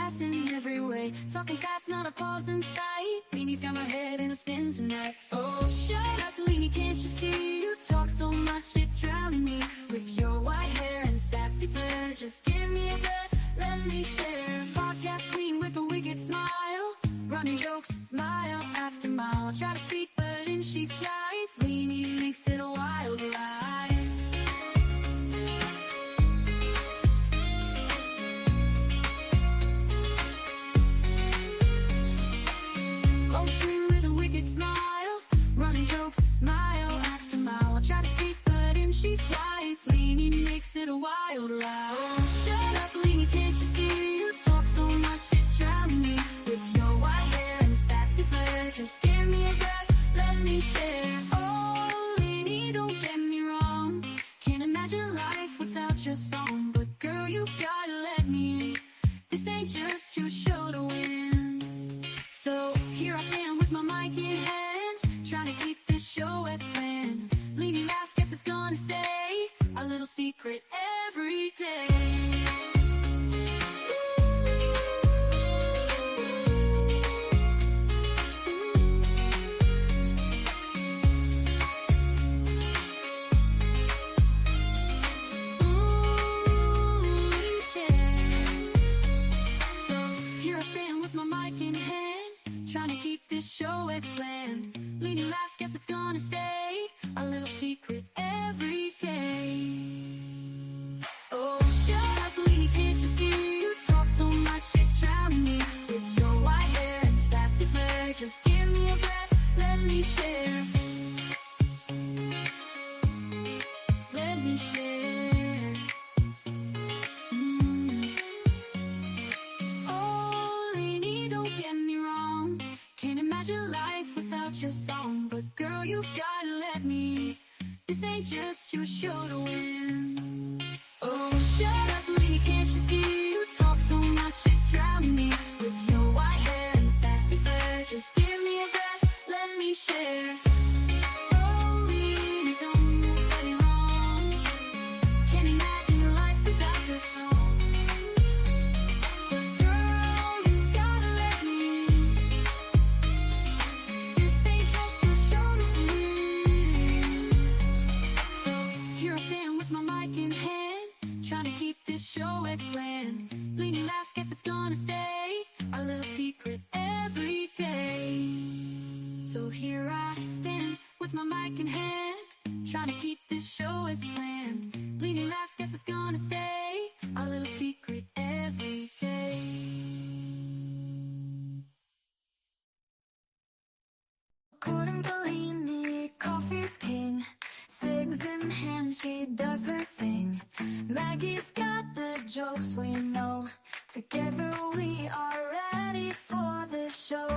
class in every way. Talking fast, not a pause in sight. Leanie's got my head in a spin tonight. Oh, shut up, Leanie, can't you see? You talk so much, it's drowning me. With your white hair and sassy flair, just give me a breath, let me share. Podcast queen with a wicked smile, running jokes mile after mile. Try to speak, but in she slides. Leanie makes it a wild ride. Smile, running jokes mile after mile. Try to speak, but in she slides. Leanie makes it a wild ride. Oh, shut up, Leanie, can't you see? You talk so much, it's drowning me. With your white hair and sassy flair, just give me a breath, let me share. Oh, Leanie, don't get me wrong, can't imagine life without your song. But girl, you've gotta let me in. This ain't just your show to win. So here I stand with my mic in hand, trying to keep this show as planned. Leanie laughs, guess it's gonna stay a little secret every day. Trying to keep this show as planned. Leanie laughs, guess it's gonna stay a little secret every day. Oh, shut up, Leanie, can't you see? You talk so much, it's drowning me. With your white hair and sassy flair, just give me a breath, let me share. Let me share. Oh, Leanie, don't get me wrong, can't imagine life without your song. But girl, you've gotta let me. This ain't just your show to win. Oh, shut up, Leanie, can't you see? You talk so much, it's drowning me. With your white hair and sassy flair, just give me a breath, let me share. Oh, Leanie, don't get me wrong, can't imagine your life without your song. But girl, you've gotta let me. This ain't just your show to win. So here I stand with my mic in hand, trying to keep this show as planned. Leanie laughs, guess it's gonna stay a little secret every day. So here I stand with my mic in hand, trying to keep this show as planned. Leanie laughs, guess it's gonna stay a little secret every day. According to Leanie, coffee's king. Cigs in hand, she does her thing. Maggie's got the jokes we know. Together we are ready for the show.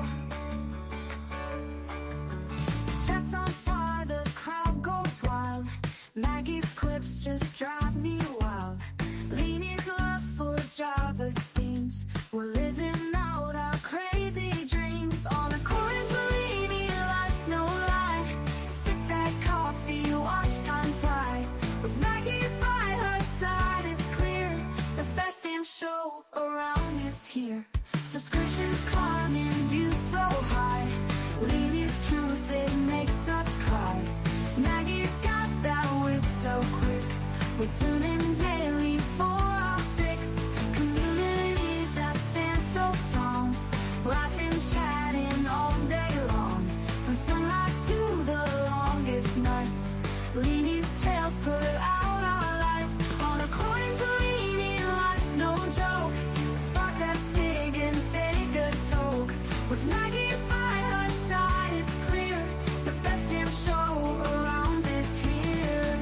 Chat's on fire, the crowd goes wild. Maggie's clips just drive me wild. Leanie's love for Java steams. We're living out our crazy dreams. On a chorus, Leanie, life's no lie. Sip that coffee, watch time fly. With Maggie by her side, it's clear the best damn show around is here. Subscriptions climbing, views so high. Leanie's truth, it makes us cry. Maggie's got that wit so quick. We tune in daily for our fix. Community that stands so strong. Laughing, chatting all day long. From sunrise to the longest nights. Leanie's tales put out our lights. On a coin to Leanie, life's no joke. Spark that cig and take a toke. With Maggie by her side, it's clear the best damn show around is here.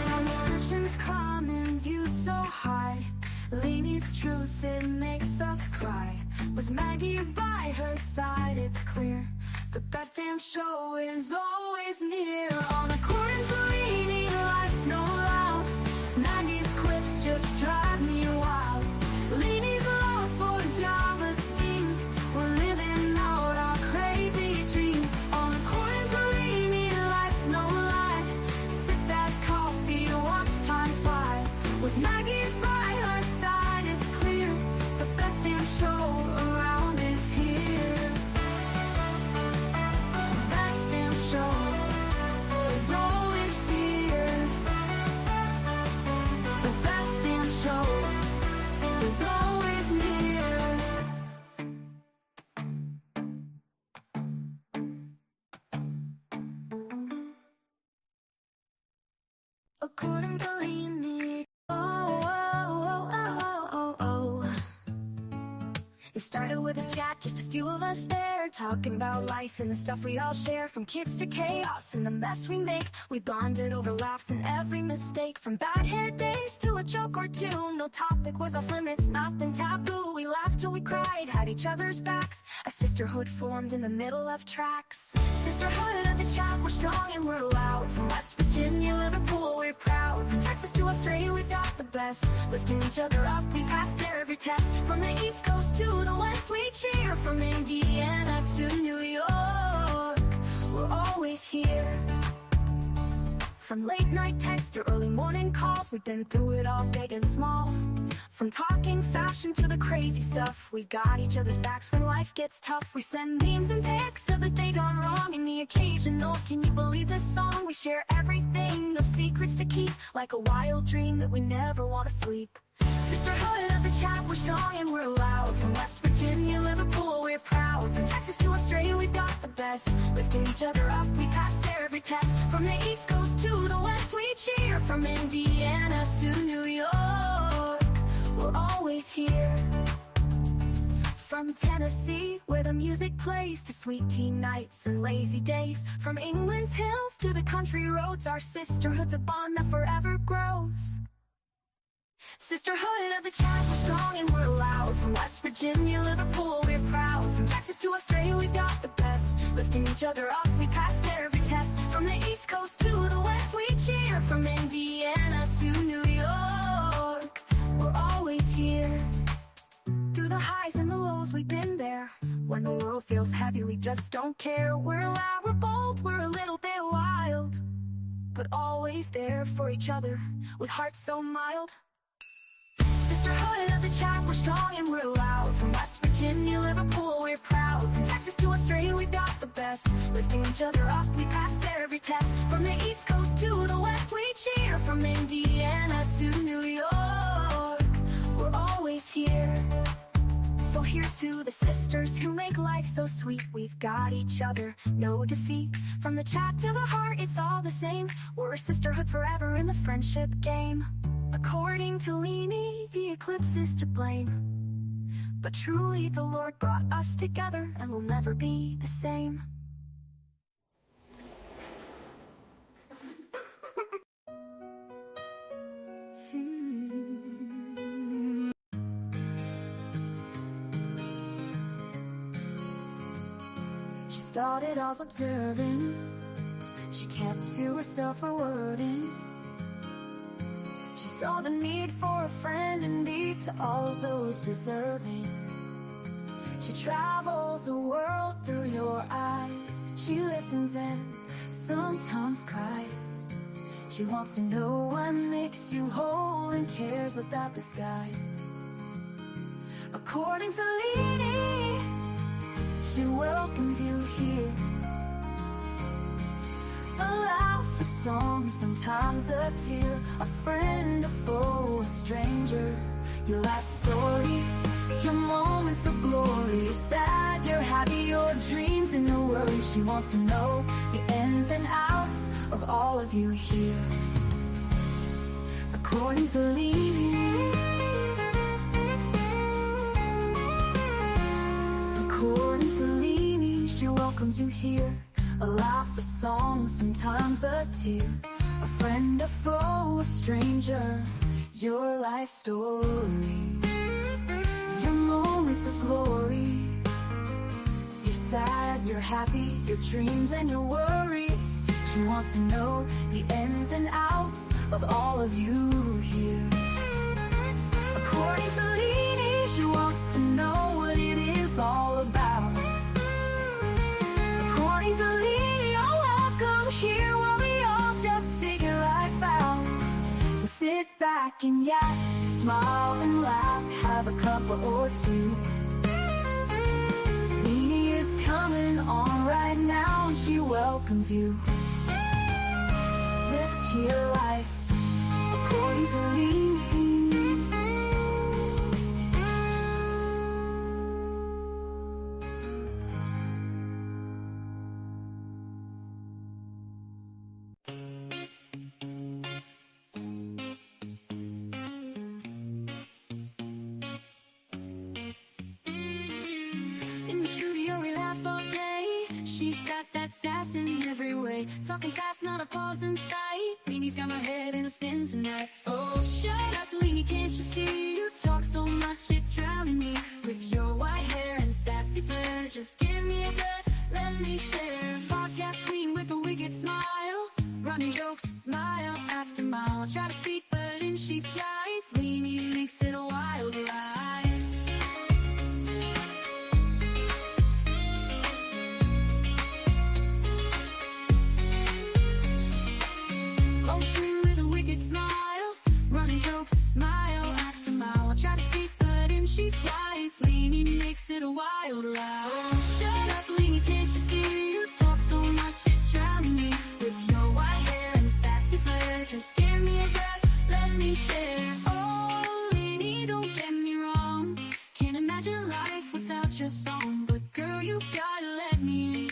Subscriptions climbing, views so high. Leanie's truth, it makes us cry. With Maggie by her side, it's clear the best damn show is always near. On a chorus, Leanie, life's no loud. Maggie's clips just drive me wild. Leanie's love for Java steams. We're living out our crazy couldn't believe me. Oh, oh, oh, oh, oh, oh. It started with a chat, just a few of us there, talking about life and the stuff we all share. From kids to chaos and the mess we make, we bonded over laughs and every mistake. From bad hair days to a joke or two, no topic was off limits, nothing taboo. We laughed till we cried, had each other's backs. A sisterhood formed in the middle of tracks. Sisterhood of the chat, we're strong and we're loud. From West Virginia, Liverpool, we're proud. From Texas to Australia, we've got the best. Lifting each other up, we pass every test. From the East Coast to the West, we cheer. From Indiana to New York, we're always here. From late night texts to early morning calls, we've been through it all, big and small. From talking fashion to the crazy stuff, we've got each other's backs when life gets tough. We send memes and pics of the day gone wrong and the occasional "can you believe this song?" We share everything, no secrets to keep, like a wild dream that we never want to sleep. Sisterhood of the chat, we're strong and we're loud. From West Virginia, Liverpool, we're proud. From Texas to Australia, we've got the best. Lifting each other up, we pass every test. From the East Coast to the West, we cheer. From Indiana to New York, we're always here. From Tennessee, where the music plays, to sweet tea nights and lazy days. From England's hills to the country roads, our sisterhood's a bond that forever grows. Sisterhood of the chat, we're strong and we're loud. From West Virginia, Liverpool, we're proud. From Texas to Australia, we've got the best. Lifting each other up, we pass every test. From the East Coast to the West, we cheer. From Indiana to New York, we're always here. Through the highs and the lows, we've been there. When the world feels heavy, we just don't care. We're loud, we're bold, we're a little bit wild, but always there for each other, with hearts so mild. Sisterhood of the chat, we're strong and we're loud. From West Virginia, Liverpool, we're proud. From Texas to Australia, we've got the best. Lifting each other up, we pass every test. From the East Coast to the West, we cheer. From Indiana to New York, we're always here. So here's to the sisters who make life so sweet. We've got each other, no defeat. From the chat to the heart, it's all the same. We're a sisterhood forever in the friendship game. According to Leanie, the eclipse is to blame, but truly the Lord brought us together, and we'll never be the same. She started off observing, she kept to herself her wording. She saw the need for a friend indeed to all those deserving. She travels the world through your eyes. She listens and sometimes cries. She wants to know what makes you whole and cares without disguise. According to Leanie, she welcomes you here. A laugh, a song, sometimes a tear, a friend, a foe, a stranger. Your life story, your moments of glory. You're sad, you're happy, your dreams and your worries. She wants to know the ins and outs of all of you here. According to Leanie, according to Leanie, she welcomes you here. A laugh, a song, sometimes a tear, a friend, a foe, a stranger. Your life story, your moments of glory. You're sad, you're happy, your dreams and your worry. She wants to know the ins and outs of all of you here. According to Leanie, she wants to know what it is all about. According to Leanie, you're welcome here while we all just figure life out. So sit back and yak, smile and laugh, have a cup or two. Leanie is coming on right now and she welcomes you. Let's hear life according to Leanie. class in every way. Talking fast, not a pause in sight. Leanie's got my head in a spin tonight. Oh, shut up, Leanie, can't you see? You talk so much, it's drowning me. With your white hair and sassy flair, just give me a breath, let me share. Podcast queen with a wicked smile, running jokes mile after mile. Try to speak, but in she slides. Leanie makes it a wild ride. With a wicked smile, running jokes mile after mile. Try to speak, but in she slides. Leanie makes it a wild ride. Oh, shut up, Leanie, can't you see? You talk so much, it's drowning me. With your white hair and sassy flair, just give me a breath, let me share. Oh, Leanie, don't get me wrong, can't imagine life without your song. But girl, you've gotta let me in.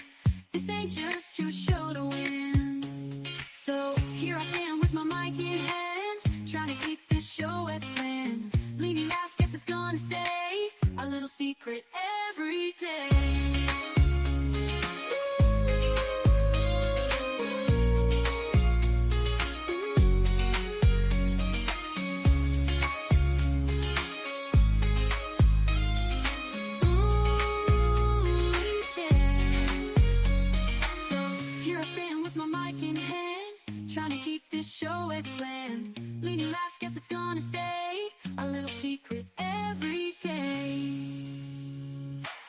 This ain't just your show to win. So here I stand with my mic in hand, trying to keep this show as planned. Leanie laughs, guess it's gonna stay a little secret every day. Trying to keep this show as planned. Leanie laughs, guess it's gonna stay a little secret every day.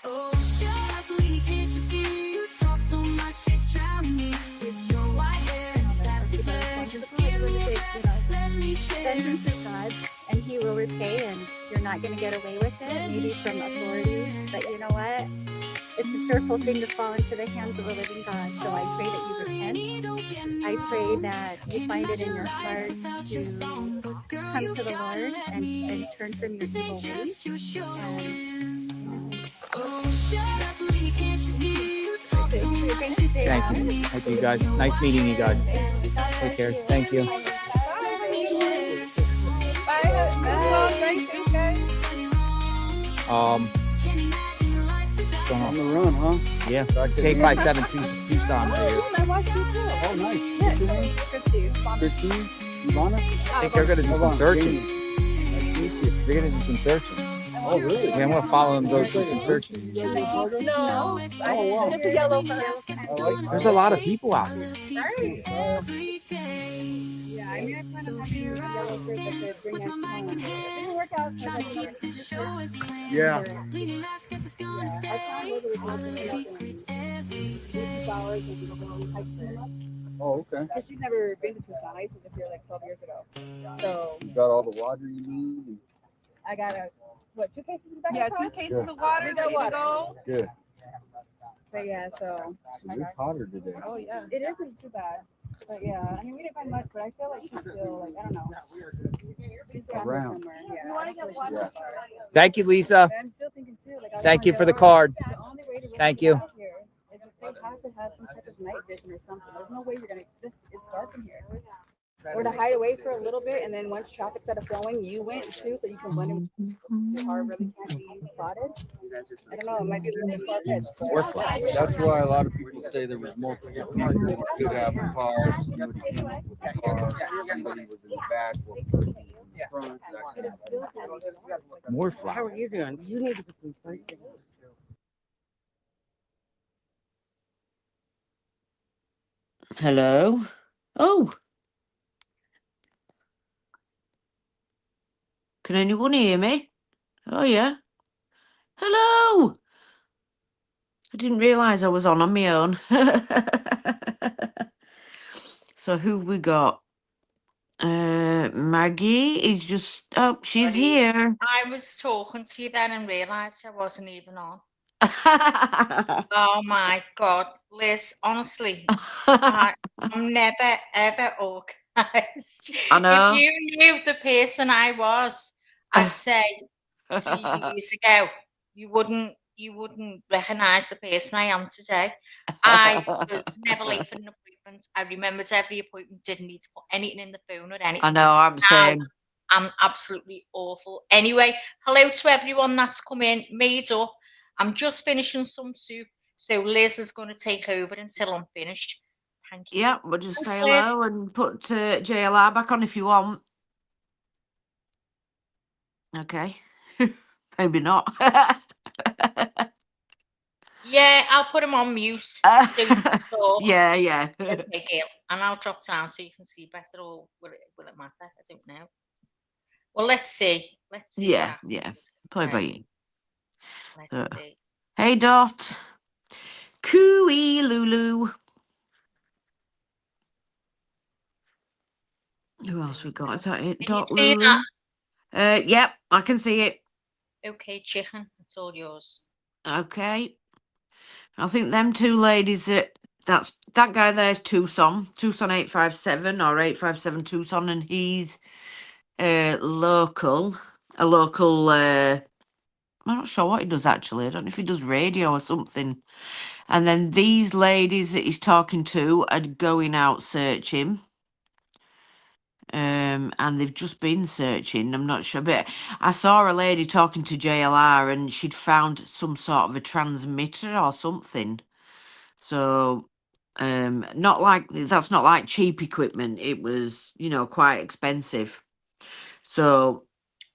Oh, shut up, Leanie, can't you see? You talk so much, it's drowning me. With your white hair and sassy flair, just give me a breath, let me share. Send him to God, and he will repay, and you're not going to get away with it, maybe from authorities. But you know what? It's a fearful thing to fall into the hands of a living God. So I pray that you repent. I pray that you find it in your heart to come to the Lord and turn from your evil ways. Thank you. Thank you, guys. Nice meeting you guys. Take care. Thank you. On the run, huh? Yeah. K57 Tucson for you. Oh, nice. What's your name? Christine? Ivana? I think they're going to do some searching. Nice to meet you. They're going to do some searching. Oh, really? Yeah, I'm going to follow them, go through some searching. No, Oh, wow. just a yellow phone. There's a lot of people out here. Yeah, I mean, I plan on having a yellow shirt that could bring us home. It didn't work out. Yeah. I thought maybe it was flowers and hike them up. Oh, okay. Because she's never been to Tucson. I used to live here like 12 years ago. So You got all the water you need? I got two cases in the back Yeah, of the car? 2 cases of water, We got ready to water. go. Good. But yeah, so It's hotter today. Oh, yeah. it isn't too bad. But yeah, I mean, we didn't find much, but I feel like she's still, like, I don't know. She's down here Around. somewhere. Yeah. I feel like she's not far. Thank you, Lisa. But I'm still thinking too. Like, I was Thank you telling for the her, card. The only way to really Thank get you. out of here is if they have to have some type of night vision or something. There's no way you're gonna. It's dark in here. Or to hide away for a little bit, and then once traffic started flowing, you went too, so you can blend in. Your car really can't be spotted. I don't know. It might be a little bit far-fetched. We're fine. That's why a lot of people say there was multiple people that could have a car. Somebody came up with a car. Somebody was in the back. One person was in the front. That But kind it's still kind of. More How flowers. are you doing? You need to put some searching. Hello? Oh. Can anyone hear me? Oh, yeah. Hello. I didn't realise I was on my own. So who we got? Maggie is just, oh, she's Sorry, here. I was talking to you then and realised I wasn't even on. Oh my God, Liz, honestly, I'm never ever organised. I know. If you knew the person I was, I'd say a few years ago, you wouldn't recognise the person I am today. I was never late for an appointment. I remembered every appointment, didn't need to put anything in the phone or anything. I know, I'm Now saying. I'm absolutely awful. Anyway, hello to everyone that's come in, made up. I'm just finishing some soup. So Liz is going to take over until I'm finished. Thank you. Yeah, we'll just Thanks, say Liz. hello and put JLR back on if you want. Okay. Maybe not. Yeah, I'll put him on mute so you can talk. Yeah. Okay, Gail. And I'll drop down so you can see better, or will it matter? I don't know. Well, let's see. Let's see what happens. Yeah. Play by ear. Let's see. Hey, Dot. Cooey Lulu. Who else we got? Is that it? Can you Dot see Lulu? Yep, I can see it. Okay, chicken. It's all yours. Okay. I think them two ladies that guy there's Tucson 857 or 857 Tucson, and he's a local. I'm not sure what he does actually. I don't know if he does radio or something. And then these ladies that he's talking to are going out searching. And they've just been searching. I'm not sure, but I saw a lady talking to JLR and she'd found some sort of a transmitter or something. So, not like that's not like cheap equipment. It was, quite expensive. So,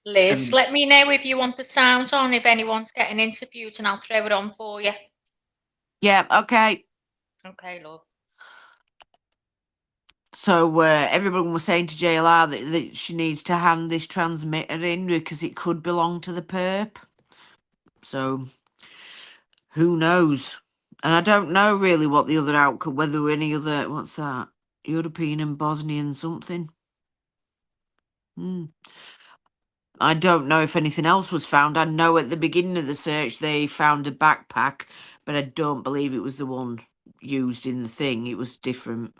Liz, let me know if you want the sound on, if anyone's getting interviewed, and I'll throw it on for you. yeah, okay. Okay, love. So everyone was saying to JLR that she needs to hand this transmitter in because it could belong to the perp. So who knows? And I don't know really what the other outcome, whether any other, what's that? European and Bosnian something. I don't know if anything else was found. I know at the beginning of the search they found a backpack, but I don't believe it was the one used in the thing. It was different.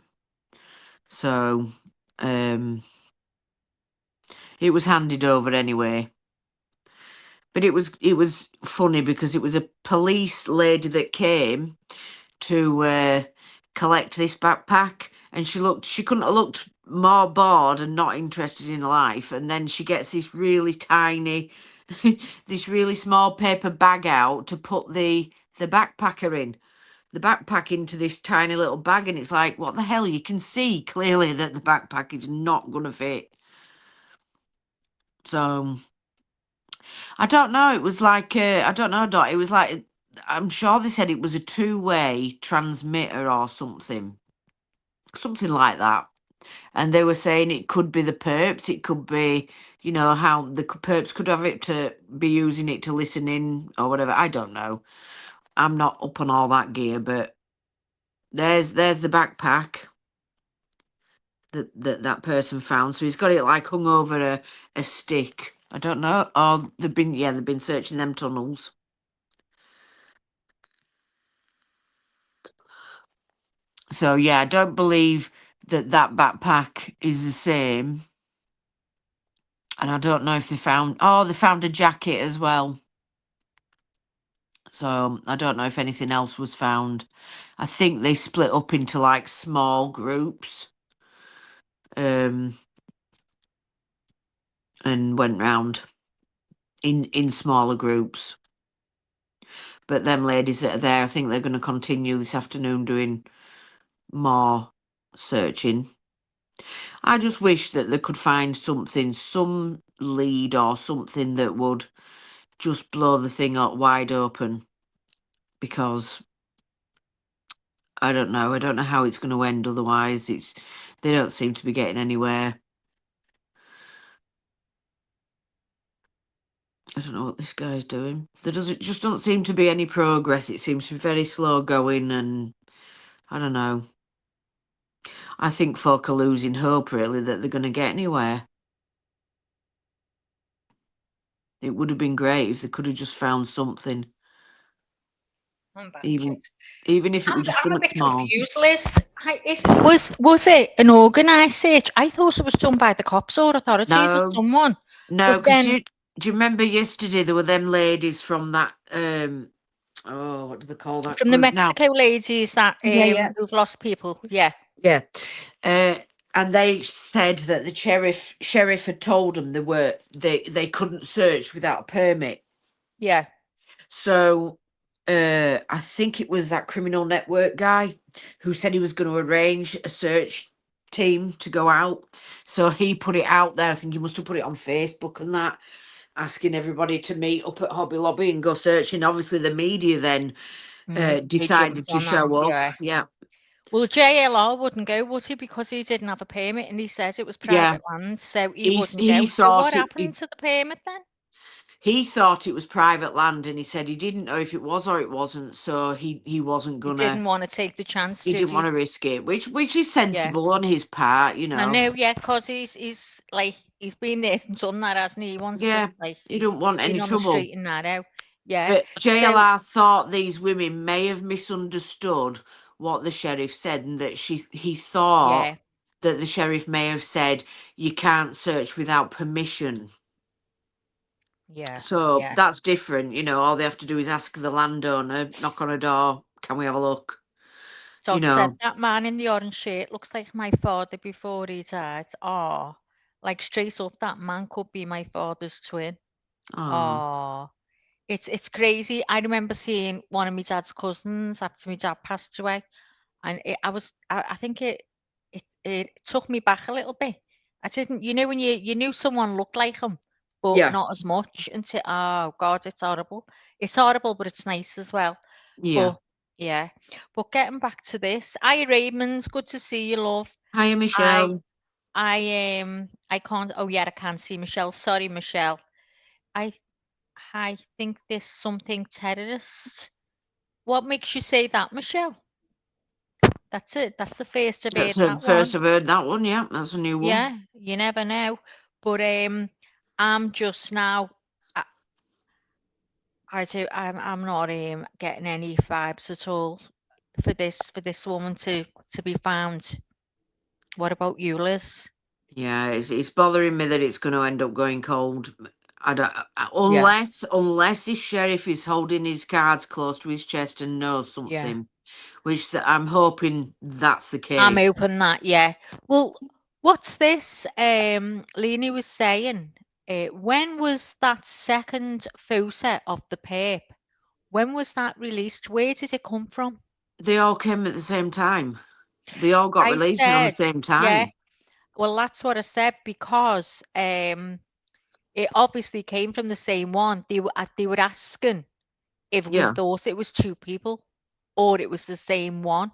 So, it was handed over anyway. But it was funny because it was a police lady that came to collect this backpack, and she couldn't have looked more bored and not interested in life. And then she gets this really tiny, this really small paper bag out to put the backpacker in. The backpack into this tiny little bag, and it's like, what the hell? You can see clearly that the backpack is not gonna fit. So I don't know. It was like I don't know, Dot. It was like, I'm sure they said it was a two-way transmitter or something like that. And they were saying it could be the perps. It could be, how the perps could have it to be using it to listen in or whatever. I don't know. I'm not up on all that gear, but there's the backpack that person found. So he's got it like hung over a stick. I don't know. Or they've been searching them tunnels. So yeah, I don't believe that backpack is the same. And I don't know if they found a jacket as well. So I don't know if anything else was found. I think they split up into like small groups. And went round in smaller groups. But them ladies that are there, I think they're going to continue this afternoon doing more searching. I just wish that they could find something, some lead or something that would just blow the thing up wide open, because I don't know how it's going to end. Otherwise, they don't seem to be getting anywhere. I don't know what this guy's doing. There just don't seem to be any progress. It seems to be very slow going, and I don't know. I think folk are losing hope, really, that they're going to get anywhere. It would have been great if they could have just found something. Even if it was just something small. Confused, Liz. Was it an organised search? I thought it was done by the cops or authorities or someone. No, because do you remember yesterday there were them ladies from that what do they call that? From the Mexico ladies that who've lost people. Yeah. Yeah. And they said that the sheriff had told them they couldn't search without a permit. Yeah. So I think it was that criminal network guy who said he was going to arrange a search team to go out. So he put it out there. I think he must have put it on Facebook and that, asking everybody to meet up at Hobby Lobby and go searching. Obviously, the media then They decided jumped to on that, show up. yeah. Yeah. Well, JLR wouldn't go, would he? Because he didn't have a permit and he says it was Yeah. private land, so he He wouldn't go. he So what thought happened to the permit then? he thought it was private land, and he said he didn't know if it was or it wasn't. So he wasn't He gonna. didn't want to take the chance, He did didn't he? want to risk it, which is sensible on his part, you I know. know, yeah, because he's like he's been there and done that, hasn't he? He wants Yeah, to like you don't he's want been any on the trouble. street and that out. Yeah. But So JLR thought these women may have misunderstood what the sheriff said, and that he thought yeah, that the sheriff may have said you can't search without permission. yeah, So yeah. that's different, you know. All they have to do is ask the landowner, knock on a door, can we have a look? You Dog said know. that man in the orange shirt looks like my father before he died. Oh, like straight up, that man could be my father's twin. Oh, Oh, it's crazy. I remember seeing one of my dad's cousins after my dad passed away, and I think it took me back a little bit. I didn't, you know, when you knew someone looked like him, but yeah, not as much. Until oh God, it's horrible. It's horrible, but it's nice as well. yeah. But yeah, but getting back to this, hi Raymond, good to see you, love. Hiya, I Michelle. I can't. Oh yeah, I can't see Michelle. Sorry, Michelle. I I think there's something terrorist. What makes you say that, Michelle? That's it. That's the first I've That's heard the that first one. I've heard that one. Yeah, that's a new one. Yeah, you never know. But I'm just now. I, I'm not getting any vibes at all for this woman to be found. What about you, Liz? Yeah, it's bothering me that it's going to end up going cold. I don't, Yeah, unless this sheriff is holding his cards close to his chest and knows yeah. something, which I'm hoping that's the I'm case. open that. Yeah. Well, what's this? Lena was saying. When was that second photo of the pape? When was that released? Where did it come from? They all came at the same time. They all got I released on the said, same yeah. time. Well, that's what I said because it obviously came from the same one. They were asking if we Yeah. thought it was two people or it was the same one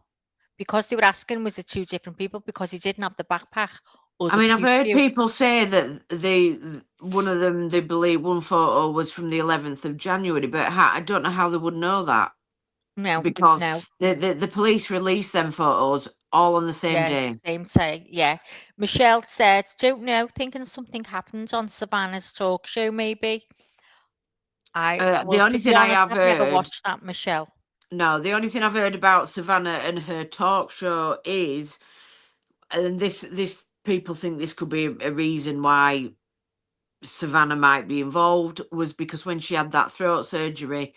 because they were asking was it two different people because he didn't have the backpack or I the mean, I've heard pew. people say that one of them, they believe one photo was from the 11th of January, but I don't know how they would know that, No, because no. the police released them photos all on the same Yeah, day. same thing. Yeah. Michelle said, don't know, thinking something happened on Savannah's talk show, maybe. The Well, to only be thing I honest, have I've never heard, watched that, Michelle. no, the only thing I've heard about Savannah and her talk show is, and this people think this could be a reason why Savannah might be involved, was because when she had that throat surgery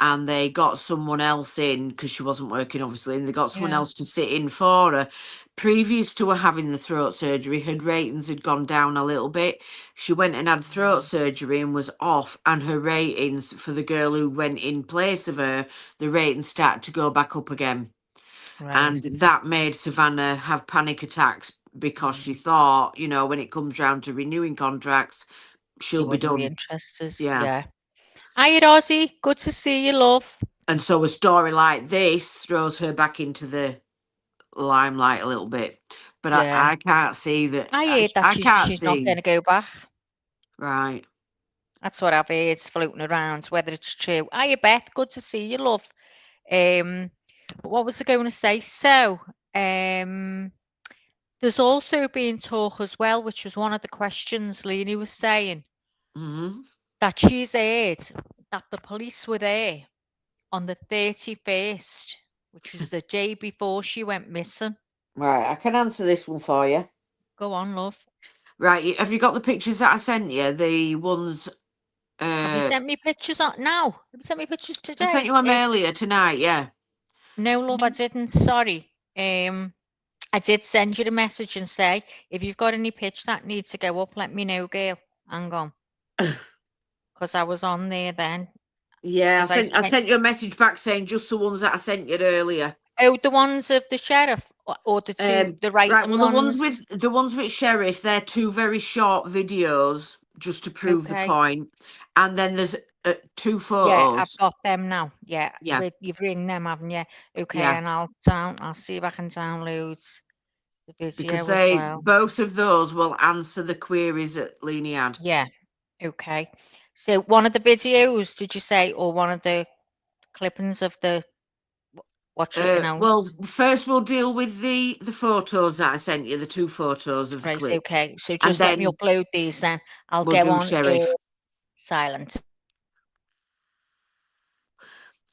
and they got someone else in, because she wasn't working obviously, and they got someone Yeah. else to sit in for her. Previous to her having the throat surgery, her ratings had gone down a little bit. She went and had throat surgery and was off, and her ratings for the girl who went in place of her, the ratings started to go back up again. Right. And that made Savannah have panic attacks because she thought, you know, when it comes round to renewing contracts, They she'll be wouldn't be done. interested. Yeah. Yeah. Hi, Rosie. Good to see you, love. And so a story like this throws her back into the limelight a little bit. But Yeah. I can't see that. I heard that I can't she's not going see. to go back. Right. That's what I've heard floating around, whether it's true. Hiya, Beth. Good to see you, love. But what was I going to say? So, there's also been talk as well, which was one of the questions Leni was saying, Hmm. that she's heard that the police were there on the 31st, which was the day before she went missing. Right. I can answer this one for you. Go on, love. Right. Have you got the pictures that I sent you? The ones. Have you I sent me pictures now? Have you sent me pictures today? sent you them earlier tonight. Yeah. No, love, I didn't. Sorry. I did send you a message and say, if you've got any pitch that needs to go up, let me know, girl. Hang on. Because I was on there then. Yeah, 'Cause I sent you a message back saying just the ones that I sent you earlier. Oh, the ones of the sheriff or the two, the Right, writing well, ones? the ones with sheriff, they're two very short videos just to prove the Okay. point, and then there's two Yeah, photos. I've got them now. Yeah, Yeah, you've written them, haven't you? Okay, yeah, and I'll see if I can download the because video as well. both of those will answer the queries that Leanie had. Yeah. Okay. So one of the videos, did you say, or one of the clippings of the what's it, Well, first we'll deal with the photos that I sent you, the two photos of the Right, clips, okay. So and just let me then upload these then. I'll we'll go do on sheriff. silent.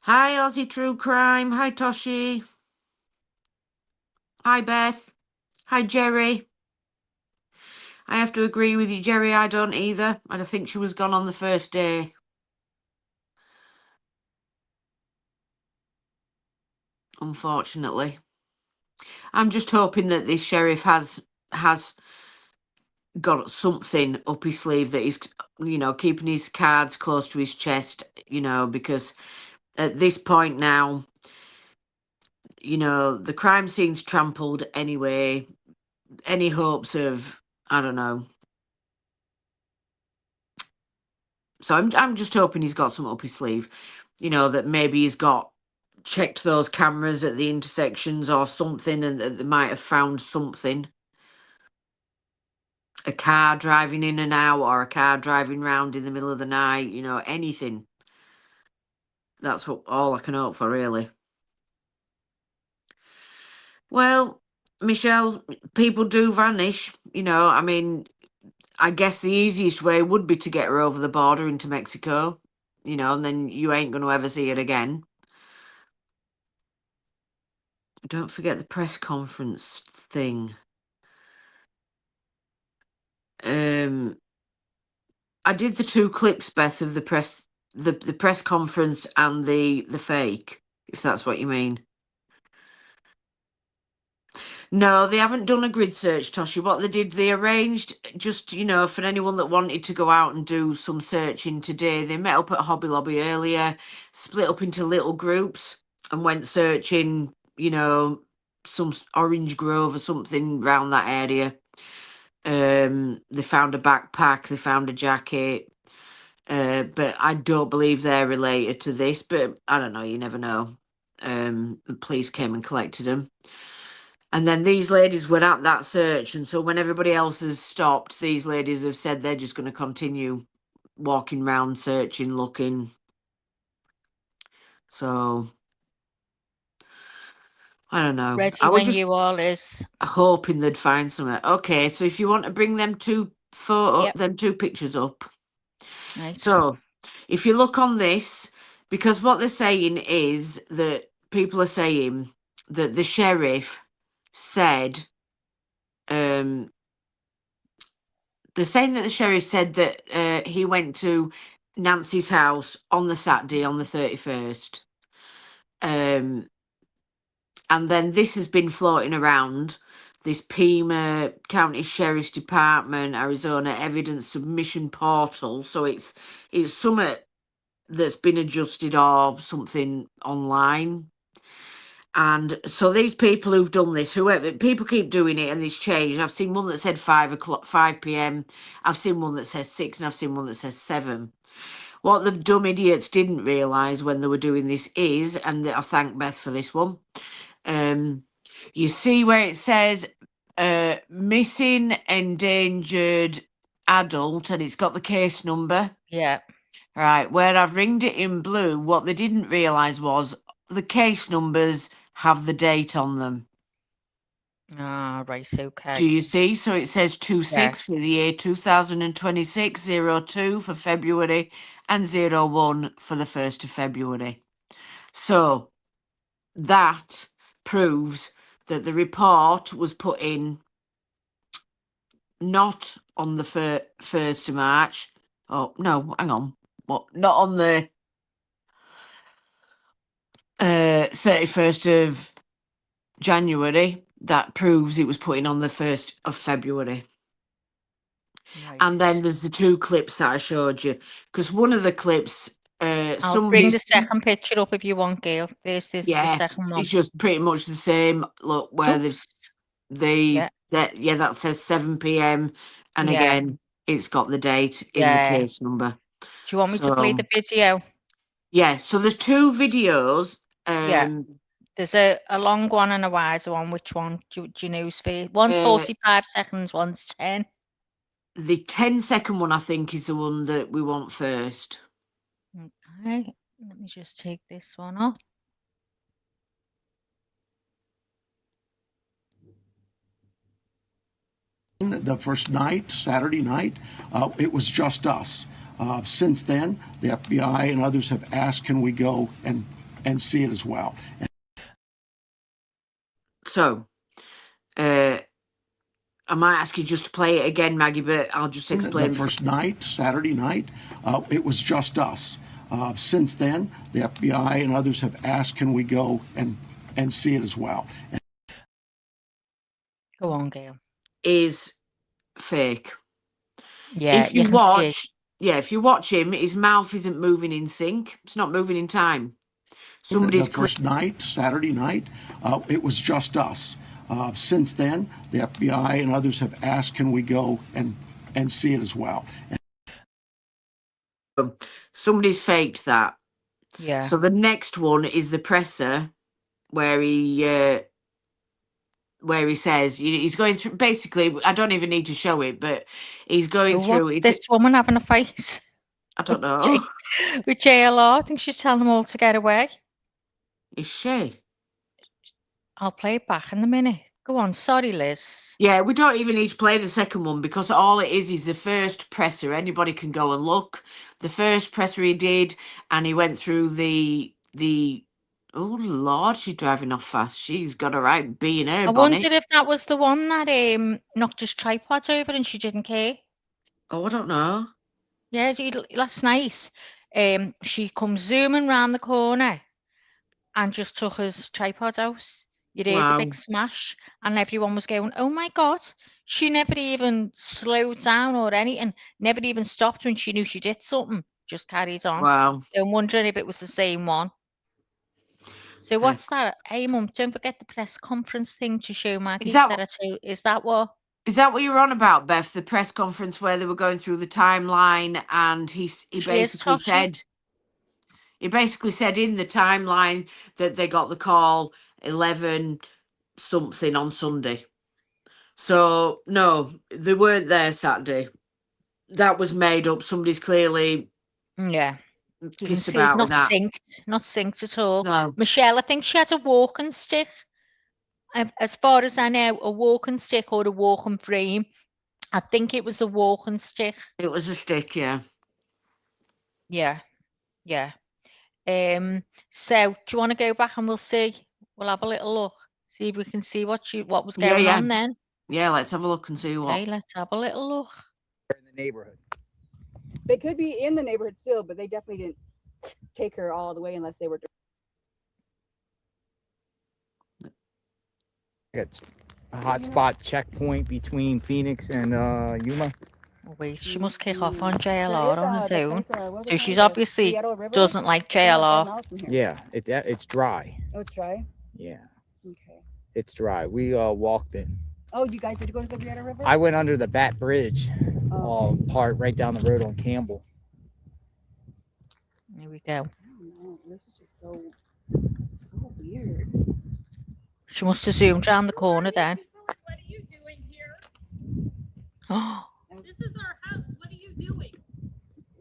Hi, Aussie True Crime. Hi, Toshi. Hi, Beth. Hi, Jerry. I have to agree with you, Jerry. I don't either. And I think she was gone on the first day. Unfortunately. I'm just hoping that this sheriff has got something up his sleeve that he's, keeping his cards close to his chest, because at this point now, the crime scene's trampled anyway. Any hopes of, I don't know. So I'm just hoping he's got something up his sleeve, that maybe he's checked those cameras at the intersections or something, and that they might have found something. A car driving in and out, or a car driving round in the middle of the night, anything. That's all I can hope for, really. Well, Michelle, people do vanish, I mean, I guess the easiest way would be to get her over the border into Mexico, and then you ain't going to ever see her again. Don't forget the press conference thing. I did the two clips, Beth, of the press conference and the fake, if that's what you mean. No, they haven't done a grid search, Toshi. What they did, they arranged just, for anyone that wanted to go out and do some searching today, they met up at Hobby Lobby earlier, split up into little groups and went searching, some Orange Grove or something around that area. They found a backpack, they found a jacket, but I don't believe they're related to this, but I don't know, you never know. The police came and collected them. And then these ladies were at that search, and so when everybody else has stopped, these ladies have said they're just going to continue walking around, searching, looking. So, I don't know. Ready I was when just you all is. hoping they'd find something. Okay, so if you want to bring them two pictures up. Right. So, if you look on this, because what they're saying is that people are saying that the sheriff said, they're saying that the sheriff said that he went to Nancy's house on the Saturday on the 31st. And then this has been floating around, this Pima County Sheriff's Department, Arizona evidence submission portal. So it's something that's been adjusted or something online. And so these people who've done this, whoever, people keep doing it and it's changed. I've seen one that said 5 p.m. I've seen one that says 6, and I've seen one that says 7. What the dumb idiots didn't realise when they were doing this is, and I thank Beth for this one, you see where it says missing endangered adult, and it's got the case number. Yeah. Right, where I've ringed it in blue, what they didn't realise was the case numbers have the date on them. Ah, right, okay. Do you see? So it says 26 Yeah. for the year 2026, 02 for February, and 01 for the 1st of February. So that proves that the report was put in not on the 1st of March. Oh, no, hang on. What? Not on the 31st of January. That proves it was put in on the 1st of February. Right. And then there's the two clips that I showed you, because one of the clips I'll bring the somebody's second picture up if you want, Gail. There's the yeah, second one. it's just pretty much the same. Look where Oops. that says 7 p.m. and Yeah. again it's got the date in the Yeah. case number. Do you want me to play the video? Yeah, so there's two videos. Yeah. There's a long one and a wider one. Which one do you know? One's 45 seconds, one's 10. The 10-second one, I think, is the one that we want first. Okay, let me just take this one off. The first night, Saturday night, it was just us. Since then, the FBI and others have asked, can we go and see it as well? So, I might ask you just to play it again, Maggie, but I'll just explain. The first night, Saturday night, it was just us. Since then, the FBI and others have asked, can we go and see it as well? Go on, Gail. Is fake. Yeah, if you watch him, his mouth isn't moving in sync. It's not moving in time. The first night, Saturday night, it was just us. Since then, the FBI and others have asked, can we go and see it as well? Somebody's faked that. Yeah. So the next one is the presser, where he says he's going through. Basically, I don't even need to show it, but he's going through. What's this woman having a fight? I don't know. With JLR, I think she's telling them all to get away. Is she? I'll play it back in a minute. Go on, sorry, Liz. Yeah, we don't even need to play the second one because all it is the first presser. Anybody can go and look. The first presser he did, and he went through the. Oh Lord, she's driving off fast. She's got a right bee in her bonnet. I wondered if that was the one that knocked his tripod over and she didn't care. Oh, I don't know. Yeah, last night, she comes zooming round the corner and just took his tripod out. You heard the big smash, and everyone was going, "Oh my God!" She never even slowed down or anything. Never even stopped when she knew she did something. Just carried on. Wow. I'm wondering if it was the same one. So what's that? Hey, Mum, don't forget the press conference thing to show Maggie. Is that what? Is that what you're on about, Beth? The press conference where they were going through the timeline, and he basically said in the timeline that they got the call 11 something on Sunday. So no, they weren't there Saturday. That was made up. Somebody's clearly pissed about not that. Not synced at all. No. Michelle, I think she had a walking stick. As far as I know, a walking stick or a walking frame. I think it was a walking stick. It was a stick, yeah. Yeah. So do you want to go back and we'll see? We'll have a little look. See if we can see what was going on then. Yeah, let's have a look and see what. Okay, let's have a little look. In the neighborhood. They could be in the neighborhood still, but they definitely didn't take her all the way unless they were. It's a hotspot checkpoint between Phoenix and Yuma. Oh, wait, she must kick off on JLR on his own. So she's obviously doesn't like JLR. Yeah, it's dry. Oh, it's dry? Yeah. Okay. It's dry. We walked in. Oh, you guys did go to the Brietta River? I went under the Bat Bridge, part right down the road on Campbell. Here we go. Oh, this is just so weird. She must have zoomed around the corner then. What are you doing here? Oh. This is our house. What are you doing?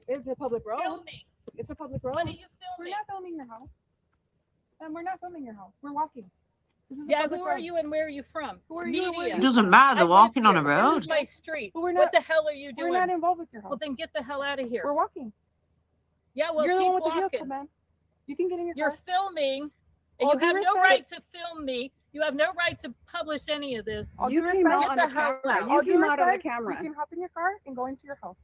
It's a public road. Filming. It's a public road. What are you We're filming? not filming your house. And we're not filming your house. We're walking. This is a Yeah, public who are road. you and where are you from? Who are you and where are Media. It doesn't matter. They're I live walking on a here. road. This is my street. But we're What not- the hell are you doing? We're not involved with your house. Well, then get the hell out of here. We're walking. Yeah, well, You're the keep one with the walking. vehicle, man. You can get in your You're car. filming, and All you due have no respect. right to film me. You have no right to publish any of this. All You due came respect. out on Get the the hell camera. out. You All due came out on the respect, camera. You can hop in your car and go into your house.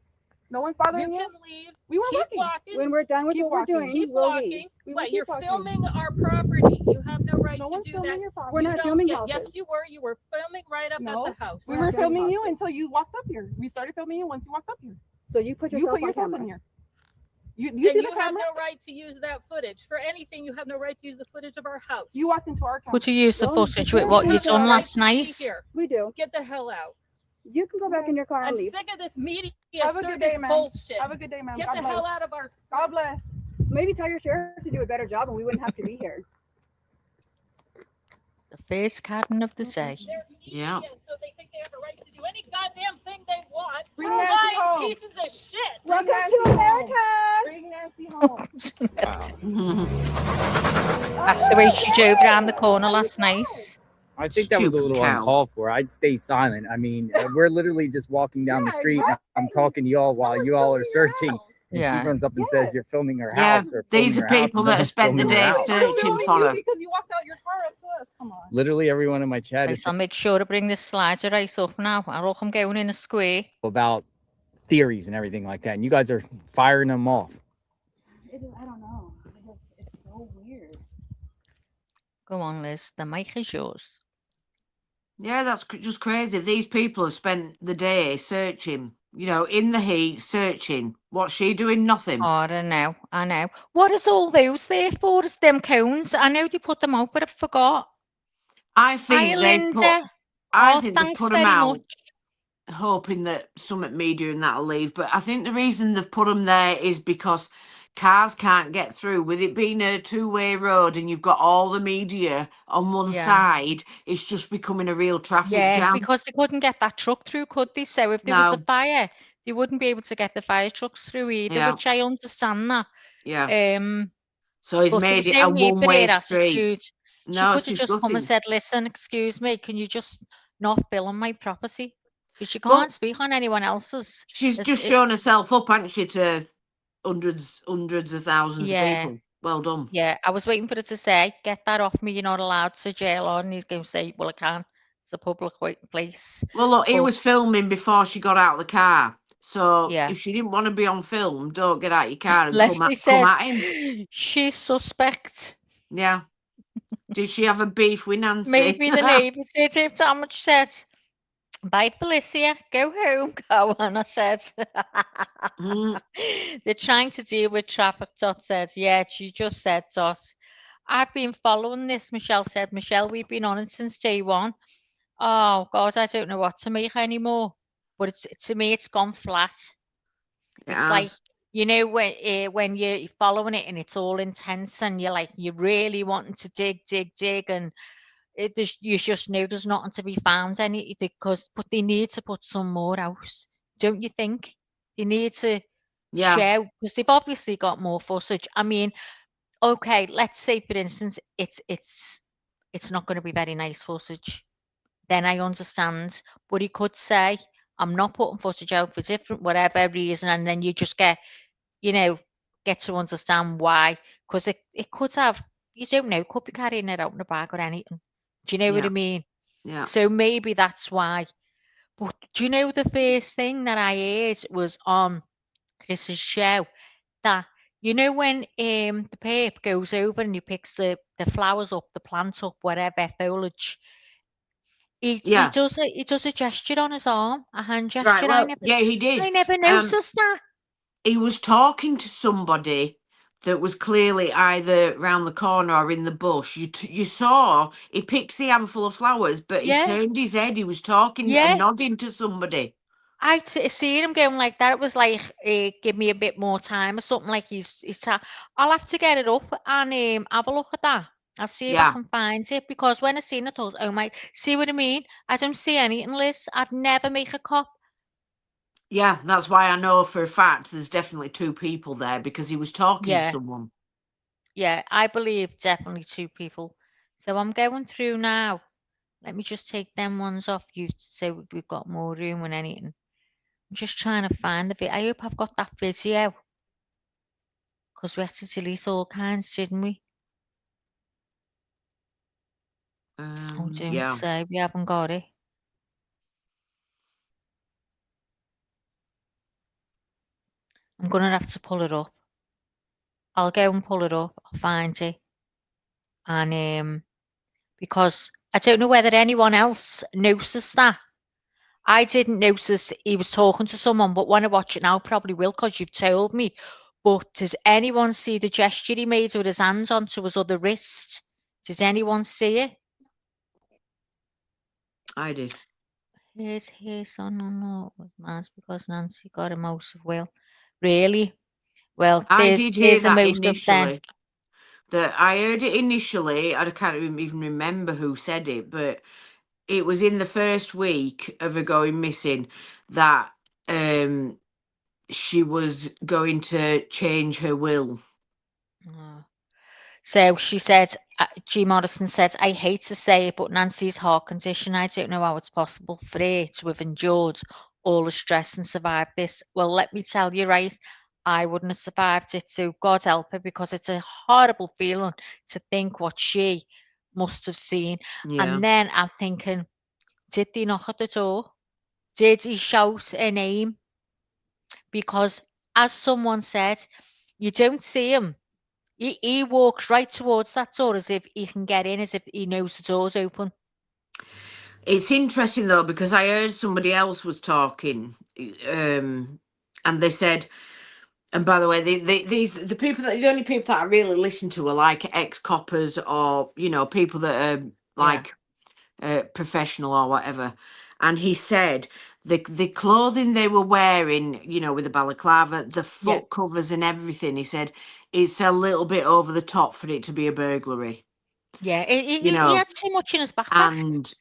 No one's You bothering you. can leave. We were Keep walking. walking. When we're done with Keep what we're walking. doing, Keep we'll walking. leave. We will What? keep You're walking. filming our property. You have no right No to one's do filming that. your property. We're You not don't filming get- houses. Yes, you were. You were filming right up No, at the house. we We're were not filming filming you houses. until you walked up here. We started filming you once you walked up here. So you put You yourself put on yourself camera. in here. You And see the you have camera? no right to use that footage. For anything, you have no right to use the footage of our house. You walked into our camera. Could you use the Well, footage you with what have you no done right last to be night? here. We do. Get the hell out. You can go back in your car and I'm leave. sick of this media Have a good day, circus ma'am. bullshit. Have a good day, ma'am. Get God the bless. hell out of our. God bless. Maybe tell your sheriff to do a better job and we wouldn't have to be here. The first garden of the day. They're Yeah. media, so they think they have a right to do any goddamn thing they want. Bring We're Nancy lying home. pieces of shit. Bring Welcome Nancy to America. home. Bring Nancy home. That's the way she drove around the corner last night. I think that was a Stupid little cow. uncalled for. I'd stay silent. I mean, we're literally just walking down the street. And I'm talking to y'all while you all are searching. And Yeah. she runs up and says you're filming her Yeah, house. Or these filming are her house, people and that no have one's spent the filming her day house. searching for her. Because you walked out your car up to us. Come on. Literally everyone in my chat is I'll make sure to bring this slider right up now. I look, I'm going in a square. about theories and everything like that. And you guys are firing them off. I don't know. It's so weird. Go on, Liz. The mic is yours. Yeah, that's just crazy. These people have spent the day searching, in the heat, searching. What's she doing? Nothing. Oh, I know. I know. What is all those there for? Is them cones? I know they put them out, but I forgot. I Hi, think they put. Linda. I Oh, think they thanks put them very out, much. hoping that Summit Media and that'll leave. But I think the reason they've put them there is because cars can't get through. With it being a two-way road and you've got all the media on one Yeah. side, it's just becoming a real traffic Yeah, jam. because they couldn't get that truck through, could they? So if there was a No. fire, they wouldn't be able to get the fire trucks through either, Yeah. which I understand that. Yeah. So he's But there made was it no a need for one-way their street. attitude. She No, could have she's just come and gutting. said, listen, excuse me, can you just not film my property? Because you Well, can't speak on anyone else's. she's It's- just it- shown herself up, hasn't she, to hundreds of thousands of Yeah. people. Well done. Yeah, I was waiting for her to say, get that off me, you're not allowed to jail on. And he's going to say, well, I can. It's a public place. Well, look, he But- was filming before she got out of the car. So Yeah. if she didn't want to be on film, don't get out of your car and Leslie come says at him. she's suspect. Yeah. Did she have a beef with Nancy? Maybe the neighbour did. If Damage said, bye, Felicia, go home. Go on, I said. Mm. They're trying to deal with traffic, Dot said. Yeah, she just said, Dot. I've been following this, Michelle said. Michelle, we've been on it since day one. Oh, God, I don't know what to make anymore. But to me, it's gone flat. It's like, when you're following it and it's all intense and you're really wanting to dig, and you just know there's nothing to be found but they need to put some more out, don't you think? They need to show, because they've obviously got more footage. I mean, okay, let's say for instance it's not going to be very nice footage, then I understand. But he could say, I'm not putting footage out for different whatever reason, and then you just get to understand why. Because it could have, you don't know, could be carrying it out in a bag or anything. Do you know what I mean? Yeah. So maybe that's why. But do you know the first thing that I heard was on Chris's show, that when the pape goes over and he picks the flowers up, the plant up, whatever, foliage, he does a gesture on his arm, a hand gesture. Right, well, he did. I never noticed that. He was talking to somebody that was clearly either round the corner or in the bush. You saw he picked the handful of flowers, but he turned his head. He was talking and nodding to somebody. I seen him going like that. It was like, give me a bit more time or something, like he's I'll have to get it up and have a look at that. I'll see if I can find it, because when I seen it, I thought, oh my, see what I mean? I don't see anything, Liz. I'd never make a cop. Yeah, that's why I know for a fact there's definitely two people there, because he was talking to someone. Yeah, I believe definitely two people. So I'm going through now. Let me just take them ones off you so we've got more room and anything. I'm just trying to find the video. I hope I've got that video, because we had to delete all kinds, didn't we? Oh, don't say we haven't got it. I'm going to have to pull it up. I'll go and pull it up. I'll find it. And because I don't know whether anyone else noticed that. I didn't notice he was talking to someone, but when I watch it now, I probably will, because you've told me. But does anyone see the gesture he made with his hands onto his other wrist? Does anyone see it? I did. Here's no, it was mass because Nancy got a motive will. Really? Well, I did hear there's a that motive then. initially. That I heard it initially. I can't even remember who said it, but it was in the first week of her going missing that she was going to change her will. Oh. So she said, G. Morrison said, I hate to say it, but Nancy's heart condition, I don't know how it's possible for her to have endured all the stress and survived this. Well, let me tell you, right, I wouldn't have survived it, so God help her, because it's a horrible feeling to think what she must have seen. Yeah. And then I'm thinking, did he knock at the door? Did he shout a name? Because as someone said, you don't see him. He walks right towards that door as if he can get in, as if he knows the door's open. It's interesting though, because I heard somebody else was talking, and they said, and by the way, the people that the only people that I really listen to are like ex-coppers or people that are like professional or whatever. And he said the clothing they were wearing, with the balaclava, the foot covers and everything, he said it's a little bit over the top for it to be a burglary. Yeah, he had too much in his backpack.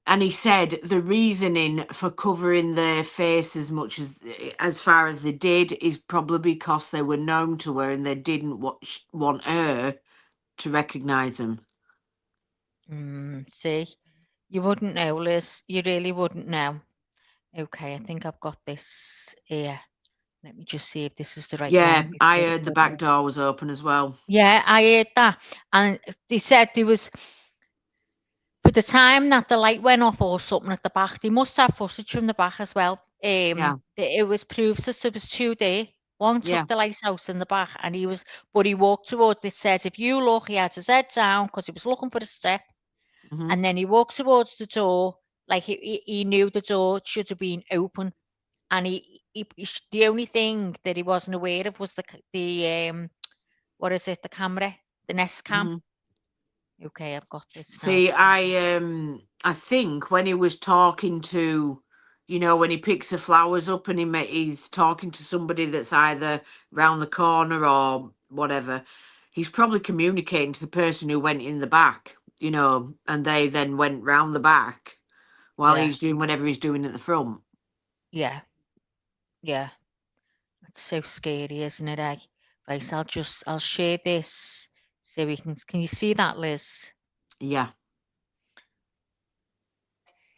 And he said the reasoning for covering their face as much as far as they did is probably because they were known to her and they didn't want her to recognise them. See, you wouldn't know, Liz. You really wouldn't know. Okay, I think I've got this here. Let me just see if this is the right one. I heard the back door was open as well. Yeah, I heard that. And they said there was, for the time that the light went off or something at the back, they must have footage from the back as well. It was proof that there was two there. One took the light out in the back, and he walked towards it. Said, if you look, he had his head down because he was looking for a step. And then he walked towards the door, like he knew the door should have been open. And the only thing that he wasn't aware of was the what is it? The camera, the Nest Cam. Okay, I've got this. See, I think when he was talking to, when he picks the flowers up and he's talking to somebody that's either round the corner or whatever, he's probably communicating to the person who went in the back, and they then went round the back while he's doing whatever he's doing at the front. Yeah. Yeah. That's so scary, isn't it, eh? Right, I'll share this so we can you see that, Liz? Yeah.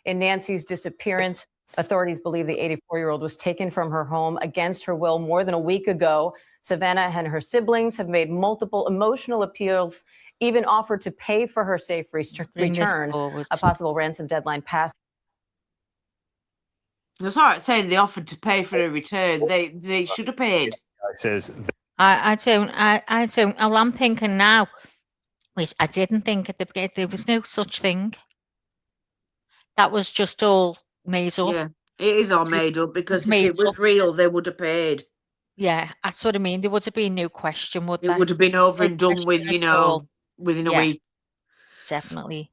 In Nancy's disappearance, authorities believe the 84-year-old was taken from her home against her will more than a week ago. Savannah and her siblings have made multiple emotional appeals, even offered to pay for her safe return. A possible ransom deadline passed. It's all right saying they offered to pay for a return. They should have paid. I don't. Well, I'm thinking now, which I didn't think at the beginning. There was no such thing. That was just all made up. Yeah, it is all made up, because if it was real, they would have paid. Yeah, that's what I mean. There would have been no question, would there? It would have been over and done with, within a week. Definitely.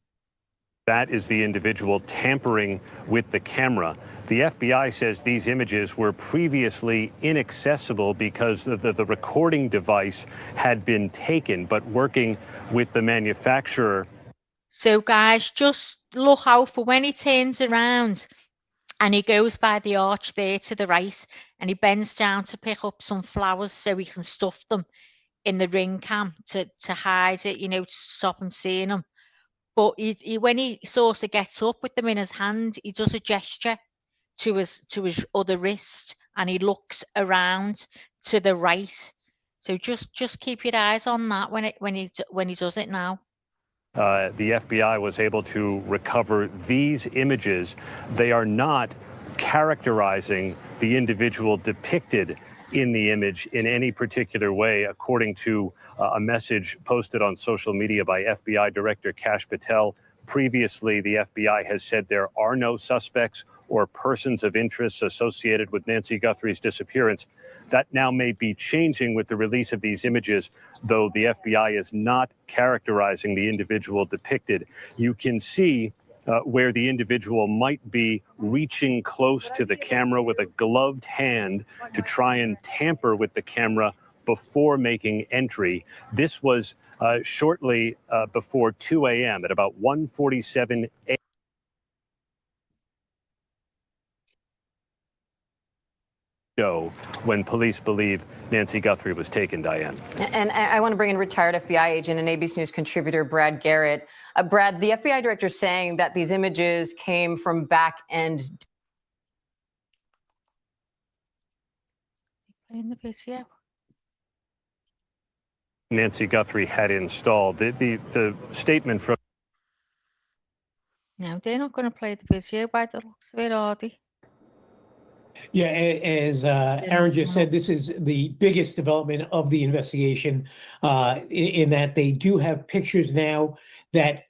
That is the individual tampering with the camera. The FBI says these images were previously inaccessible because the recording device had been taken, but working with the manufacturer. So, guys, just look out for when he turns around and he goes by the arch there to the right, and he bends down to pick up some flowers so he can stuff them in the ring cam to hide it, to stop him seeing them. But when he sort of gets up with them in his hand, he does a gesture to his other wrist, and he looks around to the right. So just keep your eyes on that when he does it now. The FBI was able to recover these images. They are not characterizing the individual depicted in the image in any particular way, according to a message posted on social media by FBI Director Kash Patel. Previously, the FBI has said there are no suspects or persons of interest associated with Nancy Guthrie's disappearance. That now may be changing with the release of these images, though the FBI is not characterizing the individual depicted. You can see where the individual might be reaching close to the camera with a gloved hand to try and tamper with the camera before making entry. This was shortly before 2 a.m. at about 1:47 a.m. when police believe Nancy Guthrie was taken, Diane. And I want to bring in retired FBI agent and ABC News contributor Brad Garrett. Brad, the FBI director is saying that these images came from back end. In the video. Nancy Guthrie had installed the statement from. No, they're not going to play the video by the looks of it, are they? Yeah, as Aaron just said, this is the biggest development of the investigation in that they do have pictures now that,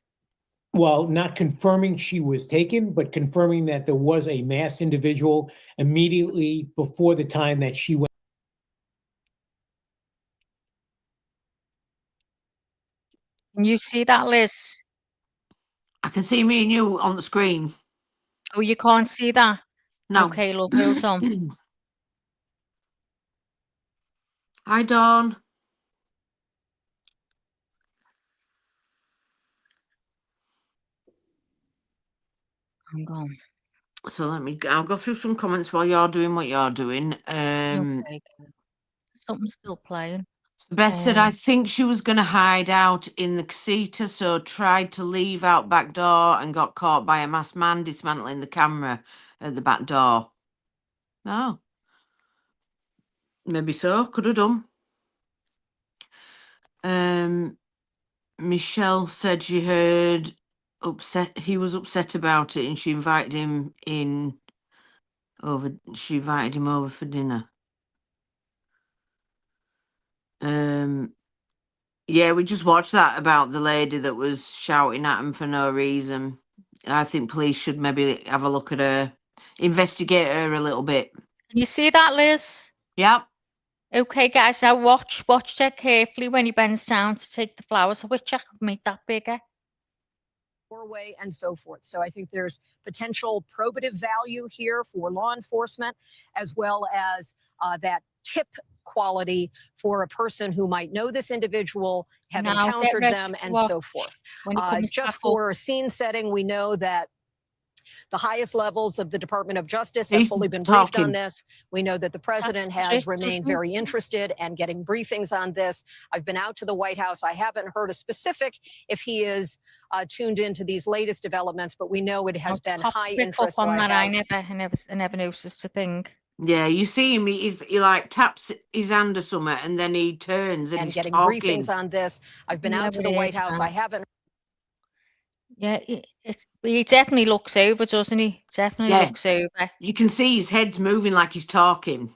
while not confirming she was taken, but confirming that there was a masked individual immediately before the time that she went. Can you see that, Liz? I can see me and you on the screen. Oh, you can't see that? No. Okay, love, hold on. Hi, Dawn. I'm gone. So I'll go through some comments while you're doing what you're doing. Okay, good. Something's still playing. Beth said, I think she was going to hide out in the casita, so tried to leave out back door and got caught by a masked man dismantling the camera at the back door. Oh. Maybe so. Could have done. Michelle said she heard he was upset about it and she invited him over for dinner. Yeah, we just watched that about the lady that was shouting at him for no reason. I think police should maybe have a look at her, investigate her a little bit. Can you see that, Liz? Yep. Okay, guys, now watch that carefully when he bends down to take the flowers. I wish I could make that bigger. Doorway and so forth. So I think there's potential probative value here for law enforcement, as well as that tip quality for a person who might know this individual, have encountered them, and so forth. Just for a scene setting, we know that the highest levels of the Department of Justice have fully been briefed on this. We know that the president has remained very interested and getting briefings on this. I've been out to the White House. I haven't heard a specific if he is tuned into these latest developments, but we know it has been high interest. On that, I never noticed a thing. Yeah, you see him. He like taps his hand or something, and then he turns and he's getting talking. briefings on this. I've been out to the White House. I haven't. Yeah, he definitely looks over, doesn't he? Definitely looks over. You can see his head's moving like he's talking.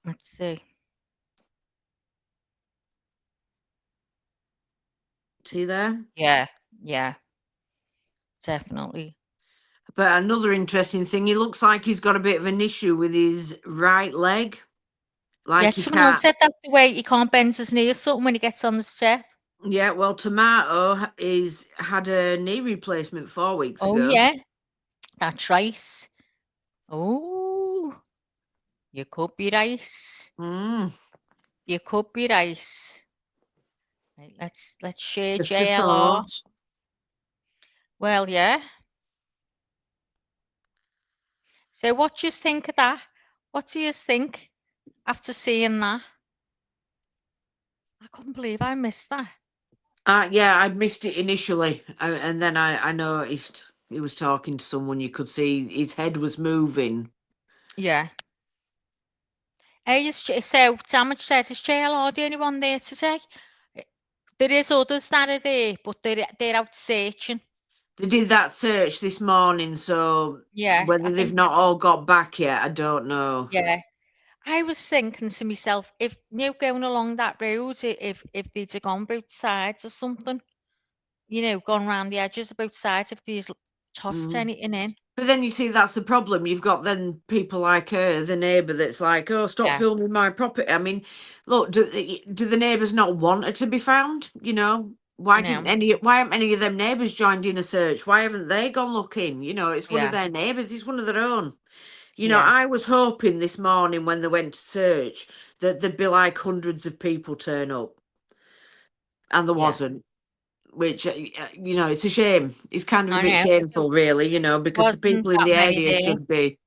Let's see. See there? Yeah, definitely. But another interesting thing, he looks like he's got a bit of an issue with his right leg. Like someone else said that the way he can't bend his knee or something when he gets on the step. Yeah, well, Tomato had a knee replacement 4 weeks ago. Oh, yeah. That's right. Oh, you could be right. You could be right. Right, let's share Just JLR. Well, yeah. So what do you think of that? What do you think after seeing that? I couldn't believe I missed that. Yeah, I missed it initially, and then I noticed he was talking to someone. You could see his head was moving. Yeah. So Damage says, is JLR the only one there today? There is others that are there, but they're out searching. They did that search this morning, so yeah, whether they've not all got back yet, I don't know. Yeah. I was thinking to myself, if going along that road, if they'd have gone both sides or something, gone around the edges of both sides, if they'd tossed anything in. But then you see, that's the problem. You've got then people like her, the neighbour, that's like, "Oh, stop Yeah. filming my property." I mean, look, do the neighbours not want her to be found? You know, why know. haven't any of them neighbours joined in a search? Why haven't they gone looking? You know, it's one of Yeah. their neighbours. It's one of their own. You know, Yeah. I was hoping this morning when they went to search that there'd be like hundreds of people turn up, and there Yeah. wasn't. Which you know, it's a shame. It's kind of a I bit know. shameful, really. You know, because the Wasn't people in that the many area there. should be.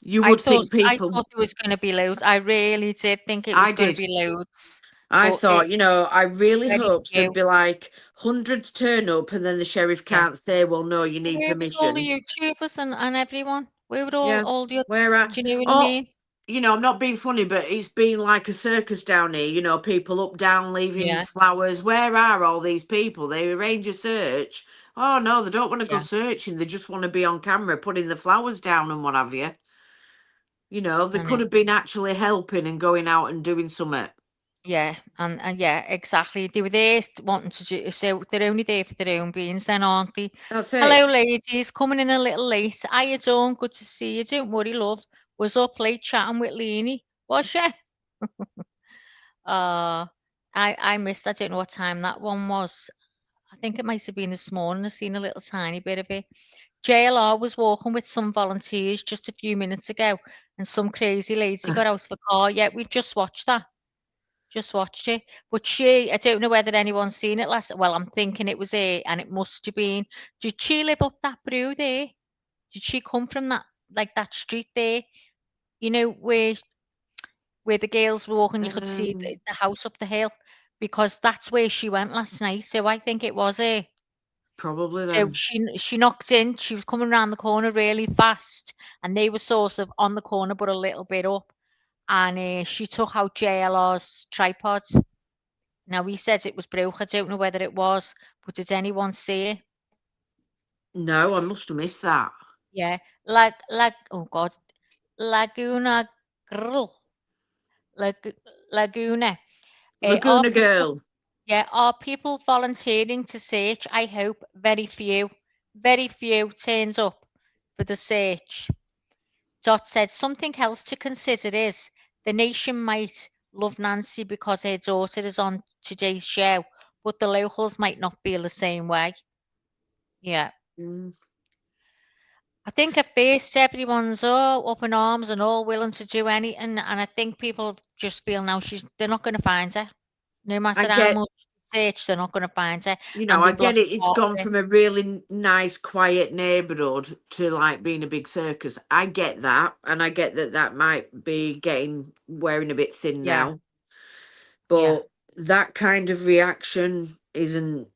You would think I people. thought it was going to be loads. I really did think it I was going to did. be loads. I But thought, it you know, I really very hoped there'd few. be like hundreds turn up, and then the sheriff Yeah. can't say, "Well, no, you need Where was all the permission." YouTubers and everyone? Where were Yeah, all the where others? Do you know what I oh, mean? you know, I'm not being funny, but it's been like a circus down here. You know, people up, down, leaving Yeah. flowers. Where are all these people? They arrange a search. Oh no, they don't want to go Yeah. searching. They just want to be on camera, putting the flowers down and what have you. You know, they I could know. have been actually helping and going out and doing something. Yeah, and yeah, exactly. They were there wanting to do, so they're only there for their own beans then, aren't they? That's it. Hello, ladies, coming in a little late. How you doing? Good to see you. Don't worry, love. Was up late chatting with Leanie. Was she? I missed, I don't know what time that one was. I think it might have been this morning. I've seen a little tiny bit of it. JLR was walking with some volunteers just a few minutes ago, and some crazy lady got out of a car. Yeah, we've just watched that. Just watched it. But I don't know whether anyone's seen it last. Well, I'm thinking it was her, and it must have been. Did she live up that brew there? Did she come from that street there? You know, where the girls were walking, you could see Um, the house up the hill, because that's where she went last night. So I think it was her. Probably So then. she knocked in. She was coming around the corner really fast, and they were sort of on the corner, but a little bit up. And she took out JLR's tripod. Now, he said it was broke. I don't know whether it was, but did anyone see it? No, I must have missed that. Yeah, oh God, Laguna Grill, Laguna. Are Laguna people, Girl. yeah, are people volunteering to search? I hope very few turns up for the search. Dot said something else to consider is the nation might love Nancy because her daughter is on today's show, but the locals might not feel the same way. Yeah. Mm. I think at first everyone's all up in arms and all willing to do anything, and I think people just feel now they're not going to find her. No I matter how get, much search, they're not going to find her, you know, and I they've get lost it. It's part of gone it. from a really nice, quiet neighborhood to like being a big circus. I get that, and I get that that might be wearing a bit thin Yeah, now. yeah. But that kind of reaction isn't,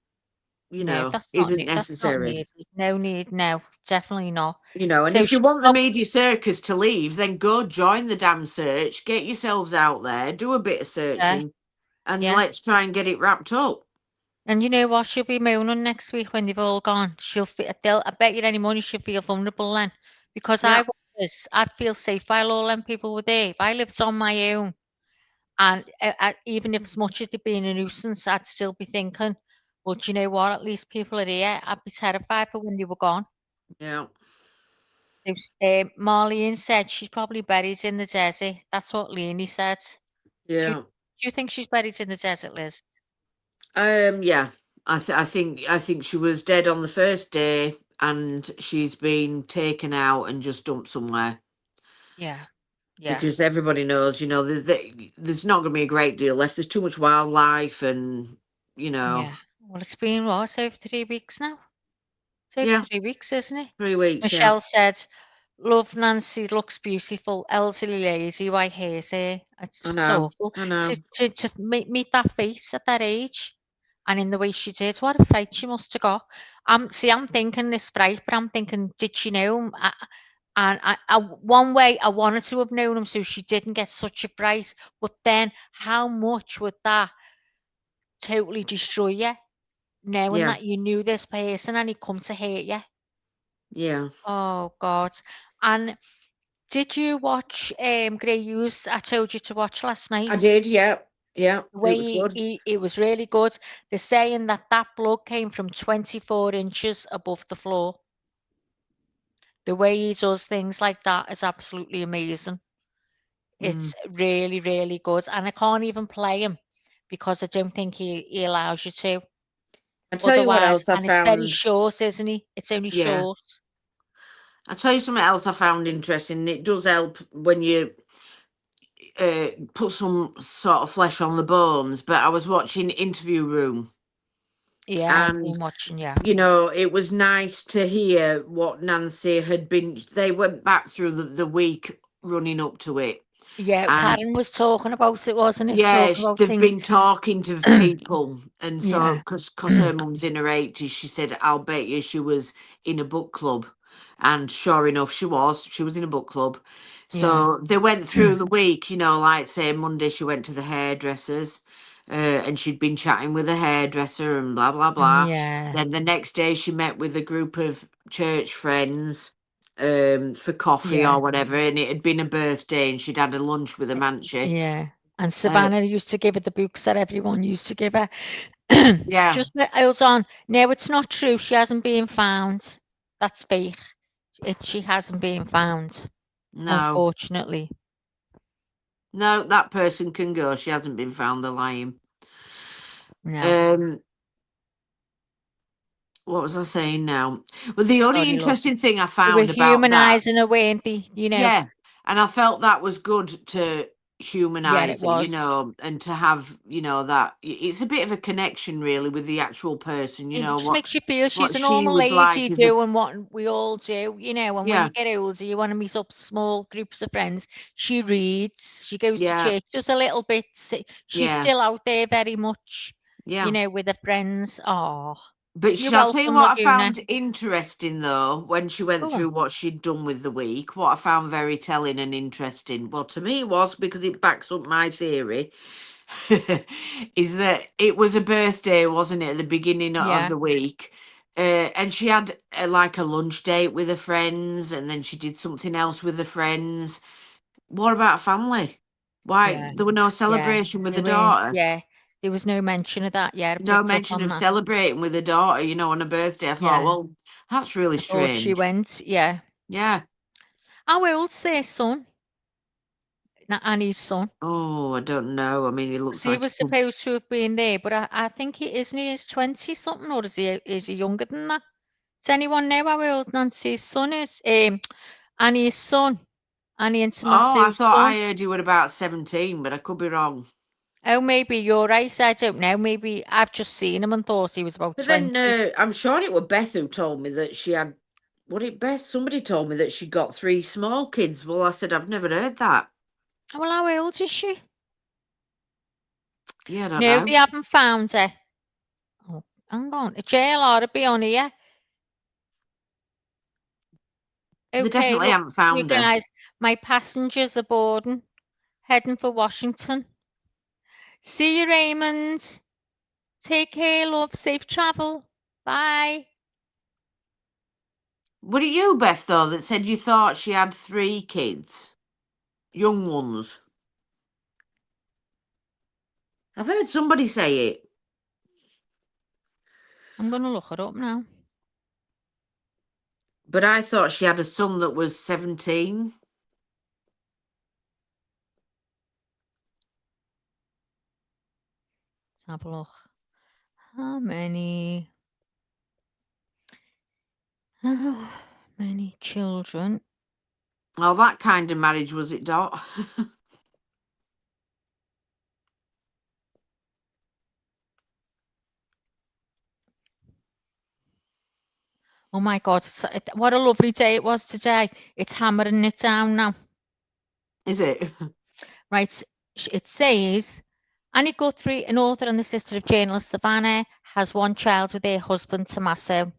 you No, know, that's not isn't need. That's not necessary. needed. No need. No, definitely not. You know, and So if you she want the got, media circus to leave, then go join the damn search, get yourselves out there, do a bit of yeah, searching, and yeah. let's try and get it wrapped up. And you know what? She'll be moaning next week when they've all gone. I bet you any money she'll feel vulnerable then. Because Yeah, I'd feel safe while all them people were there. If I lived on my own, and even if as much as they'd been a nuisance, I'd still be thinking, well, do you know what? At least people are here. I'd be terrified for when they were gone. yeah, Marlene said she's probably buried in the desert. That's what Leanie said. Do you, yeah. do you think she's buried in the desert, Liz? Yeah. I think she was dead on the first day, and she's been taken out and just dumped somewhere Yeah, yeah. because everybody knows, you know, there's not going to be a great deal left. There's too much wildlife, and you know, Yeah. Well, it's been what, over 3 weeks now? It's over yeah, 3 weeks, isn't it? 3 weeks. Yeah, Michelle said, love Nancy, looks beautiful, elderly lady, white hair's here. I It's know, awful I know. to meet that face at that age and in the way she did. What a fright she must have got. See, I'm thinking this fright, but I'm thinking, did she know him? One way I wanted to have known him so she didn't get such a fright, but then how much would that totally destroy you? Knowing Yeah, that you knew this person and he come to hate you. yeah. Oh God. And did you watch Grey Hughes? I told you to watch last I night. did. Yeah, yeah. The It way was good. it was really good. They're saying that blood came from 24 inches above the floor. The way he does things like that is absolutely amazing. It's really, really good. And I can't even play him because I don't think he allows you to. I tell you what Otherwise, else I and it's very found. short, isn't he? It's only Yeah. short. I'll tell you something else I found interesting. It does help when you put some sort of flesh on the bones. But I was watching Interview Room. Yeah, I've And, been watching, yeah. you know, it was nice to hear what Nancy had been. They went back through the week running up to it. Yeah, And Karen was talking about it, wasn't it? yeah, Talking about they've things. been talking to people, and so Yeah. because her mum's in her 80s, she said, "I'll bet you she was in a book club," and sure enough, she was. She was in a book club. Yeah. So they went through the week, you know, like say Monday she went to the hairdressers, and she'd been chatting with a hairdresser and blah blah blah. Yeah. Then the next day she met with a group of church friends for coffee Yeah. or whatever, and it had been a birthday, and she'd had a lunch with them, hadn't she? Yeah. And Savannah used to give her the books that everyone used to give her. Yeah. Just hold on. No, it's not true. She hasn't been found. That's fake. She hasn't been found. No. Unfortunately. No, that person can go. She hasn't been found. They're lying. No. What was I saying now? Well, the only Sorry, love. interesting thing I They were found about that, humanising her, weren't they? You know. yeah, and I felt that was good to humanise it her, you was. know, and to have, you know, that it's a bit of a connection really with the actual person, you It know, just makes you feel she's what a she normal was like lady as a, doing what we all do, you know. And when yeah, you get older, you want to meet up small groups of friends. She reads, she goes to yeah, church just a little bit. She's yeah, still out there very much, you yeah. know, with her friends. Oh, But you're I'll tell you welcome, what I Laguna. found interesting though, when she went Go through on. what she'd done with the week, what I found very telling and interesting, well, to me it was because it backs up my theory, is that it was a birthday, wasn't it, at the beginning of Yeah. the week? And she had like a lunch date with her friends, and then she did something else with her friends. What about family? Why Yeah. there were no Yeah. celebration with They the weren't. daughter? Yeah. There was no mention of that. Yeah, I No picked up mention on of that. celebrating with her daughter, you know, on her birthday. I thought, Yeah. well, that's really I thought she strange. went. Yeah. Yeah. How old's their son? Not Annie's son. Oh, I don't know. I mean, he looks He like was supposed to have been there, but I think he isn't. He is 20 something, or is he younger than that? Does anyone know how old Nancy's son is? Annie's son, Annie and oh, I Tommaso's thought I son. heard you were about 17, but I could be wrong. Oh, maybe you're right. I don't know. Maybe I've just seen him and thought he was about But 20. then I'm sure it was Beth who told me that she had, what it Beth? Somebody told me that she got 3 small kids. Well, I said, I've never heard that. Well, how old is she? Yeah, I don't No, know. they haven't found her. Oh, hang on. A JLR to be on here. They Okay, definitely look, haven't you found her. guys, my passengers are boarding, heading for Washington. See you, Raymond. Take care, love. Safe travel. Bye. Was it you, Beth, though, that said you thought she had 3 kids? Young ones. I've heard somebody say it. I'm going to look it up now. But I thought she had a son that was 17. Let's have a look. How many? How many children? Well, that kind of marriage was it, Dot? Oh my God, what a lovely day it was today. It's hammering it down now. Is it? Right, it says, Annie Guthrie, an author and the sister of journalist Savannah, has 1 child with her husband, Tommaso.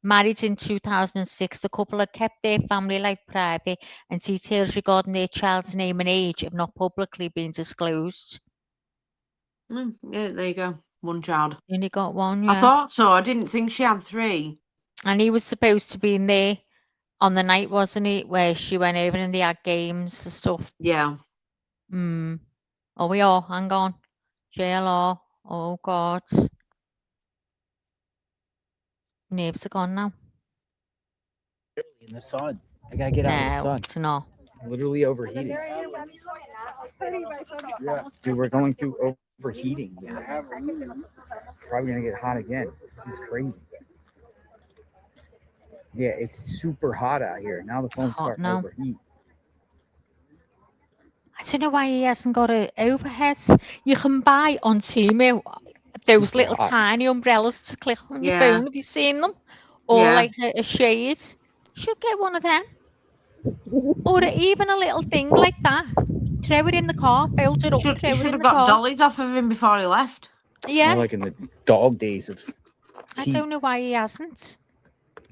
Married in 2006, the couple had kept their family life private and details regarding their child's name and age have not publicly been disclosed. Yeah, there you go. 1 child. You only got 1, I yeah. thought so. I didn't think she had 3. And he was supposed to be in there on the night, wasn't he, where she went over and they had games and stuff. Yeah. Oh, we are. Hang on. JLR. Oh, God. Nerves are gone now. In the sun. I gotta get out of the No, sun. it's not. Literally overheating. Yeah. Dude, we're going through overheating. Yeah. Probably gonna get hot again. This is crazy. Yeah, it's super hot out here. Now the phone's Hot starting to now. overheat. I don't know why he hasn't got a overhead. You can buy on Temu those Super little hot. tiny umbrellas to click on your Yeah. phone. Have you seen them? Or Yeah. like a shade. Should get one of them. Or even a little thing like that. Throw it in the car, fold it up, He throw it should in have the got car. dollies off of him before he left. More Yeah, like in the dog days of I heat. don't know why he hasn't.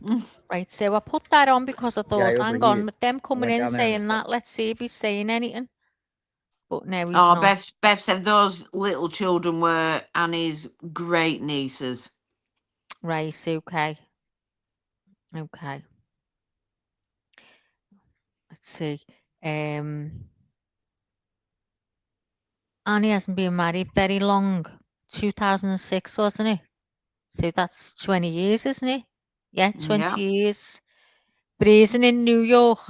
Mm. Right, so I put that on because I Yeah, I thought, hang on, overheated. with them coming went in down there in the saying sun. that, let's see if he's saying anything. But no, he's Oh, not. Bev said those little children were Annie's great nieces. Right, okay. Okay. Let's see. Annie hasn't been married very long. 2006, wasn't it? So that's 20 years, isn't it? Yeah, 20 Yeah. years. Brazen in New York.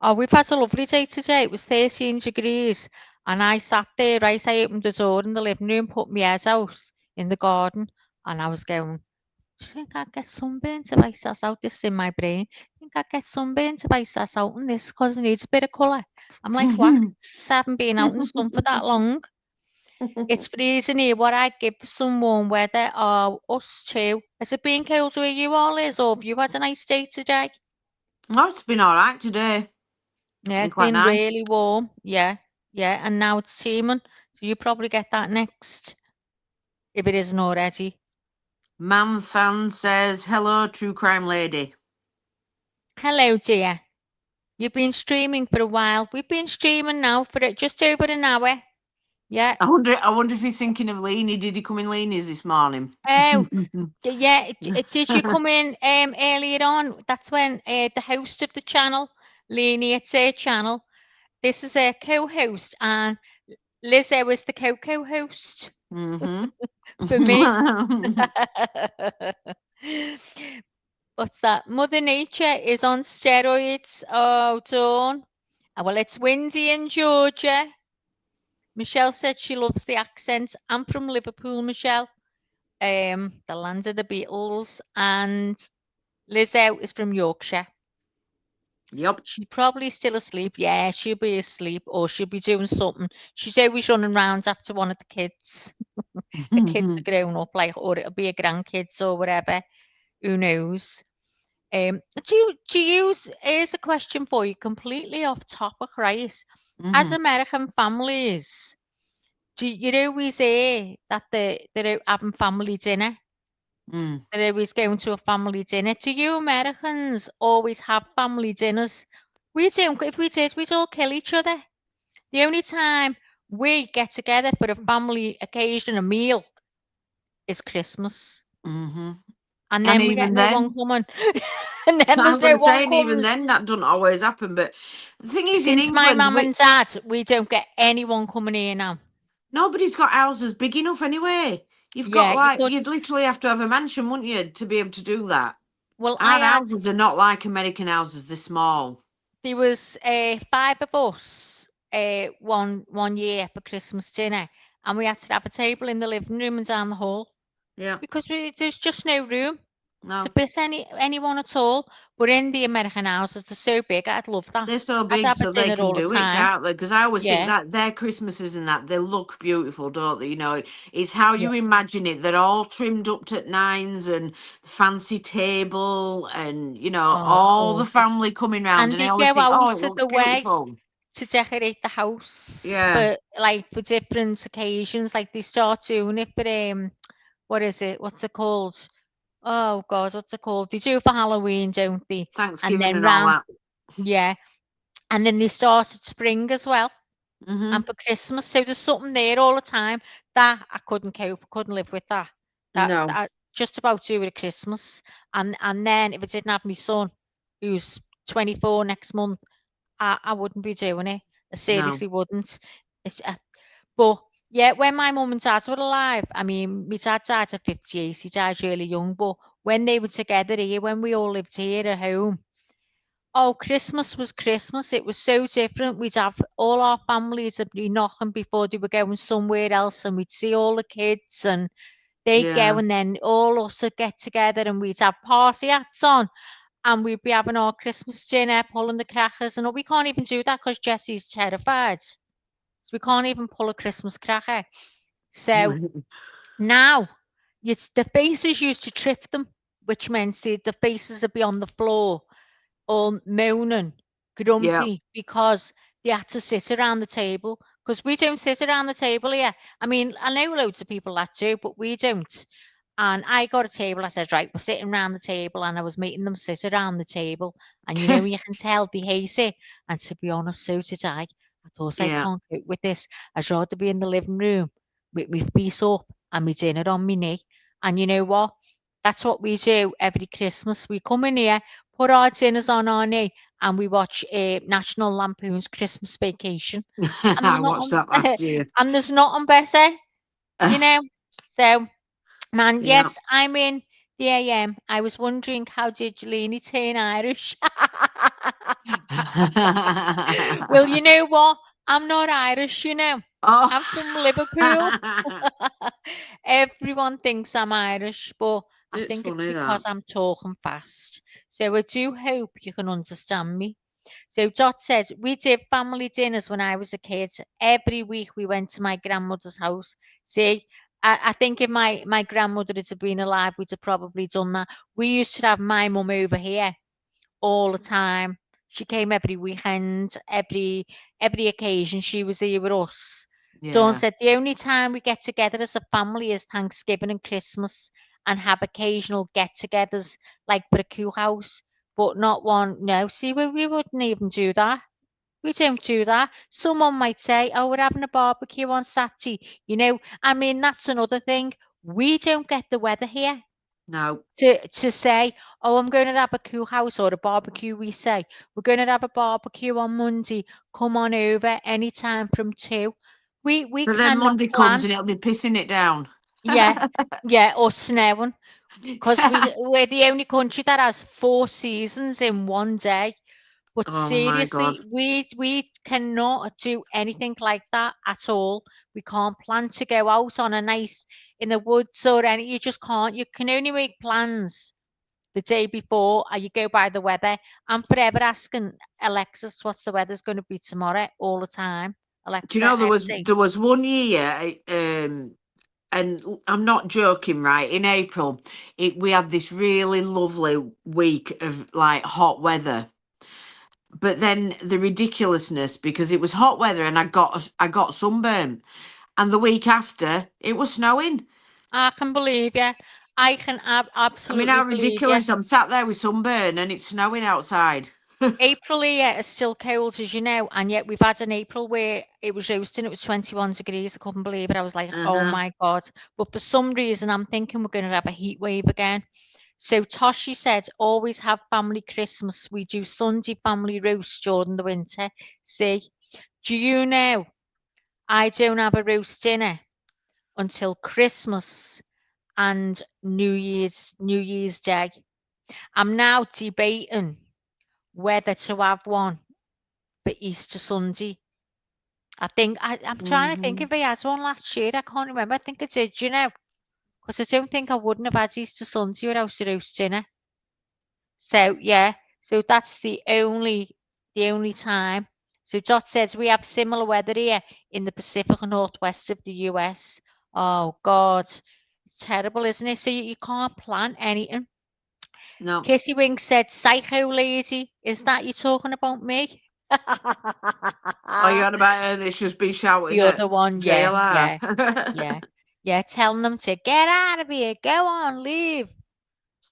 Oh, we've had a lovely day today. It was 13 degrees. And I sat there, right? I opened the door in the living room, put my head out in the garden, and I was going, do you think I'd get sunburnt if I sat out? This is in my brain. Think I'd get sunburnt if I sat out in this because it needs a bit of colour. I'm like, what? Haven't been out in the sun for that long. It's freezing here. What I'd give for some warm weather. Oh, us too. Has it been cold where you all is, or have you had a nice day today? No, it's been all right today. Yeah, It's it's quite been nice. really warm. Yeah, yeah. And now it's steaming. So you probably get that next, if it isn't already. Man fan says, hello, true crime lady. Hello, dear. You've been streaming for a while. We've been streaming now for just over an hour. Yeah. I wonder if he's thinking of Leanie. Did he come in Leanie's this morning? Oh, yeah. Did you come in earlier on? That's when the host of the channel, Leni, it's her channel. This is a co-host, and Lizzo is the co-host Mm-hmm. for me. What's that? Mother Nature is on steroids. Oh, Dawn. Well, it's windy in Georgia. Michelle said she loves the accent. I'm from Liverpool, Michelle. The land of the Beatles. And Lizzo is from Yorkshire. Yep. She's probably still asleep. Yeah, she'll be asleep or she'll be doing something. She's always running around after one of the kids. The kids are grown up, like, or it'll be a grandkids or whatever. Who knows? Do you use, here's a question for you, completely off topic, right? As American families, do you always hear that they're out having family dinner? They're always going to a family dinner. Do you Americans always have family dinners? We don't. If we did, we'd all kill each other. The only time we get together for a family occasion, a meal, is Christmas. Mm-hmm. And then we get even no then, one coming. And then I'm there's going no to say, one and even comes. then, that doesn't always happen. But the thing is, in Since my England, mum and dad, we don't get anyone coming here now. nobody's got houses big enough anyway. You've Yeah, got you'd literally have to have a mansion, wouldn't you, to be able to do that? Well, Our houses are not like American houses. They're small. There was 5 of us one year for Christmas dinner, and we had to have a table in the living room and down the hall. Yeah. Because there's just no room No. to fit anyone at all. But in the American houses, they're so big. I'd love that. They're so I'd big, have a so they dinner can all the do it, time. can't they? Because I always think Yeah. that their Christmases and that, they look beautiful, don't they? You know, it's how you imagine it. They're all trimmed up to nines and fancy table and, you know, Oh, all the gorgeous. family coming round. And And I they always go think, oh, out it of looks the way beautiful. to decorate the house Yeah. for different occasions. Like they start doing it for what is it? What's it called? Oh God, what's it called? They do it for Halloween, don't they? Thanksgiving And and all that. yeah. And then they start at spring as well. Mm-hmm. And for Christmas. So there's something there all the time that I couldn't cope, couldn't live with that. No. That just about do it at Christmas. And then if I didn't have my son, who's 24 next month, I wouldn't be doing it. I seriously wouldn't. But yeah, when my mum and dad were alive, I mean, my dad died at 58. He died really young. But when they were together here, when we all lived here at home, Oh, Christmas was Christmas. It was so different. We'd have all our families would be knocking before they were going somewhere else, and we'd see all the kids, and they'd go, Yeah. and then all us would get together, and we'd have party hats on, and we'd be having our Christmas dinner, pulling the crackers, and we can't even do that because Jesse's terrified. So we can't even pull a Christmas cracker. So now, the faces used to trip them, which meant the faces would be on the floor, all moaning, grumpy, because they had to sit around the table. Because we don't sit around the table here. I mean, I know loads of people that do, but we don't. And I got a table. I said, right, we're sitting around the table, and I was making them sit around the table. And you know, you can tell they hate it. And to be honest, so did I. I thought I Yeah. can't cope with this. I'd rather be in the living room with my feet up and my dinner on my knee. And you know what? That's what we do every Christmas. We come in here, put our dinners on our knee, and we watch National Lampoon's Christmas Vacation. And I watched that last year. and there's nothing better, you know. So, man, Yeah. yes, I'm in the AM. I was wondering, how did Jelini turn Irish? Well, you know what? I'm not Irish, you know. I'm from Liverpool. Everyone thinks I'm Irish, but I It's think it's funny because that. I'm talking fast. So I do hope you can understand me. So Dot says, we did family dinners when I was a kid. Every week we went to my grandmother's house. See, I think if my grandmother had been alive, we'd have probably done that. We used to have my mum over here all the time. She came every weekend, every occasion she was here with us. Dawn Yeah. said the only time we get together as a family is Thanksgiving and Christmas, and have occasional get-togethers like for a cool house, but not one. No, see, we wouldn't even do that. We don't do that. Someone might say, "Oh, we're having a barbecue on Saturday." You know, I mean, that's another thing. We don't get the weather here No. to say, "Oh, I'm going to have a cool house," or a barbecue. We say, "We're going to have a barbecue on Monday. Come on over anytime from 2." We But then cannot Monday comes plan. and it'll be pissing it down. Yeah, yeah, or snowing, because we're the only country that has 4 seasons in one day. But Oh my God. seriously, we cannot do anything like that at all. We can't plan to go out on a nice in the woods or any. You just can't. You can only make plans the day before, and you go by the weather. I'm forever asking Alexis what's the weather's going to be tomorrow all the time. Do you Alexa, know everything. there was one year, and I'm not joking, right? In April, we had this really lovely week of like hot weather. But then the ridiculousness, because it was hot weather and I got sunburn, and the week after it was snowing. I can believe you. I can I mean, absolutely how believe you. ridiculous! I'm sat there with sunburn and it's snowing outside. April here is still cold, as you know, and yet we've had an April where it was roasting. It was 21 degrees. I couldn't believe it. I was like, oh Uh-huh. my God. But for some reason, I'm thinking we're going to have a heat wave again. So Toshi said, always have family Christmas. We do Sunday family roast during the winter. See, do you know I don't have a roast dinner until Christmas and New Year's Day. I'm now debating whether to have one for Easter Sunday. I'm trying to think Mhm. if I had one last year. I can't remember. I think I did, you know, because I don't think I wouldn't have had Easter Sunday without a roast dinner. So yeah, so that's the only time. So Dot says we have similar weather here in the Pacific Northwest of the US. Oh God, it's terrible, isn't it? So you can't plan anything. No. Kissy Wing said, "Psycho lady, is that you talking about me?" Oh, you on about her that's just been shouting The at other one, yeah, JLR? yeah, telling them to get out of here, go on, leave.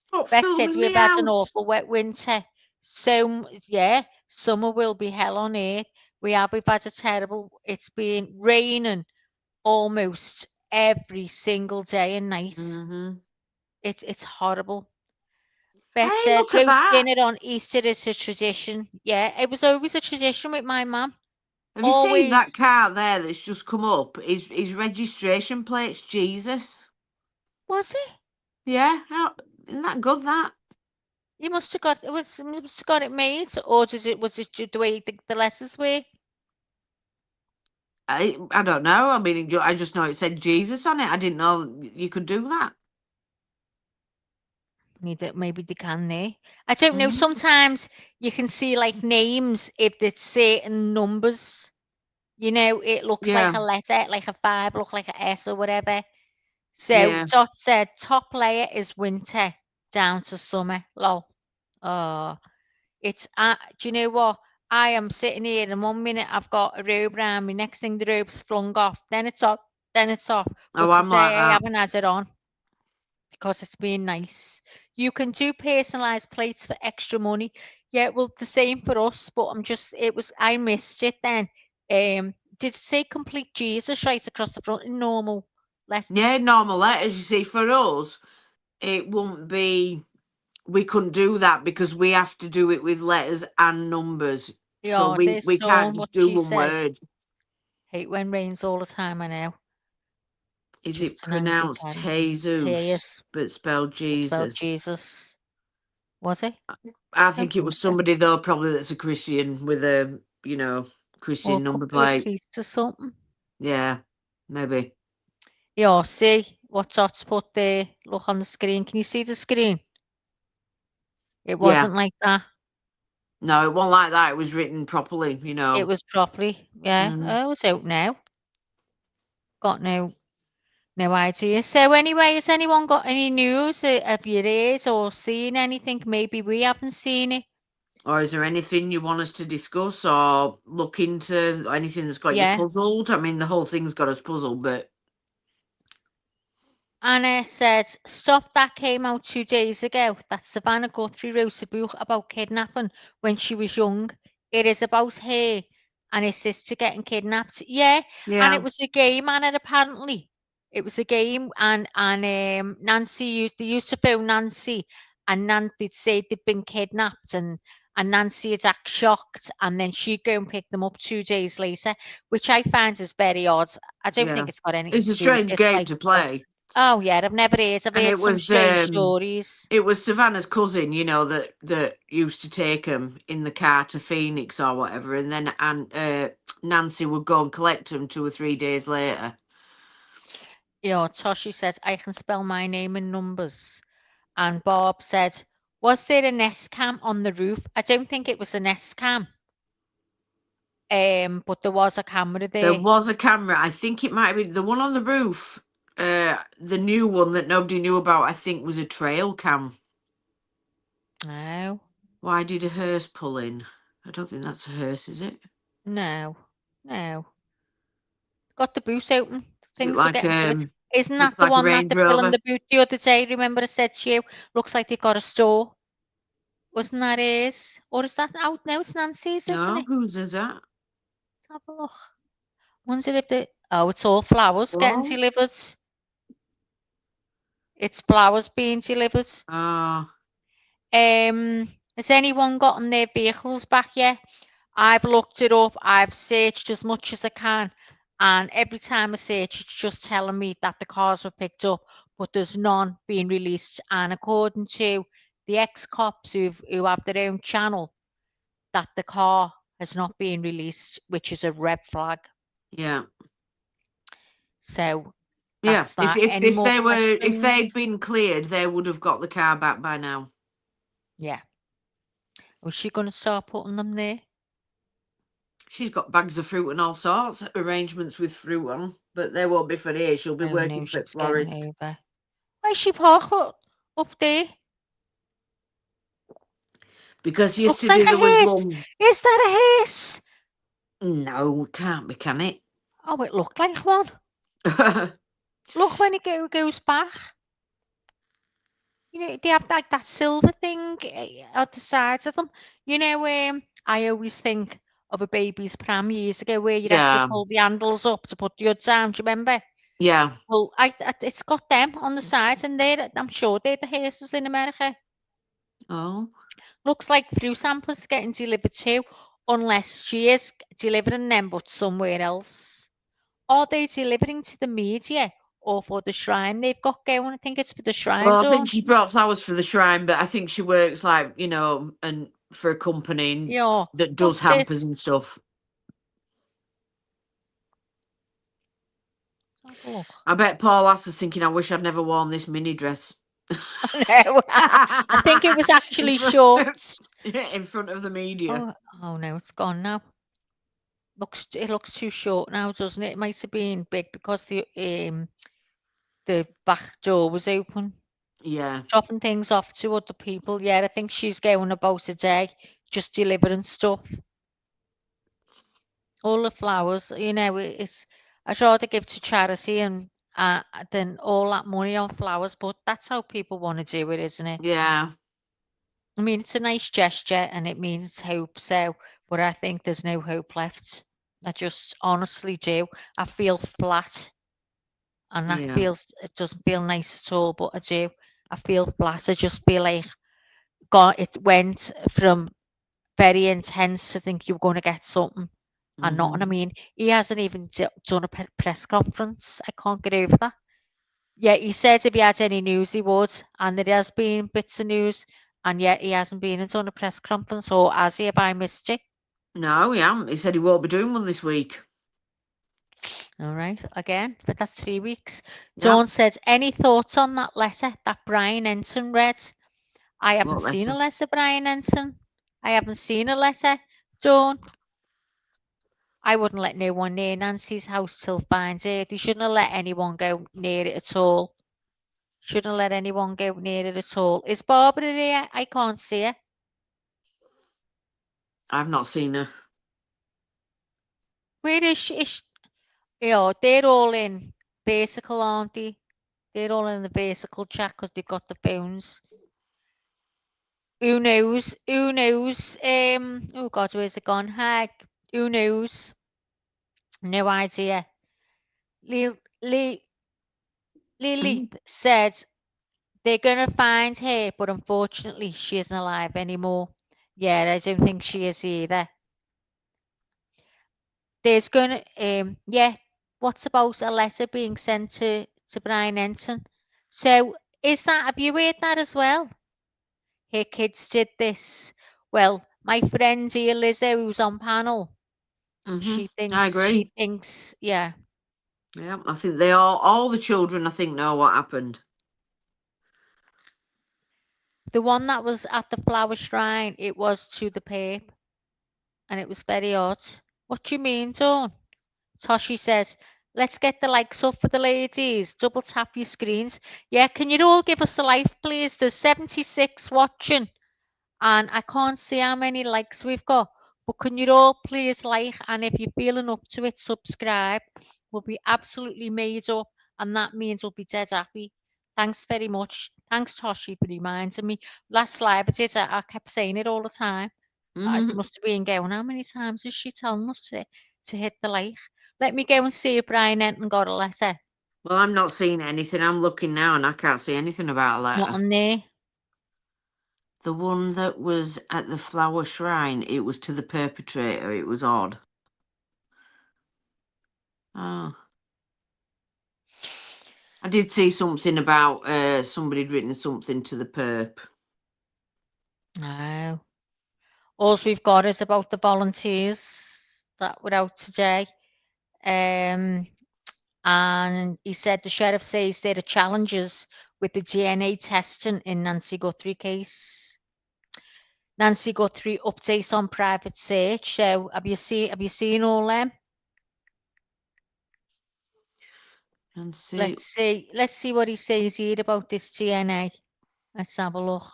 Stop Beth said filming we've me had an house. awful wet winter. So yeah, summer will be hell on earth. We've had a terrible. It's been raining almost every single day and night. Mhm. It's horrible. Beth Hey, said look at roast that. dinner on Easter is a tradition. Yeah, it was always a tradition with my mum. Have you seen that Always. car there that's just come up? His registration plate's Jesus. Was it? Yeah, isn't that good, that? You must have got it made, or was it the way the letters were? I don't know. I mean, I just know it said Jesus on it. I didn't know you could do that. Maybe they can there. I don't know. Mhm. Sometimes you can see like names if it's certain numbers. You know, it looks like Yeah. a letter, like a 5, look like a S or whatever. So Yeah. Dot said top layer is winter down to summer. Lol. Oh, it's do you know what? I am sitting here and 1 minute I've got a robe around me, next thing the robe's flung off, then it's off, then it's off. Oh, But I'm like today I that. haven't had it on because it's been nice. You can do personalized plates for extra money. Yeah, well, the same for us, but I missed it then. Did it say complete Jesus right across the front in normal letters? Yeah, normal letters. You see, for us, it won't be. We couldn't do that because we have to do it with letters and numbers. So Yeah, there's we can't Dawn, what just do she one say? word. Hate when rains all the time, I know. Is it Just an angry pronounced cat. Jesus but spelled It's spelled Jesus? Jesus. Was it? I think it was somebody though, probably that's a Christian with a Or Christian a number couple of plate. priests or something. Yeah, maybe. Yeah, see what Dot's put there. Look on the screen. Can you see the screen? It Yeah. wasn't like that. No, it wasn't like that. It was written properly, It was properly. Yeah. Mm. Oh, it's out now. Got no idea. So anyway, has anyone got any news? Have you read or seen anything? Maybe we haven't seen it. Or is there anything you want us to discuss or look into? Anything that's got you Yeah. puzzled? I mean, the whole thing's got us puzzled, but Anna said, "Stop, that came out 2 days ago. That Savannah Guthrie wrote a book about kidnapping when she was young. It is about her and her sister getting kidnapped." Yeah, and yeah, it was a game, Anna, apparently. It was a game, and they used to phone Nancy, and they'd say they'd been kidnapped, and Nancy would act shocked, and then she'd go and pick them up 2 days later, which I find is very odd. I don't yeah. think it's got anything It's to a do with strange this, game like, to because play. oh yeah, I've never heard. I've And heard it some was strange stories. it was Savannah's cousin, that used to take them in the car to Phoenix or whatever, and then Nancy would go and collect them 2 or 3 days later. Yeah, Toshi said, "I can spell my name in numbers." And Bob said, "Was there a Nest cam on the roof?" I don't think it was a Nest cam. But there was a camera There there. was a camera. I think it might be the one on the roof. The new one that nobody knew about, I think, was a trail cam. No. Why did a hearse pull in? I don't think that's a hearse, is it? No. Got the boot open. Things are Like getting delivered. Isn't that looks the like a one that Range they're filling Rover. the boot the other day? Remember I said to you, looks like they've got a store. Wasn't that his? Or is that out now? It's Nancy's, isn't No, it? whose is that? Let's have a look. One's delivered. Oh, it's all flowers getting Oh. delivered. It's flowers being delivered. Ah. Has anyone gotten their vehicles back yet? I've looked it up. I've searched as much as I can, and every time I search, it's just telling me that the cars were picked up, but there's none being released. And according to the ex-cops who have their own channel, that the car has not been released, which is a red flag. Yeah. So Yeah. that's that. If Any more they were if questions? they'd been cleared, they would have got the car back by now. Yeah. Was she going to start putting them there? She's got bags of fruit and all sorts, arrangements with fruit on, but they won't be for here. She'll be Oh, working no, for she's florist. getting over. Why is she parked up there? Because Looks yesterday like a there was hearse. one. Is that a hearse? No, can't be, can it? Oh, it looked like one. Look when it goes back. You know, they have like that silver thing at the sides of them. You know, I always think of a baby's pram years ago where you'd have to Yeah. pull the handles up to put the hood down. Do you remember? Yeah. Well, it's got them on the sides, and I'm sure they're the hearses in America. Oh. Looks like fruit samples getting delivered too, unless she is delivering them, but somewhere else. Are they delivering to the media or for the shrine they've got going? I think it's for the shrine. Well, I Dawn. think she brought flowers for the shrine, but I think she works like, you know, and for a company Yeah. that does What's hampers this? and stuff. Have a look. I bet Paul Lass is thinking, I wish I'd never worn this mini dress. No, I think it was actually shorts. In front of the media. Oh no, it's gone now. It looks too short now, doesn't it? It might have been big because the back door was open. Yeah. Dropping things off to other people. Yeah, I think she's going about a day, just delivering stuff. All the flowers, you know, it's I'd rather give to charity and than all that money on flowers, but that's how people want to do it, isn't it? Yeah. I mean, it's a nice gesture and it means hope, so, but I think there's no hope left. I just honestly do. I feel flat, and that Yeah. it doesn't feel nice at all, but I do. I feel flat. I just feel like it went from very intense to think you're going to get something and not. And I mean, he hasn't even done a press conference. I can't get over that. Yeah, he said if he had any news, he would, and there has been bits of news, and yet he hasn't been and done a press conference, or has he? Have I missed it? No, he hasn't. He said he won't be doing one this week. All right, again, but that's 3 weeks. Yeah. Dawn said, any thoughts on that letter that Brian Ensign read? I haven't What seen a letter? letter, Brian Ensign. I haven't seen a letter, Dawn. I wouldn't let no one near Nancy's house till finds it. He shouldn't have let anyone go near it at all. Shouldn't let anyone go near it at all. Is Barbara here? I can't see her. I've not seen her. Where is she? Yeah, they're all in Basical, aren't they? They're all in the Basical chat because they've got the phones. Who knows? Who knows? Oh God, where's it gone? Heck, who knows? No idea. Lily said they're going to find her, but unfortunately she isn't alive anymore. Yeah, I don't think she is either. There's going to, yeah, what's about a letter being sent to Brian Ensign? So have you heard that as well? Her kids did this. Well, my friend here, Lizzo, who's on panel, I agree. she thinks, yeah. Yeah, I think they all the children, I think, know what happened. The one that was at the flower shrine, it was to the Pope, and it was very odd. What do you mean, Dawn? Toshi says, let's get the likes up for the ladies. Double tap your screens. Yeah, can you all give us a like, please? There's 76 watching, and I can't see how many likes we've got. But can you all please like, and if you're feeling up to it, subscribe. We'll be absolutely made up, and that means we'll be dead happy. Thanks very much. Thanks, Toshi, for reminding me. Last live I did, I kept saying it all the time. I must have been going, how many times is she telling us to hit the like? Let me go and see if Brian Enton got a letter. Well, I'm not seeing anything. I'm looking now and I can't see anything about a letter. What on there? The one that was at the flower shrine, it was to the perpetrator. It was odd. Oh. I did see something about somebody had written something to the perp. No. All we've got is about the volunteers that were out today. And he said the sheriff says there are challenges with the DNA testing in Nancy Guthrie case. Nancy Guthrie update on private search. So have you seen all them? Let's see what he says here about this DNA. Let's have a look.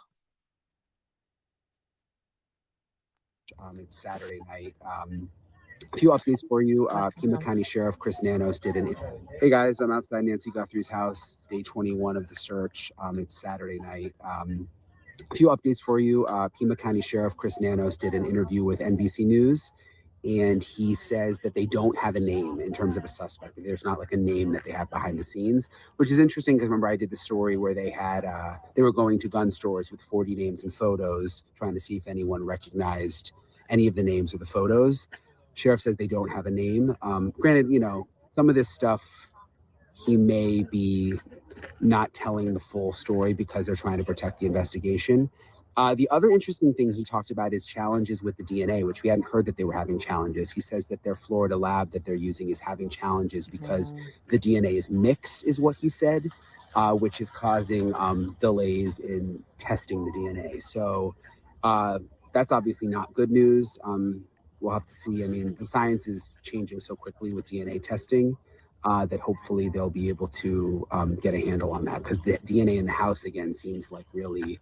It's Saturday night. A few updates for you. Pima County Sheriff Chris Nanos did an. Hey guys, I'm outside Nancy Guthrie's house, day 21 of the search. It's Saturday night. A few updates for you. Pima County Sheriff Chris Nanos did an interview with NBC News, and he says that they don't have a name in terms of a suspect. There's not like a name that they have behind the scenes, which is interesting because remember I did the story where they were going to gun stores with 40 names and photos, trying to see if anyone recognized any of the names or the photos. Sheriff says they don't have a name. Granted, some of this stuff he may be not telling the full story because they're trying to protect the investigation. The other interesting thing he talked about is challenges with the DNA, which we hadn't heard that they were having challenges. He says that their Florida lab that they're using is having challenges because the DNA is mixed, is what he said, which is causing delays in testing the DNA. So that's obviously not good news. We'll have to see. I mean, the science is changing so quickly with DNA testing that hopefully they'll be able to get a handle on that, because the DNA in the house, again, seems like really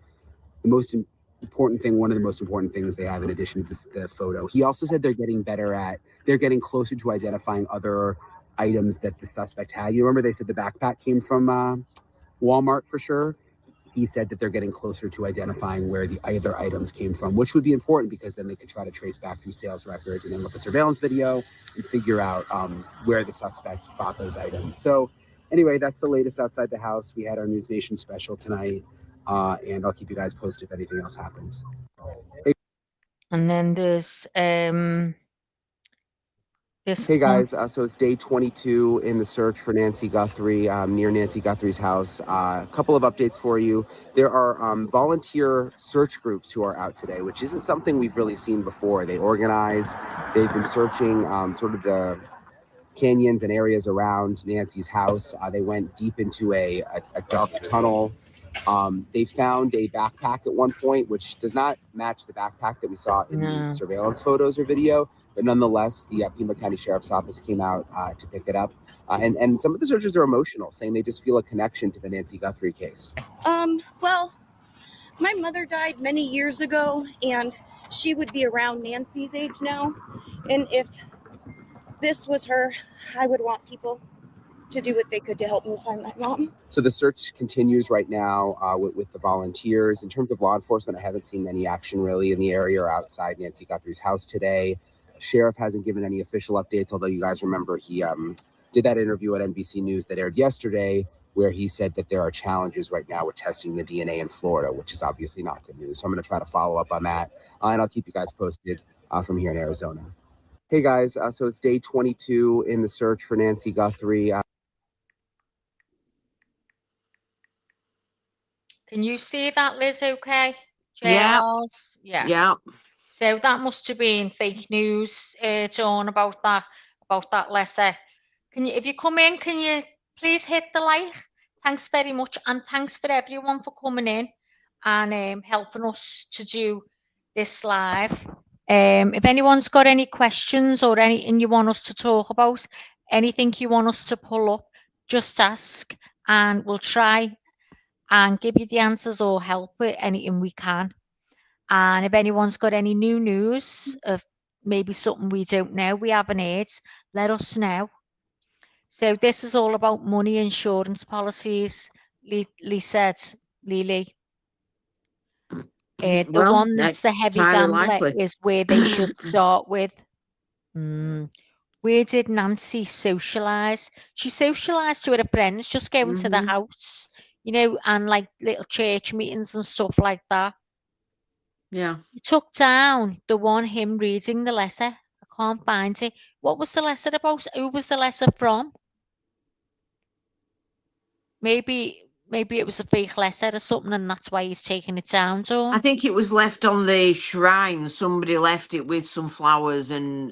the most important thing, one of the most important things they have in addition to the photo. He also said they're getting closer to identifying other items that the suspect had. You remember they said the backpack came from Walmart for sure. He said that they're getting closer to identifying where the other items came from, which would be important because then they could try to trace back through sales records and then look at surveillance video and figure out where the suspect bought those items. So anyway, that's the latest outside the house. We had our News Nation special tonight, and I'll keep you guys posted if anything else happens. And then there's this. Hey guys, so it's day 22 in the search for Nancy Guthrie, near Nancy Guthrie's house. A couple of updates for you. There are volunteer search groups who are out today, which isn't something we've really seen before. They've been searching sort of the canyons and areas around Nancy's house. They went deep into a dark tunnel. They found a backpack at one point, which does not match the backpack that we saw in the surveillance photos or video. But nonetheless, the Pima County Sheriff's Office came out to pick it up. And some of the searchers are emotional, saying they just feel a connection to the Nancy Guthrie case. Well, my mother died many years ago, and she would be around Nancy's age now. And if this was her, I would want people to do what they could to help me find my mom. So the search continues right now with the volunteers. In terms of law enforcement, I haven't seen any action really in the area or outside Nancy Guthrie's house today. Sheriff hasn't given any official updates, although you guys remember he did that interview at NBC News that aired yesterday where he said that there are challenges right now with testing the DNA in Florida, which is obviously not good news. So I'm going to try to follow up on that, and I'll keep you guys posted from here in Arizona. Hey guys, so it's day 22 in the search for Nancy Guthrie. Can you see that, Liz? Okay. Yeah. JLs? Yeah. Yeah. So that must have been fake news, John, about that letter. Can you, if you come in, can you please hit the like? Thanks very much, and thanks for everyone for coming in and helping us to do this live. If anyone's got any questions or anything you want us to talk about, anything you want us to pull up, just ask, and we'll try and give you the answers or help with anything we can. And if anyone's got any new news of maybe something we don't know, we haven't heard, let us know. So this is all about money insurance policies, Lee said, Lily. The Well, one that's the heavy highly gambler likely. is where they should start with. Where did Nancy socialise? She socialised with her friends, just going to the house, you know, and like little church meetings and stuff like that. Yeah. He took down the one him reading the letter. I can't find it. What was the letter about? Who was the letter from? Maybe it was a fake letter or something, and that's why he's taking it down, Dawn. I think it was left on the shrine. Somebody left it with some flowers, and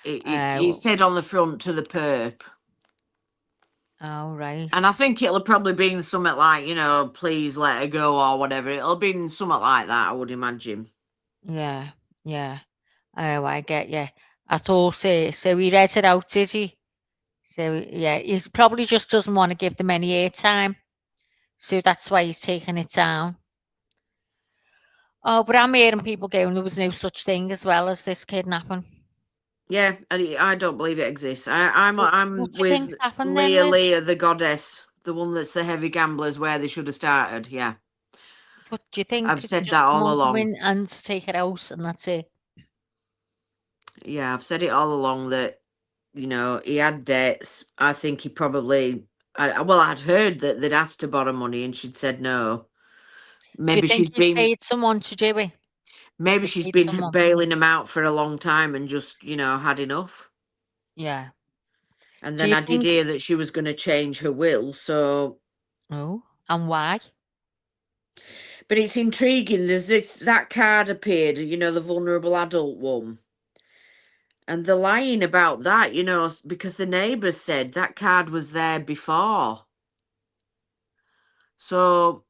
it said on the front to the perp. Oh, right. And I think it'll have probably been something like, you know, please let her go or whatever. It'll have been something like that, I would imagine. Yeah, yeah. Oh, I get you. I thought so. So he read it out, did he? So yeah, he probably just doesn't want to give them any airtime. So that's why he's taking it down. Oh, but I'm hearing people going, there was no such thing as well as this kidnapping. Yeah, I don't believe it exists. I'm What do you with think's happened then, Liz? Leah, the goddess, the one that's the heavy gamblers where they should have started. Yeah. But do you think I've it's said just that all someone come along. in and take it out and that's it? Yeah, I've said it all along that, you know, he had debts. I think he probably, I'd heard that they'd asked to borrow money and she'd said no. Maybe do you think she's he's been, paid someone to do it? maybe He she's paid been someone. bailing him out for a long time and just, you know, had enough. Yeah. And Do then you I did think? hear that she was going to change her will. So, Oh, and why? but it's intriguing. There's that card appeared, you know, the vulnerable adult one. And they're lying about that, you know, because the neighbours said that card was there before. So,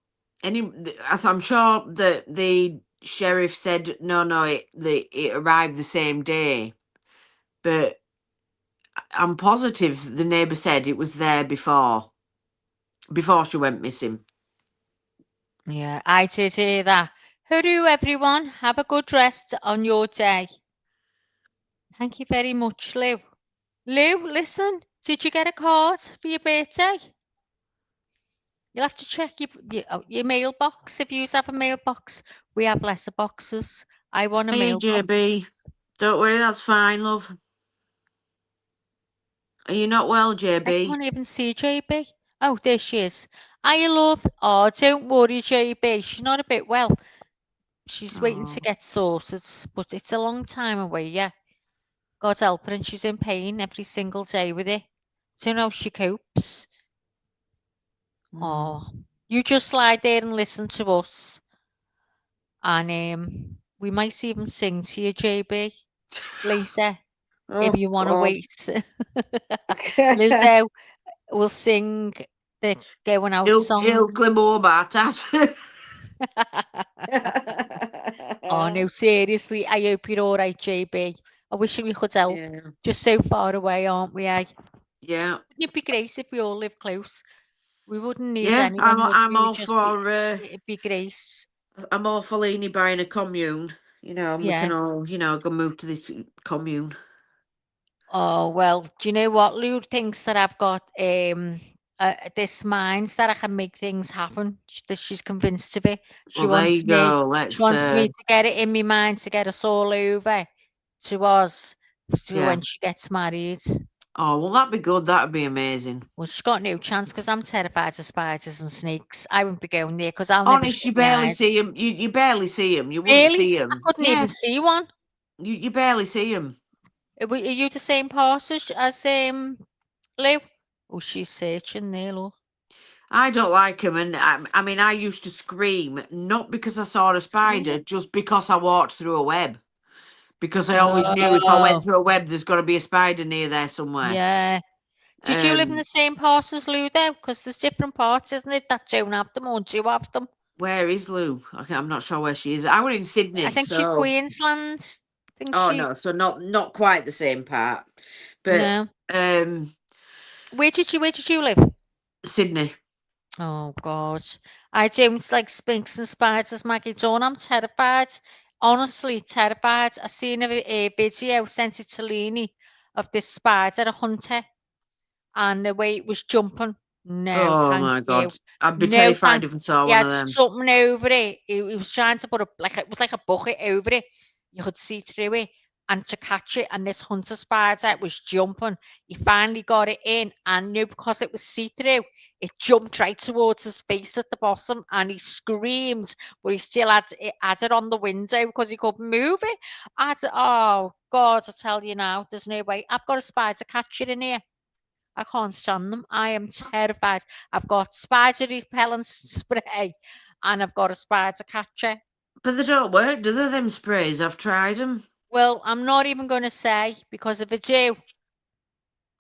I'm sure that the sheriff said no, it arrived the same day, but I'm positive the neighbour said it was there before she went missing. Yeah, I did hear that. Hooroo, everyone. Have a good rest on your day. Thank you very much, Lou. Lou, listen, did you get a card for your birthday? You'll have to check your mailbox. If you have a mailbox, we have lesser boxes. I want a Hey, mailbox. JB. Don't worry, that's fine, love. Are you not well, I JB? can't even see JB. Oh, there she is. Hiya, love. Oh, don't worry, JB. She's not a bit well. She's waiting to get sorted, but it's a long time away, yeah. God help her, and she's in pain every single day with it. Don't know how she copes. Oh, you just lie there and listen to us. And we might even sing to you, JB, later, if you want to wait. Lizzo will sing the going out song. He'll more about that. Oh, no, seriously, I hope you're all right, JB. I wish we could help. Yeah. Just so far away, aren't we? Yeah. Wouldn't it be great if we all lived close? We wouldn't need Yeah, anyone, would I'm we? all for It'd be great. I'm all for Leanie buying a commune, you know, and we Yeah. can all, you know, go move to this commune. Oh, well, do you know what? Lou thinks that I've got this mind that I can make things happen. That she's convinced of it. She Well, there wants you me. go. She wants me to get it in my mind to get us all over to Oz Yeah. when she gets married. Oh, well, that'd be good. That'd be amazing. Well, she's got no chance because I'm terrified of spiders and snakes. I wouldn't be going there because I'll never Honest, shut you my barely eyes. see them. You barely see them. You wouldn't Really? see I them. couldn't Yeah, even see one. you barely see them. Are you the same part as Lou? Oh, she's searching there, look. I don't like them, and I mean, I used to scream not because I saw a spider, just because I walked through a web. Because I always knew if I went Oh, through a web, there's got to be a spider near there somewhere. yeah. Did you live in the same part as Lou, though? Because there's different parts, isn't it, that don't have them or do have them? Where is Lou? I'm not sure where she is. I was in Sydney, I think she's so. Queensland. I think Oh she. no, so not quite the same part, but No. Where did you live? Sydney. Oh God, I don't like sphinx and spiders, Maggie Dawn. I'm terrified. Honestly, terrified. I seen a video, sent it to Leanie, of this spider, a hunter, and the way it was jumping. No, Oh thank my you. God, I'd be No, terrified if I saw he one had of them. something over it. He was trying to put it was like a bucket over it. You could see through it, and to catch it. And this hunter spider was jumping. He finally got it in, and knew because it was see through, it jumped right towards his face at the bottom, and he screamed, but he still had it on the window because he couldn't move it. Oh God, I tell you now, there's no way. I've got a spider catcher in here. I can't stand them. I am terrified. I've got spider repellent spray and I've got a spider catcher. But they don't work, do they, them sprays? I've tried them. Well, I'm not even going to say, because if I do,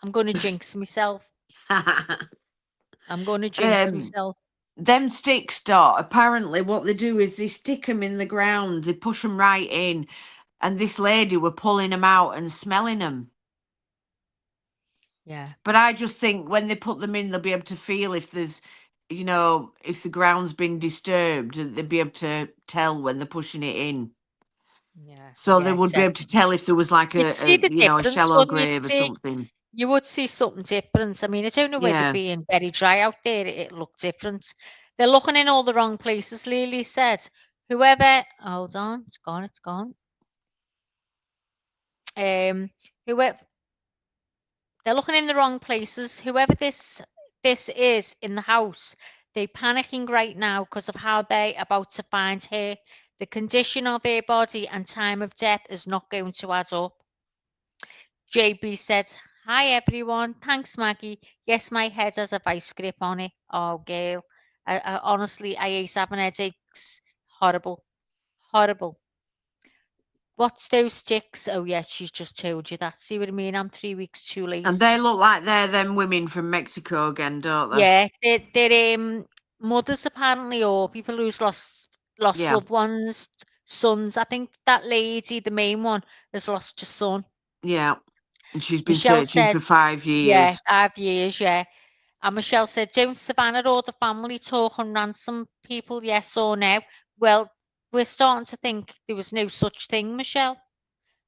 I'm going to jinx myself. I'm going to jinx myself. Them sticks, Dot, apparently what they do is they stick them in the ground, they push them right in, and this lady were pulling them out and smelling them. Yeah. But I just think when they put them in, they'll be able to feel if there's, you know, if the ground's been disturbed, they'll be able to tell when they're pushing it in. Yeah. So they would be able to tell if there was like You'd see the a difference, shallow wouldn't you? grave or something. You would see something different. I mean, I don't know whether Yeah. being very dry out there, it looked different. They're looking in all the wrong places, Lily said. Whoever, hold on, it's gone. Whoever, they're looking in the wrong places. Whoever this is in the house, they're panicking right now because of how they're about to find her. The condition of her body and time of death is not going to add up. JB said, Hi everyone. Thanks, Maggie. Yes, my head has a vice grip on it. Oh, Gail. Honestly, I hate having headaches. Horrible. Horrible. What's those sticks? Oh, yeah, she's just told you that. See what I mean? I'm 3 weeks too late. And they look like they're them women from Mexico again, don't they? Yeah, they're mothers apparently, or people who's lost Yeah. loved ones, sons. I think that lady, the main one, has lost her son. Yeah. And she's been Michelle searching said, for 5 yeah, years. 5 years, yeah. And Michelle said, don't Savannah or the family talk on ransom people, yes or no? Well, we're starting to think there was no such thing, Michelle,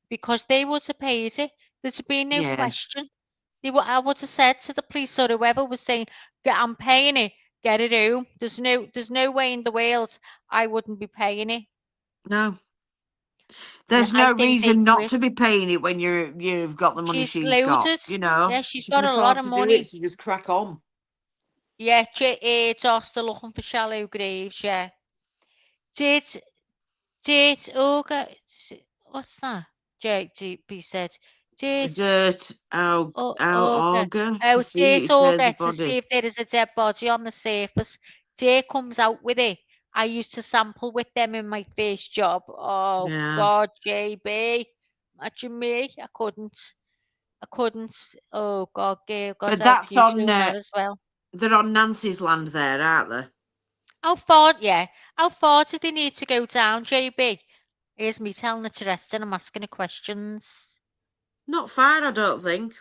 because they would have paid it. There'd been no Yeah. question. I would have said to the police or whoever was saying, I'm paying it, get it home. There's no way in the world I wouldn't be paying it. No. There's I no think they reason not quit. to be paying it when you've got the money She's she's got, loaded. you know. Yeah, she's She got can a lot afford of to do it, money. so just crack on. Yeah, it's still looking for shallow graves, yeah. Did Olga, what's that? JGB said, did Dirt out Olga, auger to oh, see did if there's a Olga to body. see if there is a dead body on the surface. Dare comes out with it. I used to sample with them in my first job. Oh, Yeah. God, JB. Imagine me. I couldn't. Oh, God, Gail, God But help that's you on, doing that as well. they're on Nancy's land there, aren't they? How far do they need to go down, JB? Here's me telling her to rest and I'm asking her questions. Not far, I don't think.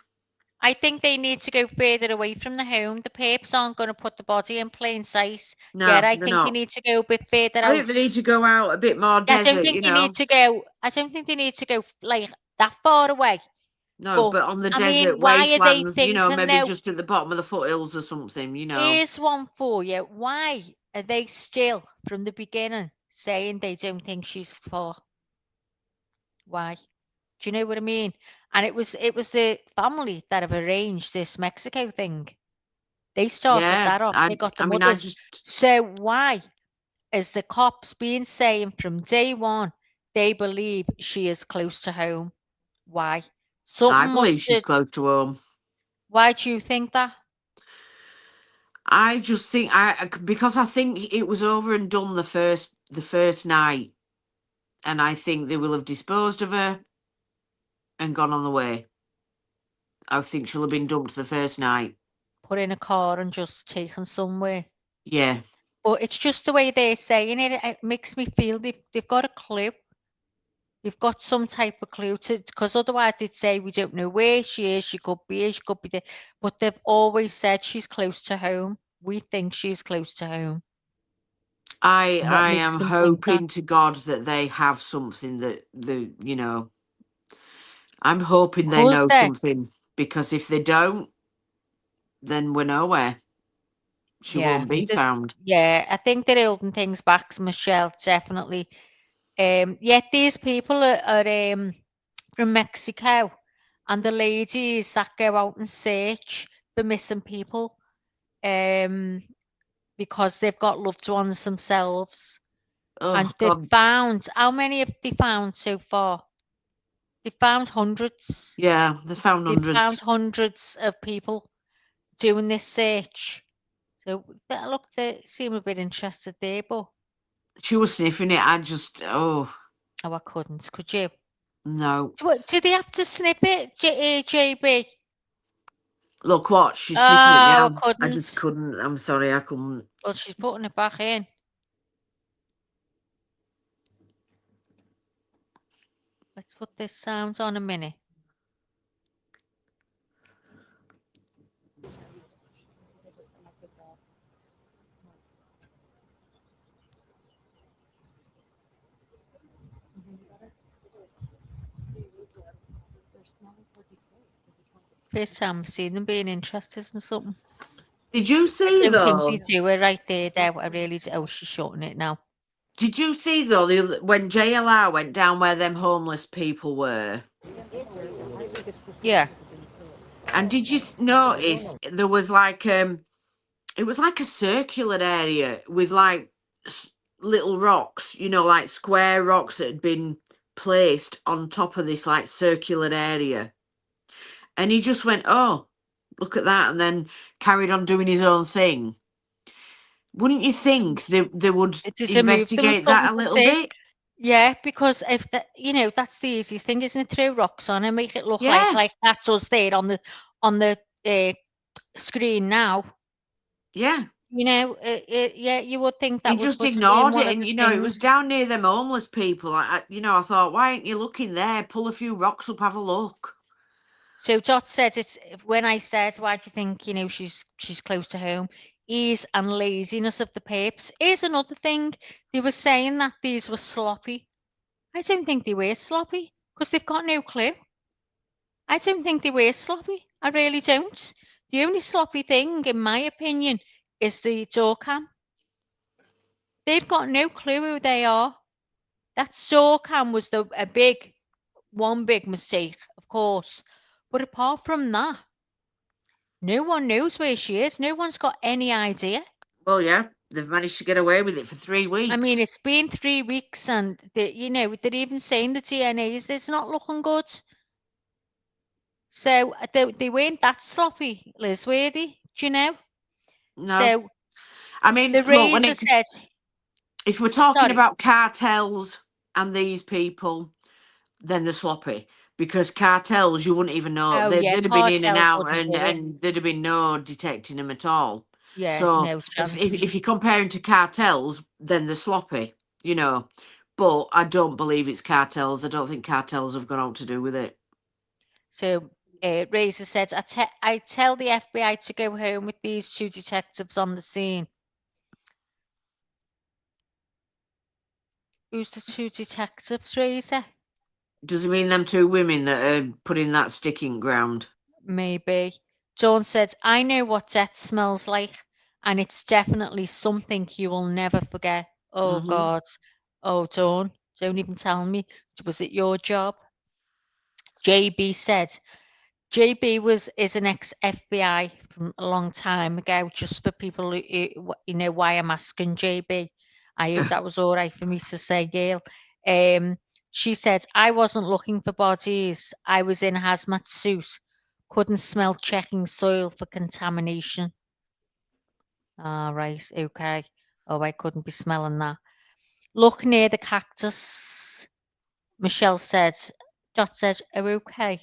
I think they need to go further away from the home. The perps aren't going to put the body in plain sight. No, Yeah, I they're think they not. need to go a bit further I out. think they need to go out a bit more I don't desert, think you they need know. to go. I don't think they need to go like that far away. No, But but on the I mean, desert why are they wastelands, you know, thinking maybe now? just at the bottom of the foothills or something, you know. Here's one for you. Why are they still from the beginning saying they don't think she's far? Why? Do you know what I mean? And it was the family that have arranged this Mexico thing. They started Yeah, that off. They got the I mean, I mothers. just, So why is the cops been saying from day one they believe she is close to home? Why? I Something believe must she's have. close to home. Why do you think that? I just think because I think it was over and done the first night, and I think they will have disposed of her and gone on the way. I think she'll have been dumped the first night. Put in a car and just taken somewhere. Yeah. But it's just the way they're saying it. It makes me feel they've got a clue. They've got some type of clue to, because otherwise they'd say we don't know where she is. She could be here, she could be there. But they've always said she's close to home. We think she's close to home. I And what am makes them think that? hoping to God that they have something that you know. I'm hoping they Could know they? something, because if they don't, then we're nowhere. She Yeah, won't be this. found. Yeah, I think they're holding things back, Michelle. Definitely. Yet these people are from Mexico, and the ladies that go out and search for missing people, because they've got loved ones themselves, and Oh they've God. found, how many have they found so far? They found hundreds. Yeah, they found They've found hundreds. hundreds of people doing this search. So look, they seem a bit interested there, but She was sniffing it. I just, oh I couldn't. Could you? no. Do they have to snip it, JB? Look what she's sniffing it Oh, I now. I just couldn't. couldn't. I'm sorry, I couldn't. Well, she's putting it back in. Let's put this sound on a minute. First time I've seen them being interested in something. Did you I see don't think though? they do it right there. I really do. Oh, she's shutting it now. Did you see though when JLR went down where them homeless people were? Yeah. And did you notice there was like it was like a circular area with like little rocks, you know, like square rocks that had been placed on top of this like circular area. And he just went, oh, look at that, and then carried on doing his own thing. Wouldn't you think they would Just to move them or investigate that something a to little see. bit? Yeah, because if that, that's the easiest thing, isn't it? Throw rocks on and make it look Yeah. like that's us there on the screen now. Yeah. Yeah, you would think that He would just been ignored one it, of and the it was things. down near them homeless people. I thought, why aren't you looking there? Pull a few rocks up, have a look. So Dot said it's when I said, why do you think she's close to home? Ease and laziness of the papes. Here's another thing. They were saying that these were sloppy. I don't think they were sloppy because they've got no clue. I don't think they were sloppy. I really don't. The only sloppy thing, in my opinion, is the door cam. They've got no clue who they are. That door cam was one big mistake, of course. But apart from that, no one knows where she is. No one's got any idea. Well, yeah, they've managed to get away with it for 3 weeks. I mean, it's been 3 weeks, and they're even saying the DNAs is not looking good. So they weren't that sloppy, Liz, were they? Do you know? No. So I mean, the look, when Razor said, if we're talking sorry. about cartels and these people, then they're sloppy. Because cartels, you wouldn't even know. Oh, They'd yeah, have been in and cartels out, wouldn't do it. and there'd have been no detecting them at all. Yeah, So no chance. if you're comparing to cartels, then they're sloppy, But I don't believe it's cartels. I don't think cartels have got out to do with it. So Razor says, I tell the FBI to go home with these 2 detectives on the scene. Who's the 2 detectives, Razor? Does it mean them 2 women that are putting that sticking ground? Maybe. Dawn said, I know what death smells like, and it's definitely something you will never forget. Oh, Mhm. God. Oh, Dawn, don't even tell me. Was it your job? JB said, JB is an ex-FBI from a long time ago, just for people who know why I'm asking JB. I hope that was all right for me to say, Gail. She said, I wasn't looking for bodies. I was in a hazmat suit. Couldn't smell checking soil for contamination. Ah, right, okay. Oh, I couldn't be smelling that. Look near the cactus, Michelle said. Dot said, oh, okay.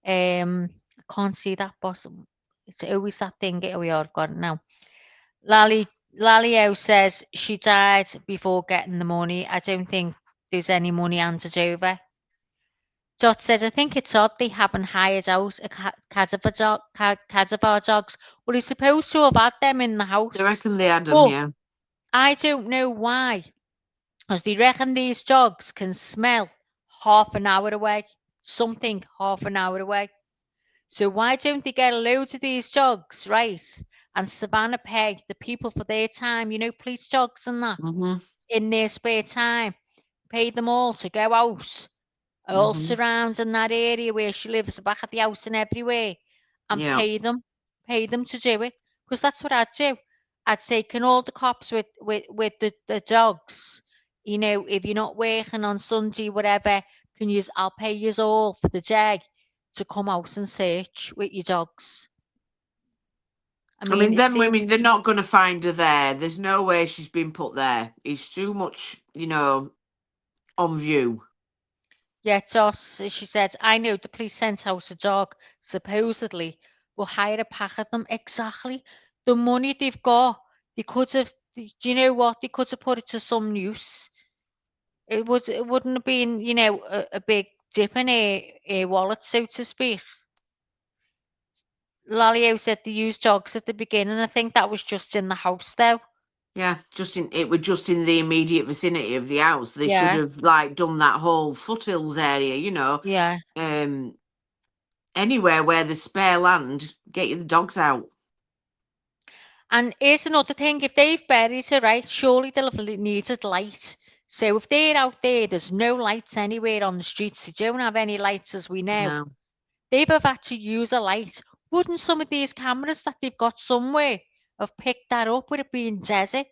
I can't see that bottom. It's always that thing. Oh, yeah, I've got it now. Lalio says she died before getting the money. I don't think there's any money handed over. Dot says, I think it's odd they haven't hired out a cadaver dogs. Well, he's supposed to have had them in the house. They reckon they had them, yeah. I don't know why. Because they reckon these dogs can smell half an hour away. Something half an hour away. So why don't they get loads of these dogs, right? And Savannah pay the people for their time, police dogs and that, in their spare time. Pay them all to go out, all surrounding that area where she lives, the back of the house and everywhere, and Yeah. pay them to do it. Because that's what I'd do. I'd say, can all the cops with the dogs, if you're not working on Sunday, whatever, I'll pay you all for the day to come out and search with your dogs. I mean, them women, they're not going to find her there. There's no way she's been put there. It's too much, on view. Yeah, Joss, she said, I know the police sent out a dog, supposedly. We'll hire a pack of them. Exactly. The money they've got, they could have, do you know what? They could have put it to some use. It wouldn't have been, a big dip in a wallet, so to speak. Lalio said they used dogs at the beginning. I think that was just in the house, though. Yeah, it was just in the immediate vicinity of the house. They should have done that whole foothills area, Yeah. Anywhere where there's spare land, get the dogs out. And here's another thing: if they've buried her, right, surely they'll have needed light. So if they're out there's no lights anywhere on the streets. They don't have any lights, as we know. No. They've had to use a light. Wouldn't some of these cameras that they've got somewhere have picked that up with it being desert?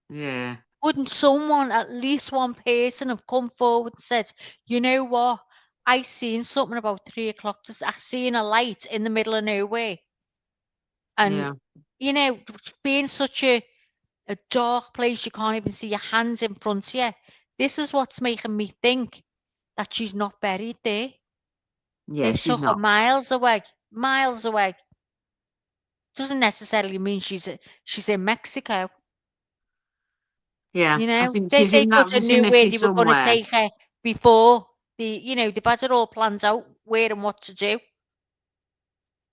Yeah. Wouldn't someone, at least one person, have come forward and said, you know what? I seen something about 3 o'clock. Just I seen a light in the middle of nowhere, and Yeah. you know, being such a dark place, you can't even see your hands in front of you. This is what's making me think that she's not buried there. Yeah, They've she's took her not. miles away. Miles away. Doesn't necessarily mean she's in Mexico. Yeah, You I know, think they she's in could that have knew where vicinity they were going to somewhere. take her before they've had it all planned out where and what to do.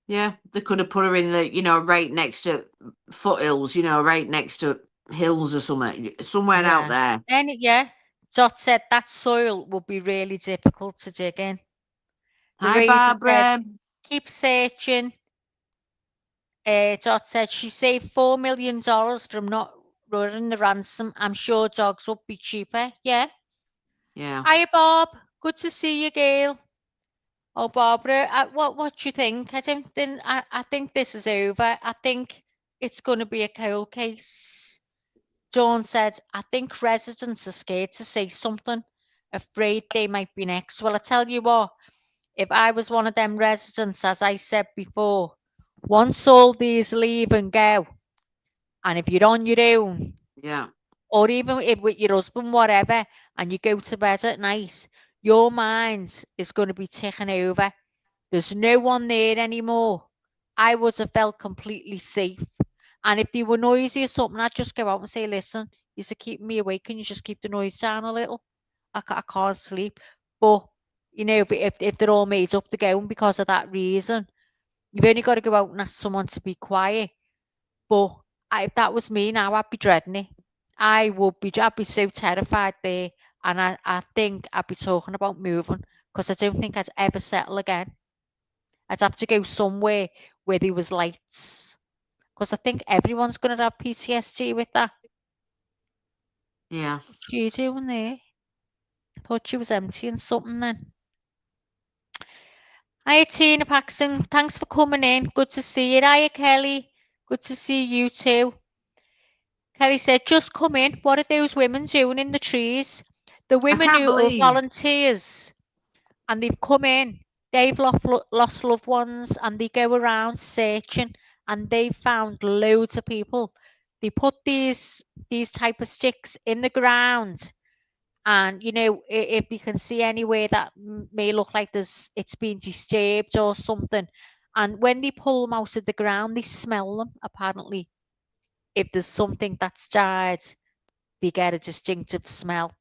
Yeah, they could have put her in the, right next to foothills, right next to hills or something, somewhere out Yeah. there. Then Dot said that soil would be really difficult to dig in. Hi, Louisa said, Barbara. keep searching. Dot said she saved $4 million from not running the ransom. I'm sure dogs would be cheaper. Yeah. Yeah. Hi, Bob. Good to see you, girl. Oh, Barbara, what do you think? I think this is over. I think it's going to be a cold case. Dawn said, I think residents are scared to say something, afraid they might be next. Well, I tell you what, if I was one of them residents, as I said before, once all these leave and go, and if you're on your own, Yeah. or even if with your husband, whatever, and you go to bed at night, your mind is going to be ticking over. There's no one there anymore. I would have felt completely safe. And if they were noisy or something, I'd just go out and say, listen, you're keeping me awake. Can you just keep the noise down a little? I can't sleep. But, if they're all made up to go because of that reason, you've only got to go out and ask someone to be quiet. But if that was me now, I'd be dreading it. I'd be so terrified there. And I think I'd be talking about moving because I don't think I'd ever settle again. I'd have to go somewhere where there was lights. Because I think everyone's going to have PTSD with that. Yeah. What's she doing there? I thought she was emptying something then. Hiya, Tina Paxton. Thanks for coming in. Good to see you. Hiya, Kelly. Good to see you too. Kelly said, just come in. What are those women doing in the trees? The I women can't who are believe. volunteers and they've come in. They've lost loved ones and they go around searching and they found loads of people. They put these type of sticks in the ground and if they can see anywhere that may look like it's been disturbed or something, and when they pull them out of the ground they smell them apparently. If there's something that's died, they get a distinctive smell.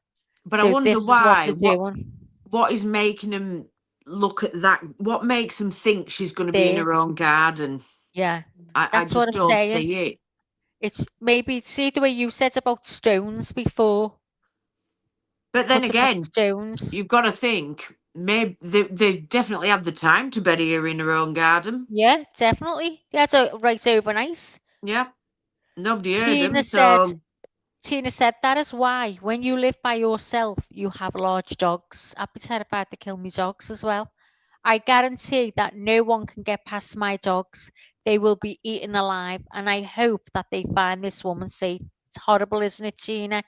But I So wonder this is what why. they're doing. What is making them look at that? What makes them think she's going to be in There, her own garden? yeah, I that's what just I'm don't saying. see it. It's maybe, see the way you said about stones before. But then Put 'em up again, stones. you've got to think maybe they definitely have the time to bury her in her own garden. Yeah, definitely. That's right overnight. Yeah, nobody heard them, Tina said, so that is why when you live by yourself, you have large dogs. I'd be terrified to kill my dogs as well. I guarantee that no one can get past my dogs. They will be eaten alive, and I hope that they find this woman safe. It's horrible, isn't it, Tina?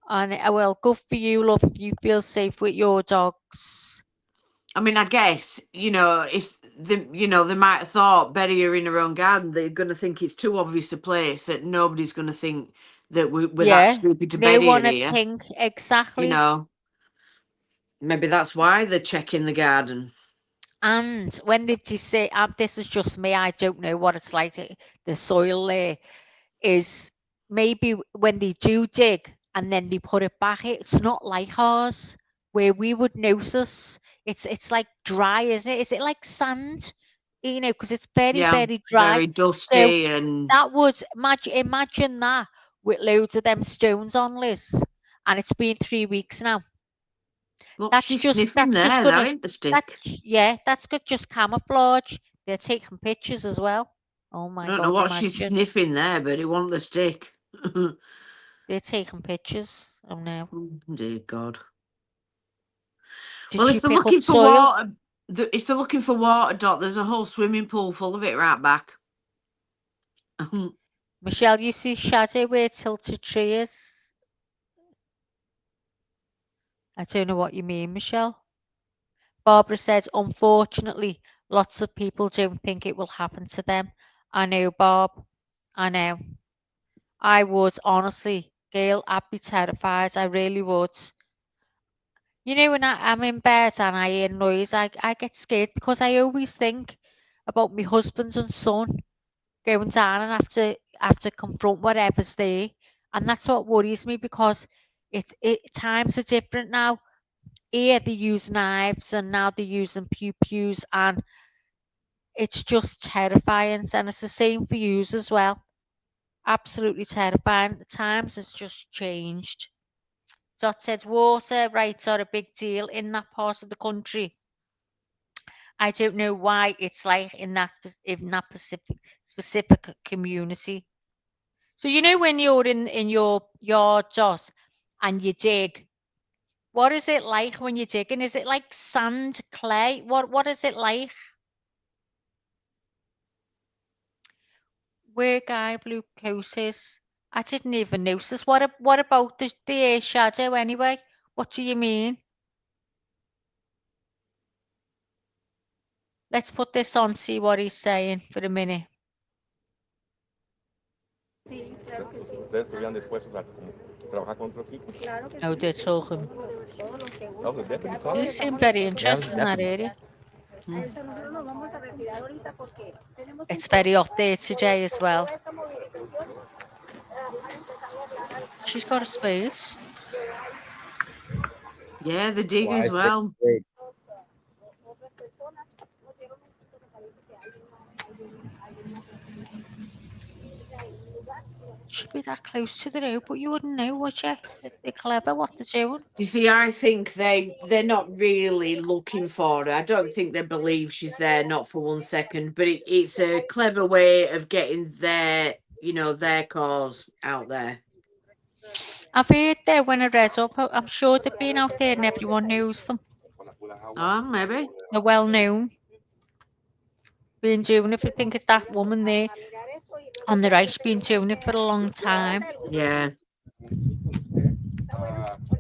And well, good for you, love, if you feel safe with your dogs. I mean, I guess if they might have thought bury her in her own garden, they're going to think it's too obvious a place that nobody's going to think that we're that Yeah, stupid to no bury her one would here. think exactly. Maybe that's why they're checking the garden. And when they say, this is just me, I don't know what it's like, the soil there, is maybe when they do dig and then they put it back, it's not like ours, where we would notice. It's like dry, isn't it? Is it like sand? Because it's very, Yeah, very dry. very So dusty and that would, imagine that with loads of them stones on, Liz. And it's been 3 weeks now. what's she sniffing That's just there? gonna, That ain't the stick. that's good, just camouflage. They're taking pictures as well. Oh I my don't know God, what she's imagine. sniffing there, but it wasn't the stick. They're taking pictures. Oh no. Oh, dear God. Did Well, she if they're pick up looking for soil? water, Dot, there's a whole swimming pool full of it right back. Michelle, you see shadow where tilted tree is? I don't know what you mean, Michelle. Barbara said, unfortunately, lots of people don't think it will happen to them. I know, Bob. I know. I would, honestly. Gail, I'd be terrified. I really would. You know, when I'm in bed and I hear noise, I get scared because I always think about my husband and son going down and have to confront whatever's there. And that's what worries me because times are different now. Here they use knives and now they're using pew-pews, and it's just terrifying. And it's the same for yous as well. Absolutely terrifying. The times has just changed. Dot says water rights are a big deal in that part of the country. I don't know why it's like in that specific community. So you know when you're in your yard, Joss, and you dig, what is it like when you're digging? Is it like sand, clay? What is it like? Where Guy Blue Coat is? I didn't even notice. What about the shadow anyway? What do you mean? Let's put this on, see what he's saying for a minute. Ustedes estarían dispuestos a trabajar con otro equipo. Oh, they're talking. Oh, the deputy talking? You seem very interested in that area. It's very hot there today as well. She's got a space. Yeah, the dig as well. Should be that close to the road, but you wouldn't know, would you? They're clever what they're doing. You see, I think they're not really looking for her. I don't think they believe she's there, not for 1 second. But it's a clever way of getting their cause out there. I've heard there when I read up, I'm sure they've been out there and everyone knows them. Oh, maybe. They're well known. Been doing it, if you think of that woman there on the right, she's been doing it for a long time. Yeah.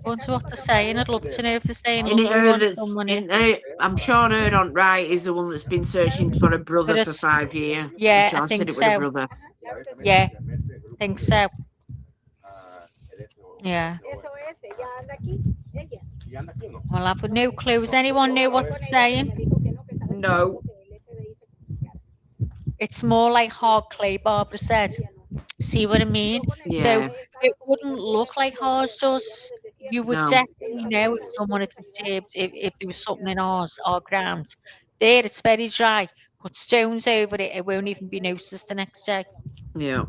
Wonder what they're saying. I'd love to know if they're saying I'm sure her on right is the one that's been searching for a brother for 5 years. Yeah, I'm sure I think said it so. with a brother. Yeah, think so. Yeah. Well, I've got no clues. Anyone know what they're saying? No. It's more like hard clay, Barbara said. See what I mean? Yeah. So it wouldn't look like ours does. You would definitely know if someone had disturbed, if there was something in our ground. There, it's very dry. Put stones over it, it won't even be noticed the next day. Yeah.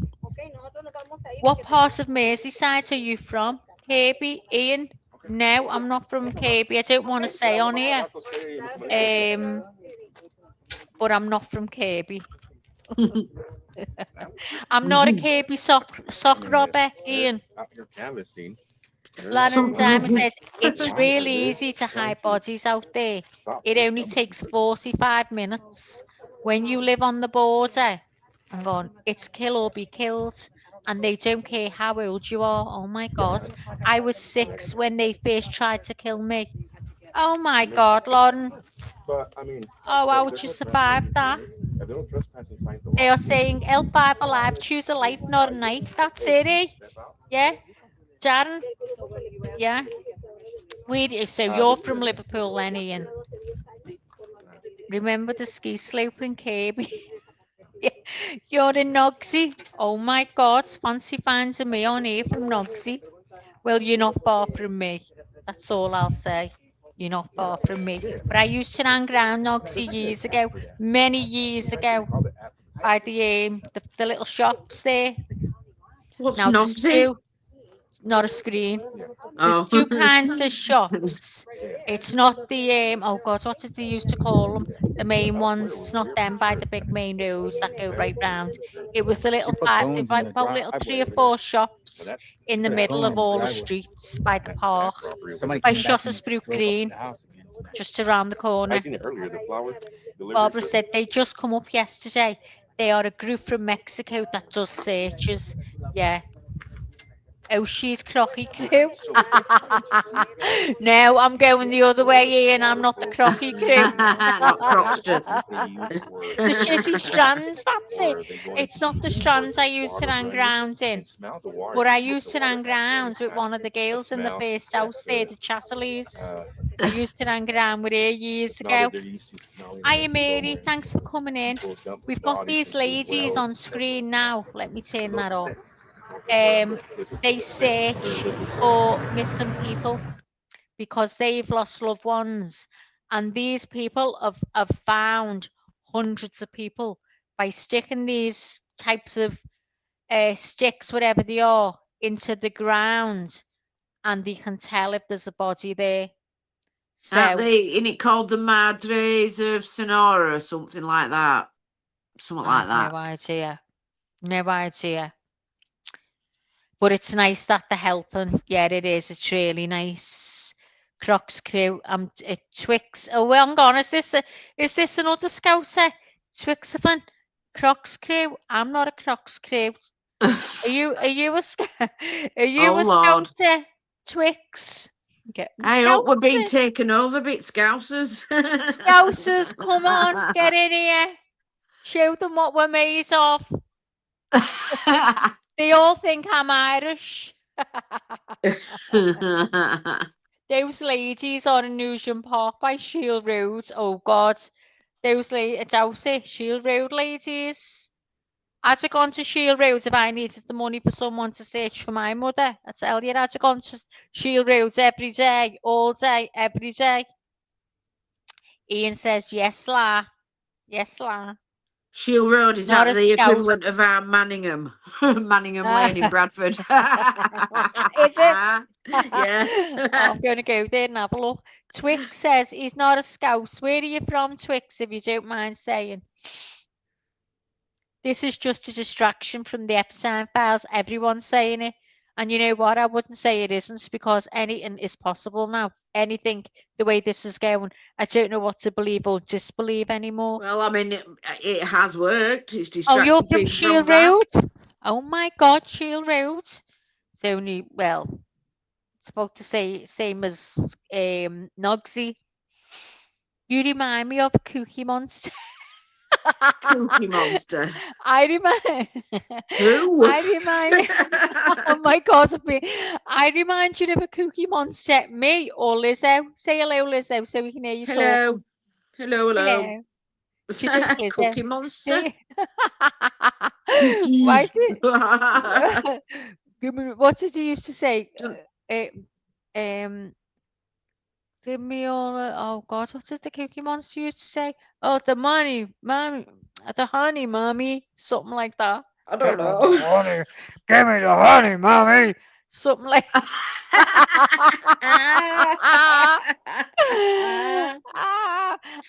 What part of Merseyside are you from? Kirby, Ian? No, I'm not from Kirby. I don't want to say on here. But I'm not from Kirby. I'm not a Kirby sock robber, Ian. Lauren Diamond says it's really easy to hide bodies out there. It only takes 45 minutes. When you live on the border, I'm going, it's kill or be killed. And they don't care how old you are. Oh my God. I was 6 when they first tried to kill me. Oh my God, Lauren. Oh, how would you survive that? They are saying L5 alive, choose a life, not a knife. That's it, eh? Yeah? Darren? Yeah? So you're from Liverpool then, Ian. Remember the ski slope in Kirby? You're in Nogsy. Oh my God, fancy finding me on here from Nogsy. Well, you're not far from me. That's all I'll say. You're not far from me. But I used to hang around Nogsy years ago, many years ago, by the little shops there. What's now, Nogsy? Not a screen. Oh. There's 2 kinds of shops. It's not the oh God, what did they used to call them? The main ones. It's not them by the big main roads that go right round. It was the little about little 3 or 4 shops in the middle of all the streets by the park. By Shottersbrook Green, just around the corner. Barbara said they just come up yesterday. They are a group from Mexico that does searches. Yeah. Oh, she's Crocky Crew. No, I'm going the other way, Ian. I'm not the Crocky Crew. Not Crocksters. The shitty strands, that's it. It's not the strands I used to hang grounds in. But I used to hang grounds with one of the girls in the first house there, the Chasseleys. I used to hang around with her years ago. Hiya, Mary. Thanks for coming in. We've got these ladies on screen now. Let me turn that off. They search for missing people because they've lost loved ones. And these people have found hundreds of people by sticking these types of sticks, whatever they are, into the ground. And they can tell if there's a body there. Aren't So, they, in it called the Madres of Sonora or something like that? Something like that. no idea. No idea. But it's nice that they're helping. Yeah, it is. It's really nice. Crocs Crew. Twix. Oh, well, hang on. Is this another Scouser? Twixophone? Crocs Crew. I'm not a Crocs Crew. Are you a are you Oh, a Lord. Scouser? Twix. Okay. I hope we're being Scousers. taken over, bit Scousers. Scousers, come on, get in here. Show them what we're made of. They all think I'm Irish. Those ladies on in Newsham Park by Shield Road. Oh God, those ladies. It's out there, Shield Road ladies. I'd have gone to Shield Road if I needed the money for someone to search for my mother. I tell you, I'd have gone to Shield Road every day, all day, every day. Ian says, yes, la. Yes, la. Shield Road, is Not that a the Scouse. equivalent of our Manningham? Manningham Lane in Bradford. Is it? Yeah. Oh, I'm going to go there and have a look. Twix says he's not a Scouse. Where are you from, Twix, if you don't mind saying? This is just a distraction from the Epstein files. Everyone's saying it. And you know what? I wouldn't say it isn't because anything is possible now. Anything, the way this is going. I don't know what to believe or disbelieve anymore. Well, I mean, it has worked. It's Oh, distracted you're from people Shield from that. Road? Oh my God, Shield Road. It's only, well, it's about to say same as Nogsy. You remind me of a Cookie Monster. Cookie Monster. I remind. Who? I remind. Oh my God! I remind you of a Cookie Monster. Me or Lizzo? Say hello, Lizzo, so we can hear you Hello. talking. Hello, hello. Hello. She thinks Lizzo. Cookie Monster. Why Cookies. did? Give me. What did he used to say? Give me all. Oh God, what did the Cookie Monster used to say? Oh, the money, mommy, the honey, mommy, something like that. I don't Give me know. the honey. Give me the honey, mommy. Something like.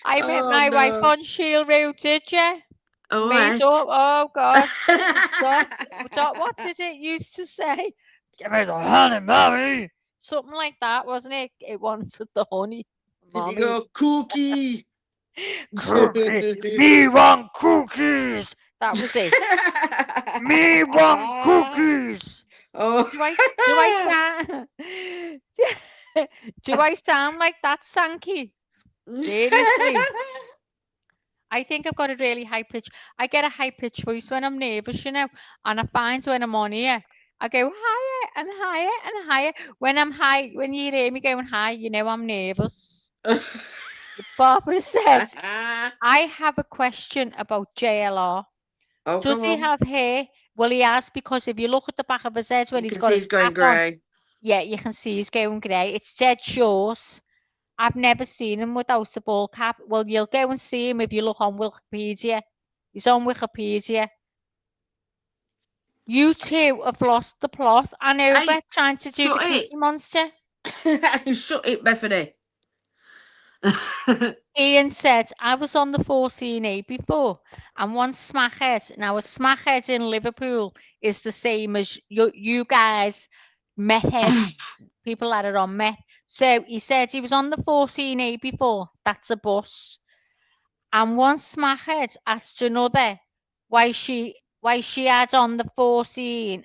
I met Oh, my wife no. on Shield Road, did you? All Made right. up. Oh God. What did it used to say? Give me the honey, mommy. Something like that, wasn't it? It wanted the honey. Did you Mommy. go cookie? Cookie. Me want cookies. That was it. Me want cookies. Oh. Do I sound do I sound like that, Sankey? Seriously. I think I've got a really high pitch. I get a high pitch voice when I'm nervous, you know, and I find when I'm on here, I go higher and higher and higher. When I'm high, when you hear me going high, you know I'm nervous. Barbara says, I have a question about JLR. Oh, Does go he on. have hair? Well, he has, because if you look at the back of his head when You he's can got see his he's going cap on, grey. yeah, you can see he's going grey. It's dead short. I've never seen him without a ball cap. Well, you'll go and see him if you look on Wikipedia. He's on Wikipedia. You two have lost the plot. I know, Hey, we're trying to do the shut it. Cookie Monster. Shut it, Bethany. Ian said, I was on the 14A before, and one smackhead. Now, a smackhead in Liverpool is the same as you guys, meth heads, people that are on meth. So he said he was on the 14A before. That's a bus. And one smackhead asked another why she had on the 14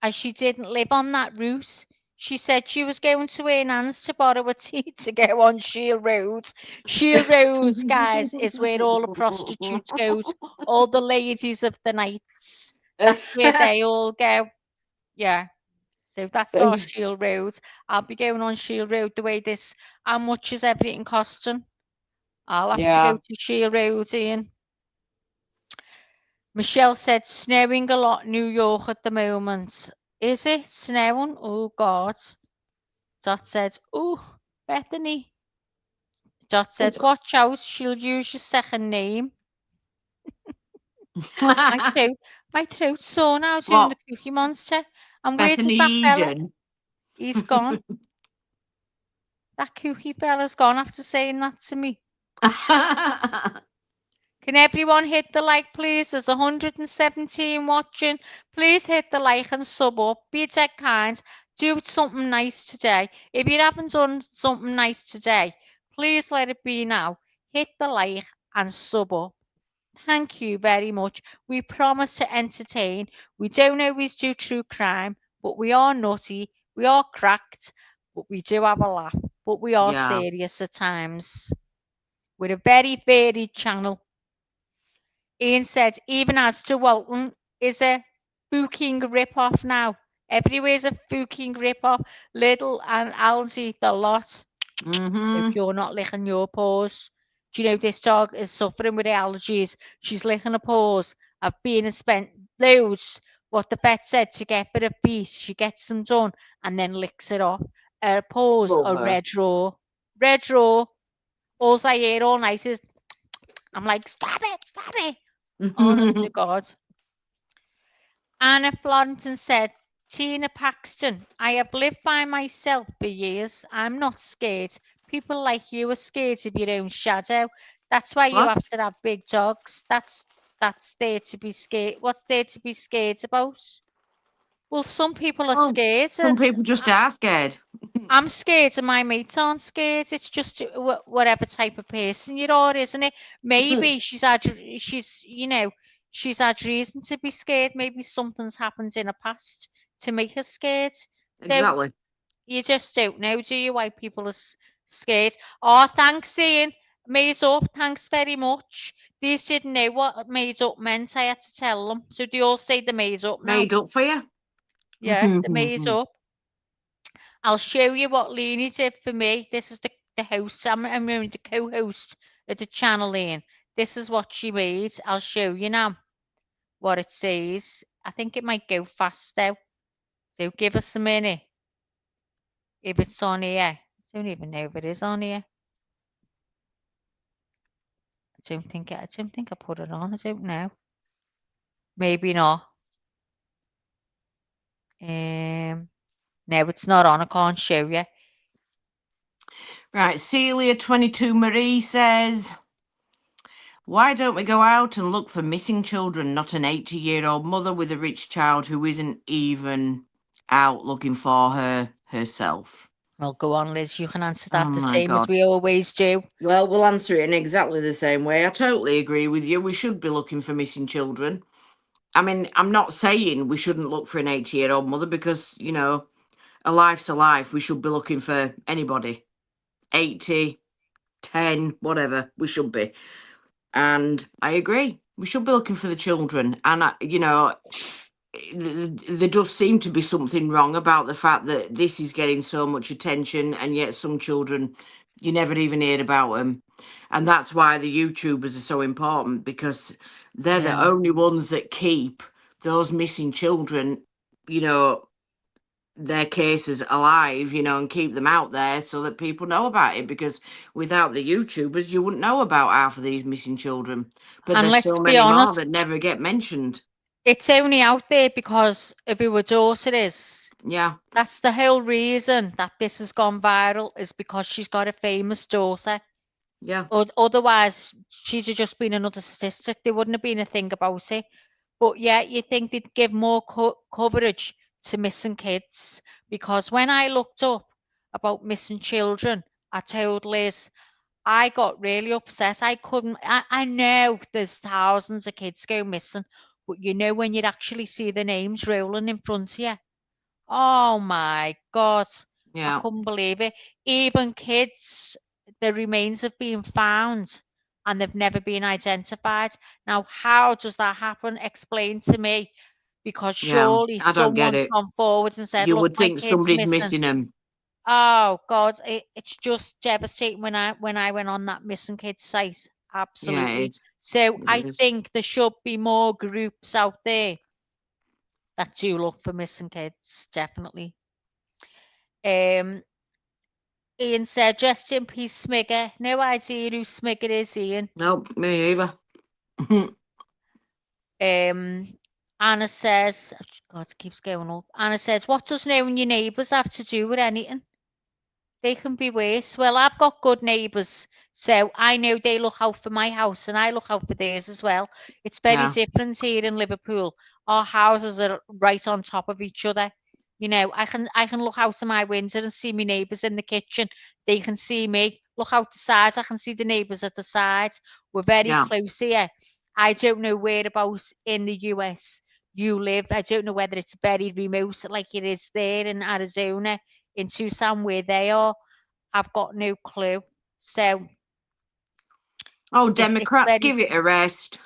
and she didn't live on that route. She said she was going to her nan's to borrow a tea to go on Shield Road. Shield Road, guys, is where all the prostitutes goes, all the ladies of the nights. That's where they all go. Yeah. So that's our Shield Road. I'll be going on Shield Road the way this. How much is everything costing? I'll have to go Yeah. to Shield Road, Ian. Michelle said snowing a lot in New York at the moment. Is it snowing? Oh God. Dot said, oh, Bethany. Dot said, watch out, she'll use your second name. my throat's sore now doing the Cookie Monster. And where does Bethany that fella? Eden. He's gone. That Cookie fella's gone after saying that to me. Can everyone hit the like, please? There's 117 watching. Please hit the like and sub up. Be dead kind. Do something nice today. If you haven't done something nice today, please let it be now. Hit the like and sub up. Thank you very much. We promise to entertain. We don't always do true crime, but we are nutty. We are cracked, but we do have a laugh. But we are Yeah. serious at times. We're a very varied channel. Ian said, even as to Walton is a fucking rip-off now. Everywhere's a fucking rip-off. Lidl and Aldi, the lot. If you're not licking your paws. Do you know this dog is suffering with allergies? She's licking her paws. I've been and spent loads. What the vet said to get rid of bees. She gets them done and then licks it off. Her paws Love are her. red raw. Red raw. All I hear all night is, I'm like, stop it. Honest to God. Anna Florentine said, Tina Paxton, I have lived by myself for years. I'm not scared. People like you are scared of your own shadow. That's why you What? have to have big dogs. That's there to be scared. What's there to be scared about? Well, some people are Well, scared. some people just are scared. I'm scared and my mates aren't scared. It's just whatever type of person you are, isn't it? Maybe she's had reason to be scared. Maybe something's happened in the past to make her scared. So Exactly. you just don't know, do you, why people are scared? Oh, thanks, Ian. Made up. Thanks very much. These didn't know what made up meant. I had to tell them. So they all say they're made up now. Made up for you? Yeah, they're made up. I'll show you what Leanie did for me. This is the host. I'm the co-host of the channel, Ian. This is what she made. I'll show you now what it says. I think it might go fast though. So give us a minute. If it's on here. I don't even know if it is on here. I don't think I put it on. I don't know. Maybe not. No, it's not on. I can't show you. Right, Celia 22 Marie says, why don't we go out and look for missing children, not an 80-year-old mother with a rich child who isn't even out looking for her herself? Well, go on, Liz. You can answer that Oh the my same as God. we always do. Well, we'll answer it in exactly the same way. I totally agree with you. We should be looking for missing children. I mean, I'm not saying we shouldn't look for an 80-year-old mother because, you know, a life's a life. We should be looking for anybody. 80, 10, whatever. We should be. And I agree. We should be looking for the children. And, you know, there does seem to be something wrong about the fact that this is getting so much attention and yet some children, you never even heard about them. And that's why the YouTubers are so important, because they're the only ones that keep those missing children, you know, their cases alive, you know, and keep them out there so that people know about it, because without the YouTubers you wouldn't know about half of these missing children. But And there's let's so be many more honest, that never get mentioned. it's only out there because of who her daughter is. Yeah. That's the whole reason that this has gone viral, is because she's got a famous daughter. Yeah. Otherwise, she'd have just been another statistic. There wouldn't have been a thing about it. But yeah, you think they'd give more coverage to missing kids. Because when I looked up about missing children, I told Liz, I got really upset. I know there's thousands of kids go missing, but you know when you'd actually see the names rolling in front of you, Oh my God. I Yeah. couldn't believe it. Even kids, the remains have been found and they've never been identified. Now, how does that happen? Explain to me. Because Yeah. surely I don't get someone's it. gone forward and said, You look, would my think kid's somebody's missing. missing them. Oh God, it's just devastating when I went on that missing kids site. Yeah, Absolutely. it So I is. think there should be more groups out there that do look for missing kids, definitely. Ian said, rest in peace, Smigger. No idea who Smigger is, Ian. Nope, me either. Anna says, God, it keeps going up. Anna says, what does knowing your neighbours have to do with anything? They can be worse. Well, I've got good neighbours, so I know they look out for my house and I look out for theirs as well. It's very Yeah. different here in Liverpool. Our houses are right on top of each other. You know, I can look out of my window and see my neighbours in the kitchen. They can see me. Look out the side, I can see the neighbours at the side. We're very Yeah. close here. I don't know whereabouts in the US you live. I don't know whether it's very remote like it is there in Arizona, in Tucson, where they are. I've got no clue. So Oh, it's Democrats, very give it a rest.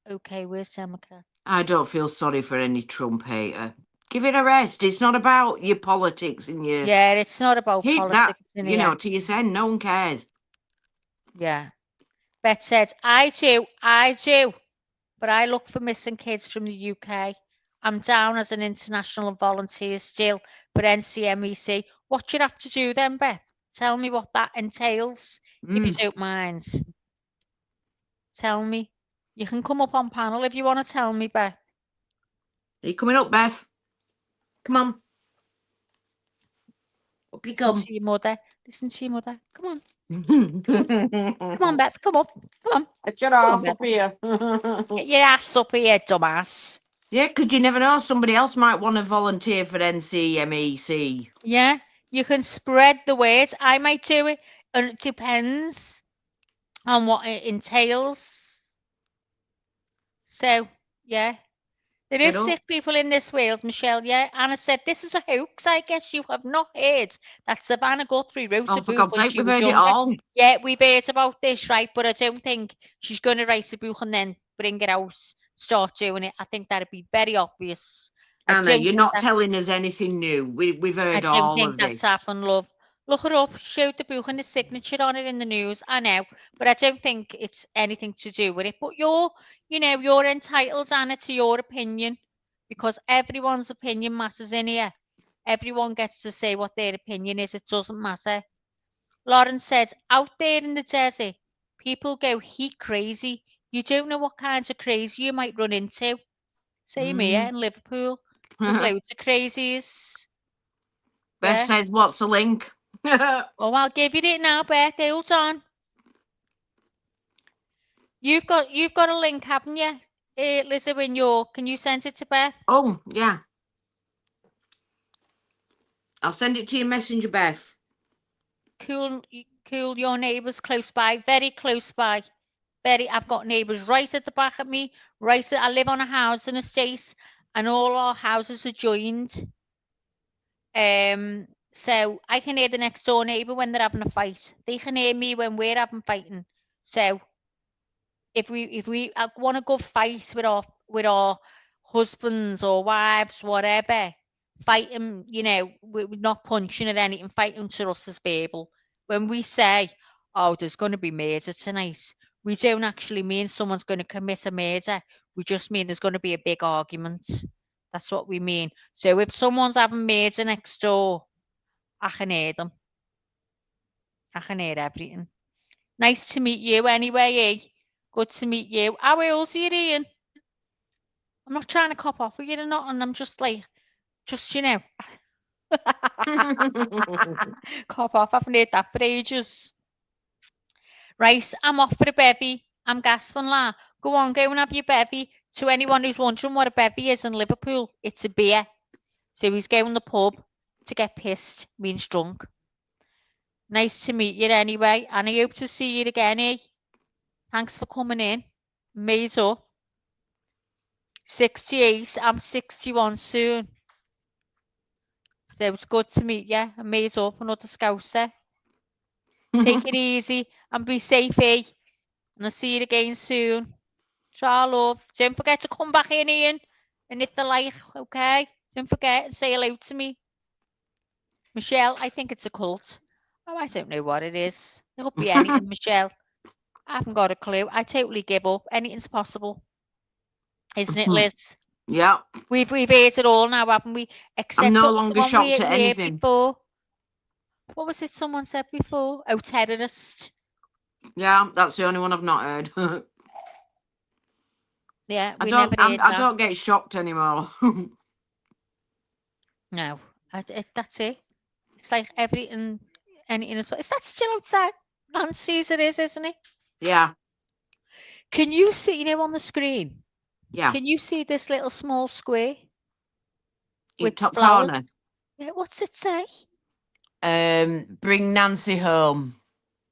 okay. Where's Democrat? I don't feel sorry for any Trump hater. Give it a rest. It's not about your politics and your Yeah, it's not about keep that, politics in you know, here. to yourself. No one cares. Yeah. Beth says, I do, but I look for missing kids from the UK. I'm down as an international volunteer still for NCMEC. What do you have to do then, Beth? Tell me what that entails, if you don't mind. Tell me. You can come up on panel if you want to tell me, Beth. Are you coming up, Beth? Come on. Up you Listen come. to your mother. Listen to your mother. Come on. Come on, Beth. Come up. Come on. Get your Come on, ass Beth. up here. Get your ass up here, dumbass. Yeah, because you never know. Somebody else might want to volunteer for NCMEC. Yeah, you can spread the word. I might do it, and it depends on what it entails. So, yeah. There Get is up. sick people in this world, Michelle, yeah. Anna said, this is a hoax. I guess you have not heard that Savannah Guthrie wrote Oh, a for book God's when sake, she we've was heard it younger. all. Yeah, we've heard about this, right? But I don't think she's going to write a book and then bring it out, start doing it. I think that'd be very obvious. Anna, you're not telling us anything new. We've I heard don't all think of that's this. happened, love. Look her up. Showed the book and the signature on it in the news. I know, but I don't think it's anything to do with it. But you're entitled, Anna, to your opinion, because everyone's opinion matters in here. Everyone gets to say what their opinion is. It doesn't matter. Lauren said, out there in the desert, people go heat crazy. You don't know what kinds of crazy you might run into. Same here in Liverpool. There's loads of crazies. Beth Yeah. says, what's the link? Oh, I'll give you it now, Beth. Hold on. You've got a link, haven't you? Lizzie, can you send it to Beth? Oh, yeah. I'll send it to your messenger, Beth. Cool, your neighbours close by, very close by. I've got neighbours right at the back of me. I live on a housing estate, and all our houses are joined. So I can hear the next door neighbour when they're having a fight. They can hear me when we're having fighting. So if we want to go fight with our husbands or wives, whatever, fight them, we're not punching at anything, fight them to us as verbal. When we say, oh, there's going to be murder tonight, we don't actually mean someone's going to commit a murder. We just mean there's going to be a big argument. That's what we mean. So if someone's having murder next door, I can hear them. I can hear everything. Nice to meet you anyway, eh? Good to meet you. How old are you, Ian? I'm not trying to cop off with you or not, and I'm just like, cop off. I haven't heard that for ages. Right, I'm off for a bevy. I'm gasping la. Go on, go and have your bevy. To anyone who's wondering what a bevy is in Liverpool, it's a beer. So he's going to the pub to get pissed, means drunk. Nice to meet you anyway, and I hope to see you again, eh? Thanks for coming in. Made up. 68, I'm 61 soon. So it's good to meet you and meet up another Scouser. Take it easy and be safe, eh? And I'll see you again soon. Try love. Don't forget to come back in, Ian, and hit the like, okay? Don't forget and say hello to me. Michelle, I think it's a cult. Oh, I don't know what it is. It could be anything, Michelle. I haven't got a clue. I totally give up. Anything's possible. Isn't it, Liz? Yeah. We've heard it all now, haven't we? I'm Except no what was the longer one shocked at we heard anything. before? What was it someone said before? Oh, terrorist. Yeah, that's the only one I've not heard. Yeah, I we never don't. heard I that. don't get shocked anymore. No, that's it. It's like anything as well. Is that still outside Nancy's? It is, isn't it? Yeah. Can you see, on the screen? Yeah. Can you see this little small square In with top flowers? corner. Yeah, what's it say? Bring Nancy home.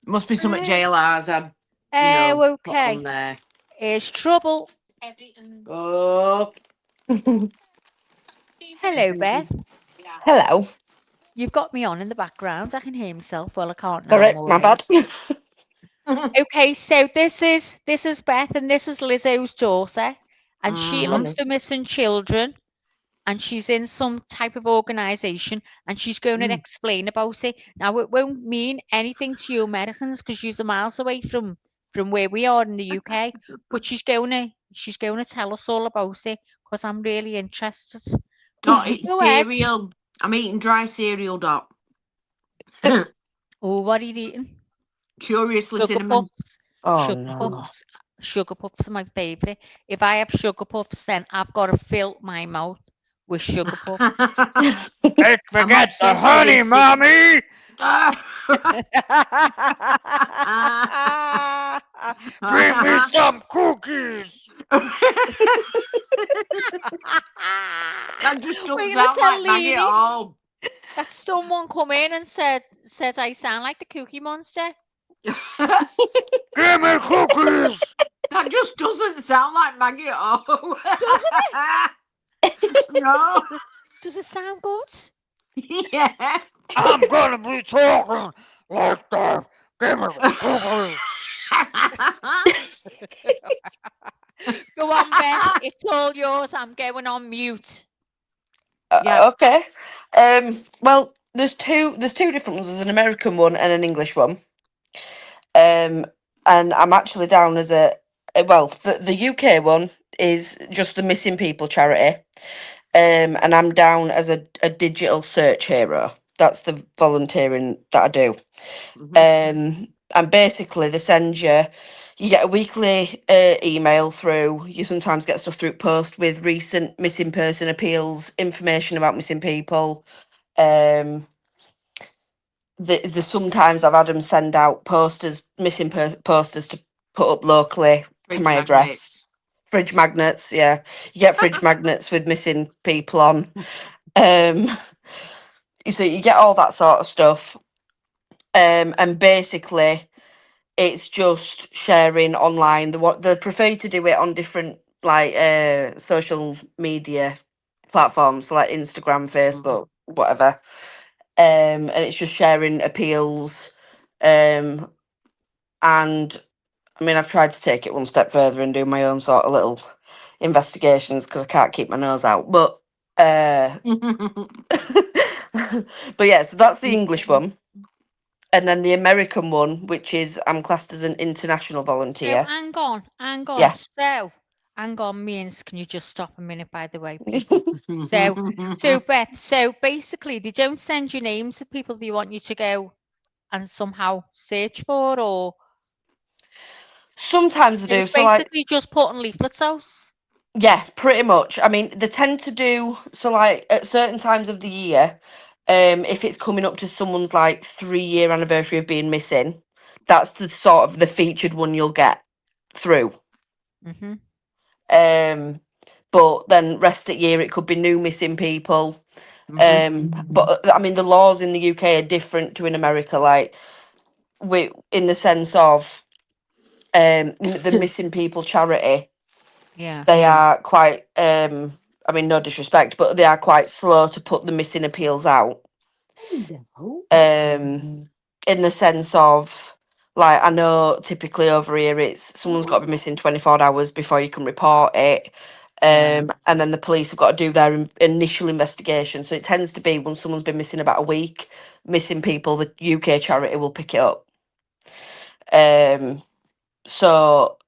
Must be something Uh, JLR's had. Oh, Put on okay. there. Here's trouble. Oh. Hello, Beth. Hello. You've got me on in the background. I can hear myself. Well, I can't now. Sorry, I'm all my right. bad. Okay, so this is Beth, and this is Lizzo's daughter, and she looks for missing children, and she's in some type of organisation, and she's going to explain about it. Now, it won't mean anything to you Americans because you're miles away from where we are in the UK, but she's going to tell us all about it because I'm really interested. Dot, it's Go ahead. cereal. I'm eating dry cereal, Dot. Oh, what are you eating? Curiously Sugar cinnamon. puffs. Oh, Sugar no. puffs. Sugar puffs are my favourite. If I have sugar puffs, then I've got to fill my mouth with sugar puffs. Don't forget the honey, mommy. Bring me some cookies. That just We're doesn't gonna sound tell like Maggie at Leanie all. that someone come in and said I sound like the Cookie Monster. Give me cookies. That just doesn't sound like Maggie at all. Doesn't it? No. Does it sound good? Yeah. I'm gonna be talking like that. Give me cookies. Go on, Beth. It's all yours. I'm going on mute. Okay. Well, there's two different ones. There's an American one and an English one. And I'm actually down as the UK one is just the Missing People charity. And I'm down as a digital search hero. That's the volunteering that I do. And basically they send you get a weekly email through. You sometimes get stuff through post with recent missing person appeals, information about missing people. The sometimes I've had them send out posters, posters to put up locally to my address. Fridge magnets, yeah. You get fridge magnets with missing people on. So you get all that sort of stuff. And basically it's just sharing online. They prefer to do it on different social media platforms, so like Instagram, Facebook, whatever. And it's just sharing appeals. And I mean, I've tried to take it one step further and do my own sort of little investigations because I can't keep my nose out. But but yeah, so that's the English one. And then the American one, which is I'm classed as an international So volunteer. hang on. Yeah. So hang on, means can you just stop a minute, by the way, people? so Beth, so basically they don't send you names of people they want you to go and somehow search for, or Sometimes they do. it's So like, basically just putting leaflets out. yeah, pretty much. I mean, they tend to do so like at certain times of the year. If it's coming up to someone's like 3-year anniversary of being missing, that's the sort of the featured one you'll get through. But then rest of the year it could be new missing people. But I mean the laws in the UK are different to in America. Like in the sense of the missing people charity. Yeah. They are quite I mean, no disrespect, but they are quite slow to put the missing appeals out. In the sense of, like, I know typically over here it's someone's got to be missing 24 hours before you can report it. Yeah. And then the police have got to do their initial investigation. So it tends to be when someone's been missing about a week, missing people, the UK charity will pick it up. So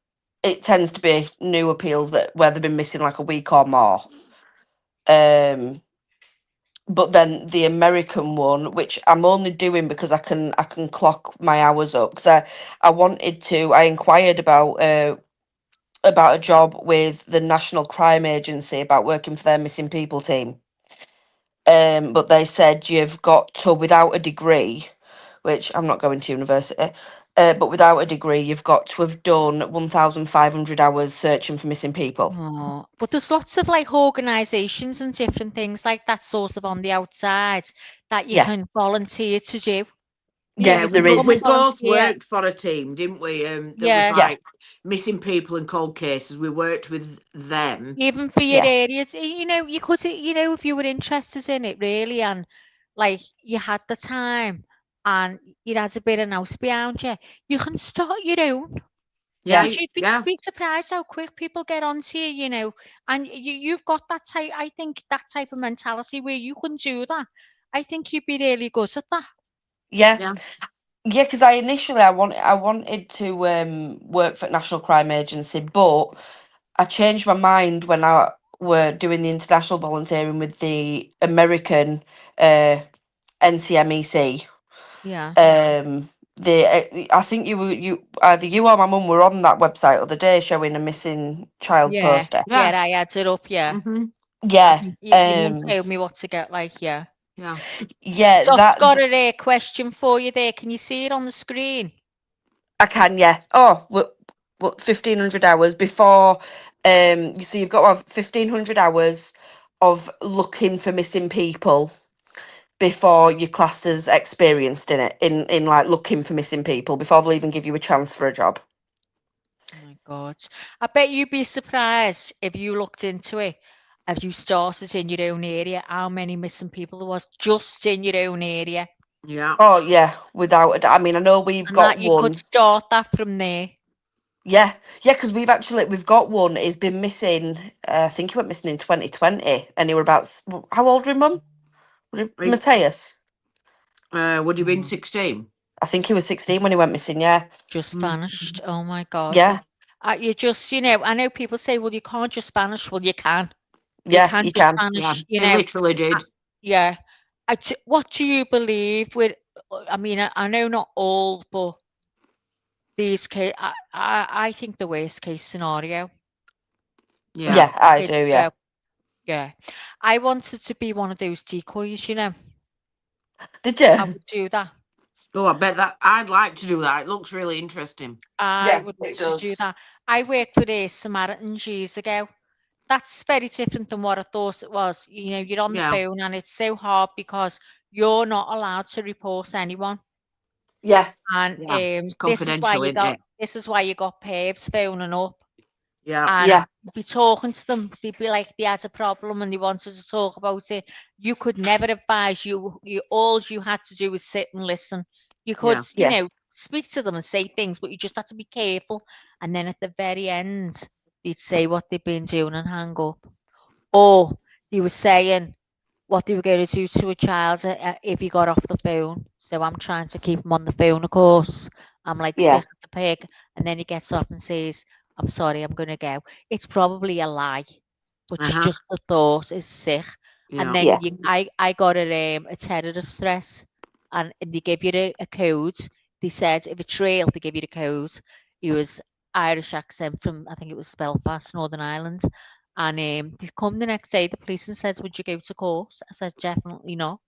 it tends to be new appeals that where they've been missing like a week or more. But then the American one, which I'm only doing because I can clock my hours up, because I inquired about a job with the National Crime Agency about working for their missing people team. But they said you've got to, without a degree, which I'm not going to university, but without a degree, you've got to have done 1,500 hours searching for missing people. Oh, but there's lots of like organisations and different things like that sort of on the outside that you Yeah. can volunteer to do. Yeah, You there can come We is. and both volunteer. worked for a team, didn't we? There was Yeah. like missing people and cold cases. We worked with them. Even for your Yeah. area, you could, if you were interested in it really, and like you had the time and you had a bit of nous behind you, you can start your own. Yeah, Because you'd be surprised how quick people get onto you, and you've got that type. I think that type of mentality where you can do that. I think you'd be really good at that. Yeah. Yeah, because I wanted to work for National Crime Agency, but I changed my mind when I were doing the international volunteering with the American NCMEC. Yeah. I think either you or my mum were on that website the other day showing a missing child Yeah. poster. Yeah, I had it up. Yeah. Yeah. Your mum told me what to get. Like, yeah. Yeah. Yeah, Dot's got a question for you there. Can you see it on the screen? I can, yeah. Oh, what 1,500 hours before. So you've got to have 1,500 hours of looking for missing people before your classed as experienced in it, in like looking for missing people before they'll even give you a chance for a job. Oh my God. I bet you'd be surprised if you looked into it. If you started in your own area, how many missing people there was just in your own area. Yeah. Oh yeah, without a doubt. I mean, I know we've And got that you could one. start that from there. Yeah, because we've got one. He's been missing. I think he went missing in 2020, and he were about. How old were you, Mum? Mateus. Would you been 16? I think he was 16 when he went missing. Yeah. Just vanished. Oh my God. Yeah. You just, I know people say, well, you can't just vanish. Well, you can. Yeah, can you just can. vanish, Yeah, they literally did. Yeah. What do you believe with, I mean, I know not all, but these case, I think the worst case scenario. Yeah. Yeah, I Kids do. Yeah. go. Yeah. I wanted to be one of those decoys, Did you? I would do that. Oh, I bet that I'd like to do that. It looks really interesting. I would love to do that. I worked with a Samaritans years ago. That's very different than what I thought it was. You're on the phone and it's so hard because you're not allowed to report anyone. Yeah. And It's confidential, isn't it? this is why you got pervs phoning up. Yeah. And Yeah. be talking to them. They'd be like they had a problem and they wanted to talk about it. You could never advise you all you had to do was sit and listen. You could, speak to them and say things, but you just had to be careful. And then at the very end, they'd say what they've been doing and hang up. Or they were saying what they were going to do to a child if he got off the phone. So I'm trying to keep him on the phone, of course. I'm like Yeah. sick as a pig. And then he gets off and says, I'm sorry, I'm going to go. It's probably a lie, but just the thought is sick. And then I got a terrorist threat, and they give you a code. They said if it's real, they give you the code. He was Irish accent from, I think it was Belfast, Northern Ireland. And they come the next day, the police, and says, would you go to court? I said, definitely not.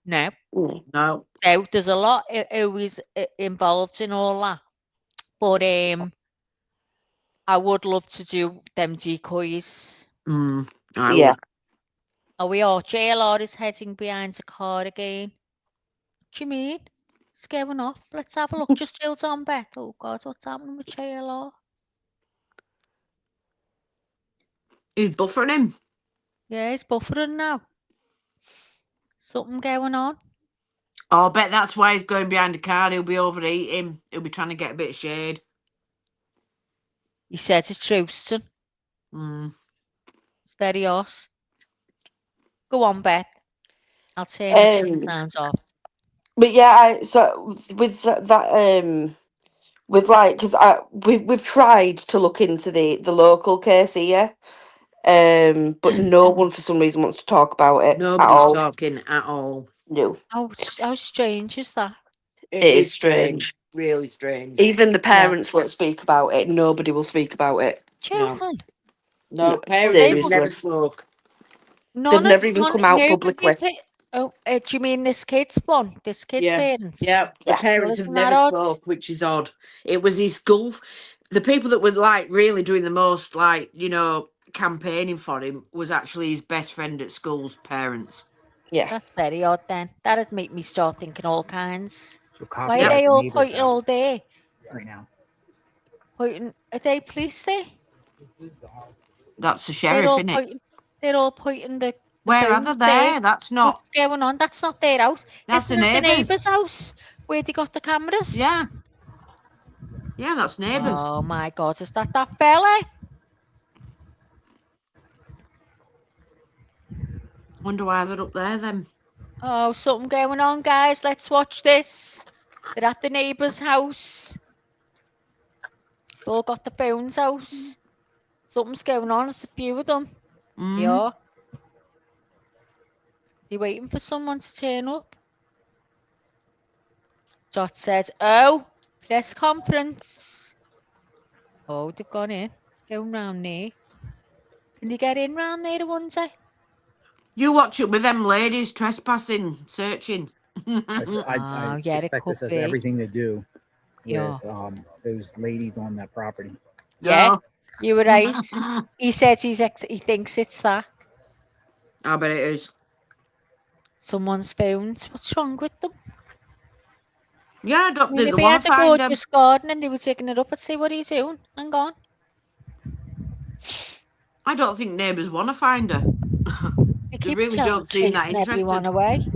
No. No. So there's a lot always involved in all that. But I would love to do them decoys. I would. Are we all? JLR is heading behind a car again. What do you mean? It's going off. Let's have a look. Just hold on, Beth. Oh, God, what's happening with JLR? He's buffering him. Yeah, he's buffering now. Something going on. Oh, I bet that's why he's going behind the car. He'll be overeating. He'll be trying to get a bit of shade. He said it's Houston. It's very hot. Go on, Beth. I'll turn the sounds off. But yeah, so with that with like, because we've tried to look into the local case here, but no one for some reason wants to talk about it at Nobody's all. talking at all. No, How strange is that? it is strange. Really strange. Even the parents won't speak about it. Nobody will speak about it. Children. No, parents seriously. never spoke. They've never even come out publicly. Do you mean this kid's one? This kid's parents? Yeah, the parents have never spoke, which is odd. It was his school. The people that were like really doing the most, like, you know, campaigning for him was actually his best friend at school's parents. Yeah. That's very odd then. That'd make me start thinking all kinds. So cops Why are are at they the all neighbor's pointing house all day? right now. Are they police there? That's the They're sheriff, all isn't it? pointing. They're all pointing the. Where are they phones there? That's not. What's going on? That's not their house. That's Isn't the it the neighbours. neighbour's house where they got the cameras? Yeah. Yeah, that's neighbours. Oh my God, is that fella? Wonder why they're up there then. Oh, something going on, guys. Let's watch this. They're at the neighbour's house. They all got the phones out. Something's going on. There's a few of them. Yeah. They're waiting for someone to turn up. Jot said, oh, press conference. Oh, they've gone in. Going round there. Can you get in round there, I wonder? You watch it with them ladies trespassing, searching. I yeah, it suspect this could has be. everything to do Yeah. with those ladies on that property. Yeah, you were right. He said he thinks it's that. I bet it is. Someone's phones. What's wrong with them? Yeah, I don't think If they he want had to a find them. gorgeous garden and they were taking it up, I'd say, what are you doing? Hang on. I don't think neighbours want to find her. They They keep really don't seem that chasing everyone interested. away.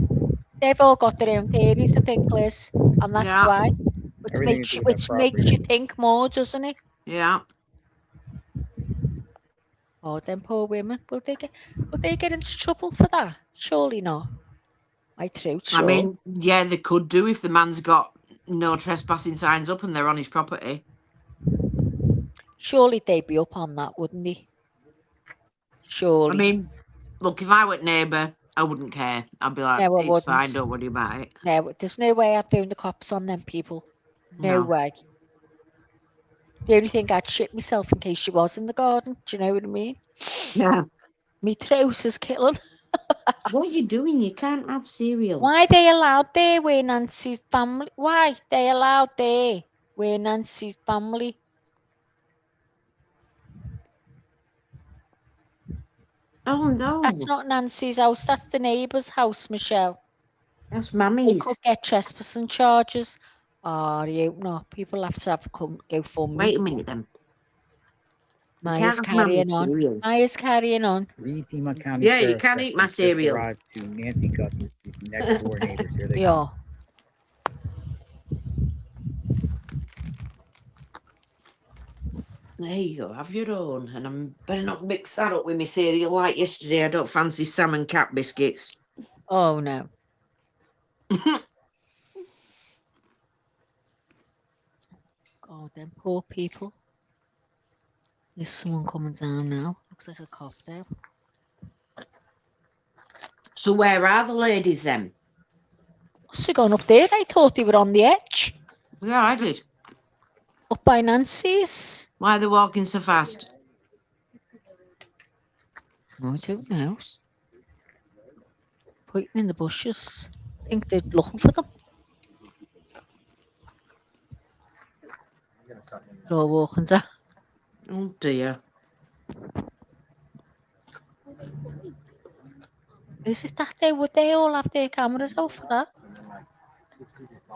They've all got their own theories, I think, Liz, and that's Yeah. why. Everything to do with that Which makes property. you think more, doesn't it? Yeah. Oh, them poor women. Will they get into trouble for that? Surely not. My throat's I sore. mean, yeah, they could do if the man's got no trespassing signs up and they're on his property. Surely they'd be up on that, wouldn't they? Surely. I mean, look, if I were neighbour, I wouldn't care. I'd be like, No, I it's fine, wouldn't. don't worry about it. No, there's no way I'd phone the cops on them people. No No. way. The only thing I'd shit myself in case she was in the garden. Do you know what I mean? Yeah. Me throat is killing. What are you doing? You can't have cereal. Why are they allowed there where Nancy's family? Why they allowed there where Nancy's family? Oh, no. That's not Nancy's house. That's the neighbour's house, Michelle. That's They Mummy's. could get trespassing charges. Oh, I hope not. People have to have go for me. Wait a minute then. Maya's can't have Mummy's carrying on. cereal. Maya's carrying on. Three Pima County Yeah, you sheriffs can't have eat my just cereal. arrived to Nancy Guthrie's next door neighbors. Here they Yeah. come. There you go, have your own. And I'm better not mix that up with my cereal like yesterday. I don't fancy salmon cat biscuits. Oh no. God, them poor people. There's someone coming down now. Looks like a cop there. So where are the ladies then? What's they gone up there? I thought they were on the edge. Yeah, I did. Up by Nancy's. Why are they walking so fast? I don't know. Pointing in the bushes. I think they're looking for them. They're all walking down. Oh dear. Is it that would they all have their cameras out for that?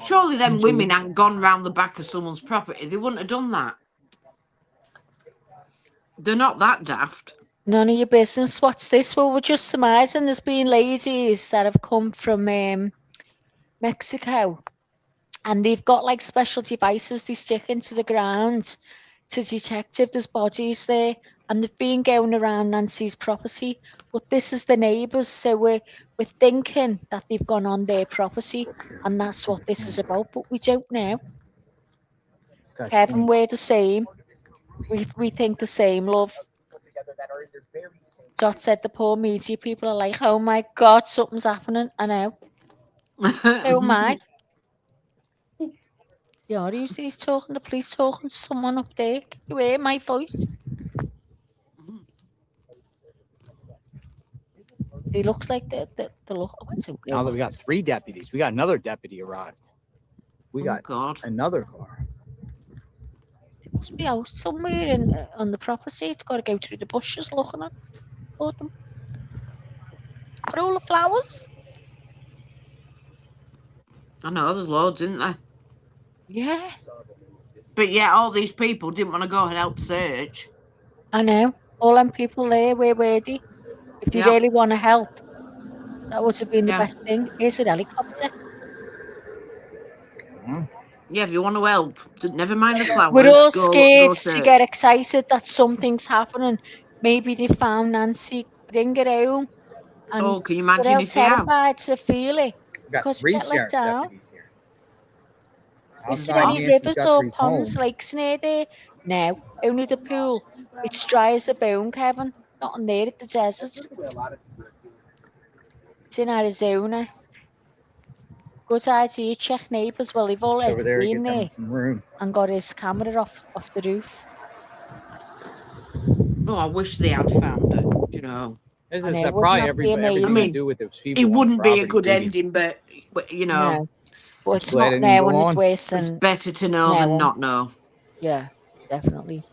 Surely them women hadn't gone round the back of someone's property. They wouldn't have done that. They're not that daft. None of your business. What's this? Well, we're just surmising there's been ladies that have come from Mexico, and they've got like special devices they stick into the ground to detect if there's bodies there, and they've been going around Nancy's property. But this is the neighbours, so we're thinking that they've gone on their property, and that's what this is about. But we don't know. Kevin, we're the same. We think the same, love. Dot said the poor media people are like, oh my God, something's happening. I know. So am I. Yeah, he's talking, the police talking to someone up there. Can you hear my voice? It looks like the look. Now that we got 3 deputies, we got another deputy arrived. We got another car. It must be out somewhere in on the property. It's got to go through the bushes looking at them. For all the flowers. I know, there's loads, isn't there? Yeah. But yeah, all these people didn't want to go and help search. I know. All them people there, where were they? If they really want to help, that would have been the best thing. Here's an helicopter. Yeah, if you want to help, never mind the flowers. We're all scared go to get excited that something's happening. Maybe they found Nancy, bring her home. And can you imagine if they have? terrified to feel it. We got Because 3 we get let sheriff down. deputies here. Is there Outside any Nancy rivers or Guthrie's ponds, home. lakes near there? No, only the pool. It's dry as a bone, Kevin. Not on there at the desert. It's in Arizona. Good idea, check neighbours. Well, they've already over there to been get them there some room. and got his camera off the roof. Oh, I wish they had found it, you know. This I is know, wouldn't probably that be everything amazing? to do with those people. It on the wouldn't be a property, good Judy. ending, but you know. No. But it's Glad not it didn't now go when it's on. worse than It's better to know than not know. Yeah, definitely.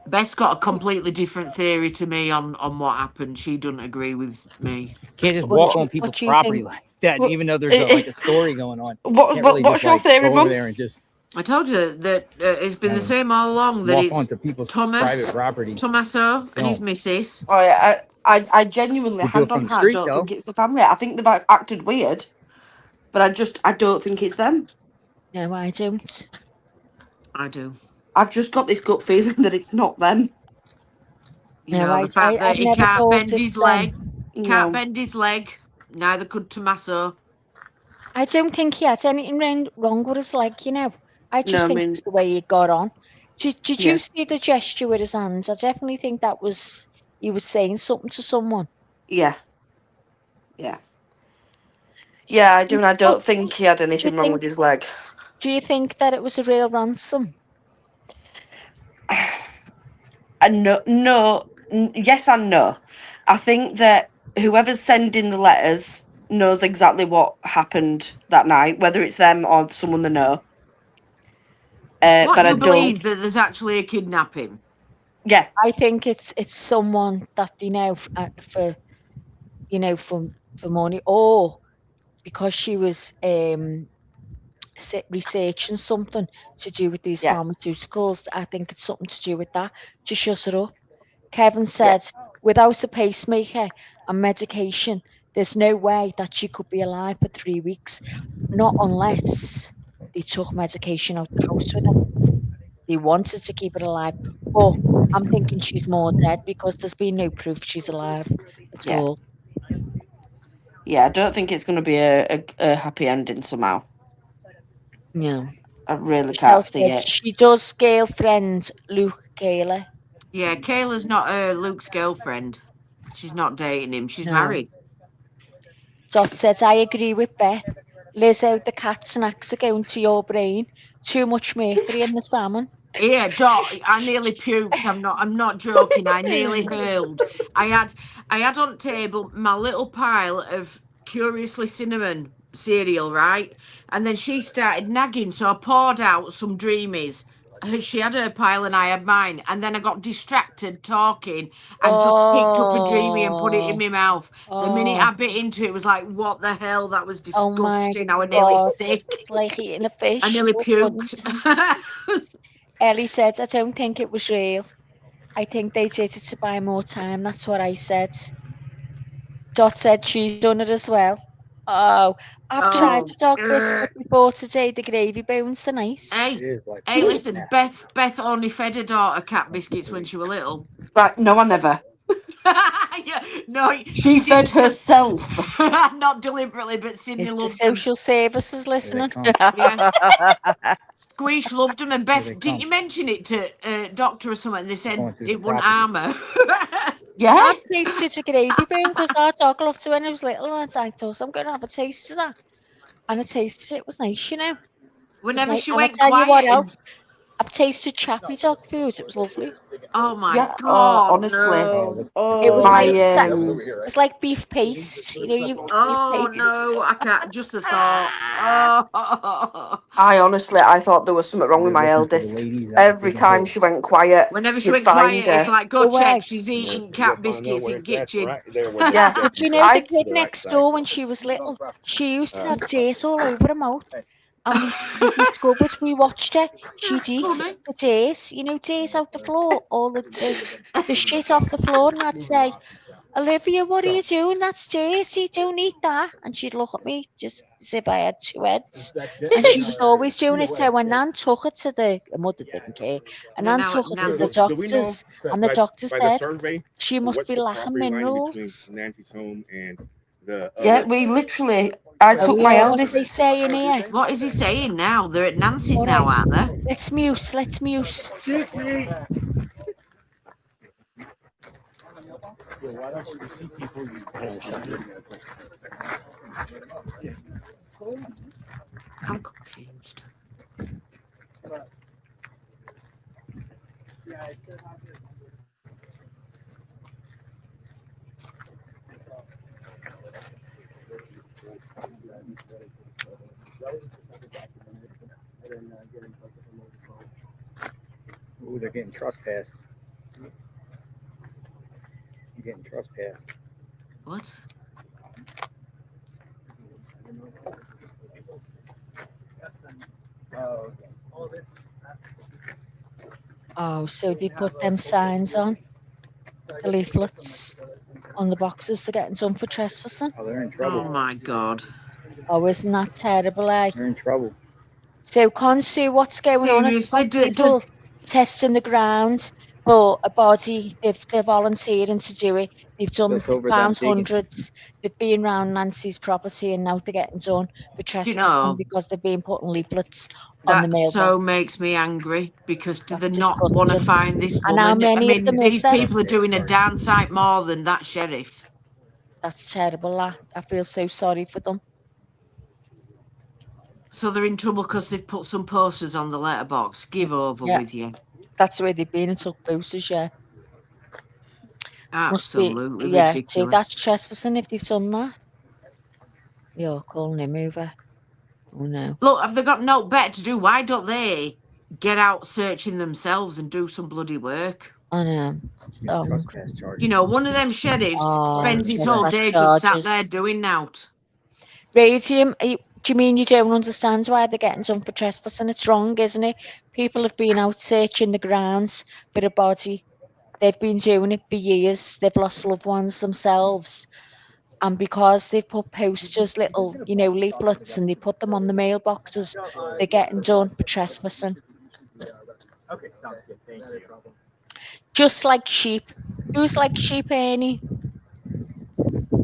Beth's got a completely different theory to me on what happened. She doesn't agree with me. Can't just walk on people's property like that, even though there's like a story going on. Can't really what's just, your like, theory, go over Mum? there and just I told you that it's been the same all along. That walk it's onto people's private property. Tommaso and his Film. missus. Oh, yeah, I genuinely, We do hand it from on the heart, street, don't though. think it's the family. I think they've acted weird, but I don't think it's them. No, I don't. I do. I've just got this gut feeling that it's not them. You No, know, the fact that I've he never can't thought bend it's his leg. No. Can't bend his leg. Neither could Tommaso. I don't think he had anything wrong with his leg, you know. I just think it was the way he got on. Did you see the gesture with his hands? I definitely think that was he was saying something to someone. Yeah. Yeah. Yeah, I do, and I don't think he had anything wrong with his leg. Do you think that it was a real ransom? No, yes and no. I think that whoever's sending the letters knows exactly what happened that night, whether it's them or someone they know. What, but you I believe don't. that there's actually a kidnapping? Yeah, I think it's someone that they know for you know for money, or because she was researching something to do with these pharmaceuticals. I think it's something to do with that to shut her up. Kevin said, without a pacemaker and medication, there's no way that she could be alive for 3 weeks, not unless they took medication out the house with them. They wanted to keep her alive, but I'm thinking she's more dead because there's been no proof she's alive at all. Yeah, I don't think it's going to be a happy ending somehow. No. I really Michelle can't see said it. she does girlfriend Luke Kayla. Yeah, Kayla's not Luke's girlfriend. She's not dating him. She's No. married. Dot said, I agree with Beth. Lizzo, the cat snacks are going to your brain. Too much mercury in the salmon. Yeah, Dot, I nearly puked. I'm not joking. I nearly hurled. I had on table my little pile of Curiously Cinnamon cereal, right? And then she started nagging, so I poured out some Dreamies. She had her pile and I had mine, and then I got distracted talking and just picked up a Dreamy and put it in my mouth. The minute I bit into it, it was like, what the hell? That was disgusting. I was nearly sick. It's like eating a fish. I nearly or puked. pudding. Ellie said, I don't think it was real. I think they did it to buy more time. That's what I said. Dot said she's done it as well. Oh, I've tried Oh, dog biscuit before today. The gravy bones, they're nice. hey, hey, listen, Beth only fed her daughter cat biscuits when she was little. Right, no, I never. Yeah, no, She fed didn't herself. not deliberately, but Sydney Is the loved them. social services listening? Yeah. Squish loved them, and Beth, they didn't come. you mention it to doctor or something? And they said Going through it the wouldn't property. harm her. Yeah. I tasted a gravy bone because our dog loved it when I was little, and I was like, I'm going to have a taste of that. And I tasted it. It was nice, you know. Whenever she And I went tell you what quiet, else, I've tasted chappy dog food. It was lovely. oh my Yeah. god, Honestly. no. It was My it was like beef paste. You know, you Oh beef paste. no, I can't. Just the thought. Oh. I thought there was something wrong with my eldest. Every time she went quiet, Whenever she you'd went find quiet, it's her. like go The check. way. She's eating cat biscuits in kitchen. Did you know the kid next door when she was little? She used to have dirt all over her mouth. And we discovered, we watched her, she'd eat the dirt, you know, dirt out the floor, all the shit off the floor, and I'd say, Olivia, what are you doing? That's dirty, don't eat that. And she'd look at me just as if I had two heads. And she was always doing it. So when Nan took her to the mother didn't care, and No, Nan now- took her now to the it's- doctors, and the doctor by the said survey, she must what's be the lacking property line minerals. between Nancy's home and the Yeah, other- we literally. I Oh, took my yeah, what they eldest. say in here? What is he saying now? They're at Nancy's All now, right. aren't they? Let's mute. Let's mute. I'm confused. Ooh, they're getting trespassed. You're getting trespassed. What? Oh, so they put them signs on, the leaflets on the boxes. They're getting done for trespassing. Oh, they're in trouble. Oh my god. Oh, isn't that terrible, eh? They're in trouble. So, Consu, what's going on? Have Seriously, you got people testing the ground for a body? They're volunteering to do it. They've done. That's They've over them found digging. hundreds. They've been around Nancy's property, and now they're getting done for trespassing know, because they've been putting leaflets on the That mailbox. so makes me angry because do they That's not want to disgusting. find this And how woman? I many of mean, them is these there? people are doing a darn sight more than that sheriff. That's terrible. I feel so sorry for them. So they're in trouble because they've put some posters on the letterbox. Give over Yeah. with you. That's where they've been and took photos, yeah. Absolutely Yeah, ridiculous. so that's trespassing if they've done that. You're calling him over. Oh no. Look, have they got no better to do? Why don't they get out searching themselves and do some bloody work? I know. Trespass charges. You know, one of them sheriffs spends his whole trespass day just sat charges. there doing naught. Radium, do you mean you don't understand why they're getting done for trespassing? It's wrong, isn't it? People have been out searching the grounds for a body. They've been doing it for years. They've lost loved ones themselves. And because they've put posters, little, you know, leaflets, and they put them on the mailboxes, they're getting done for trespassing. Okay, sounds good. Thank you. Just like sheep. Who's like sheep, Annie?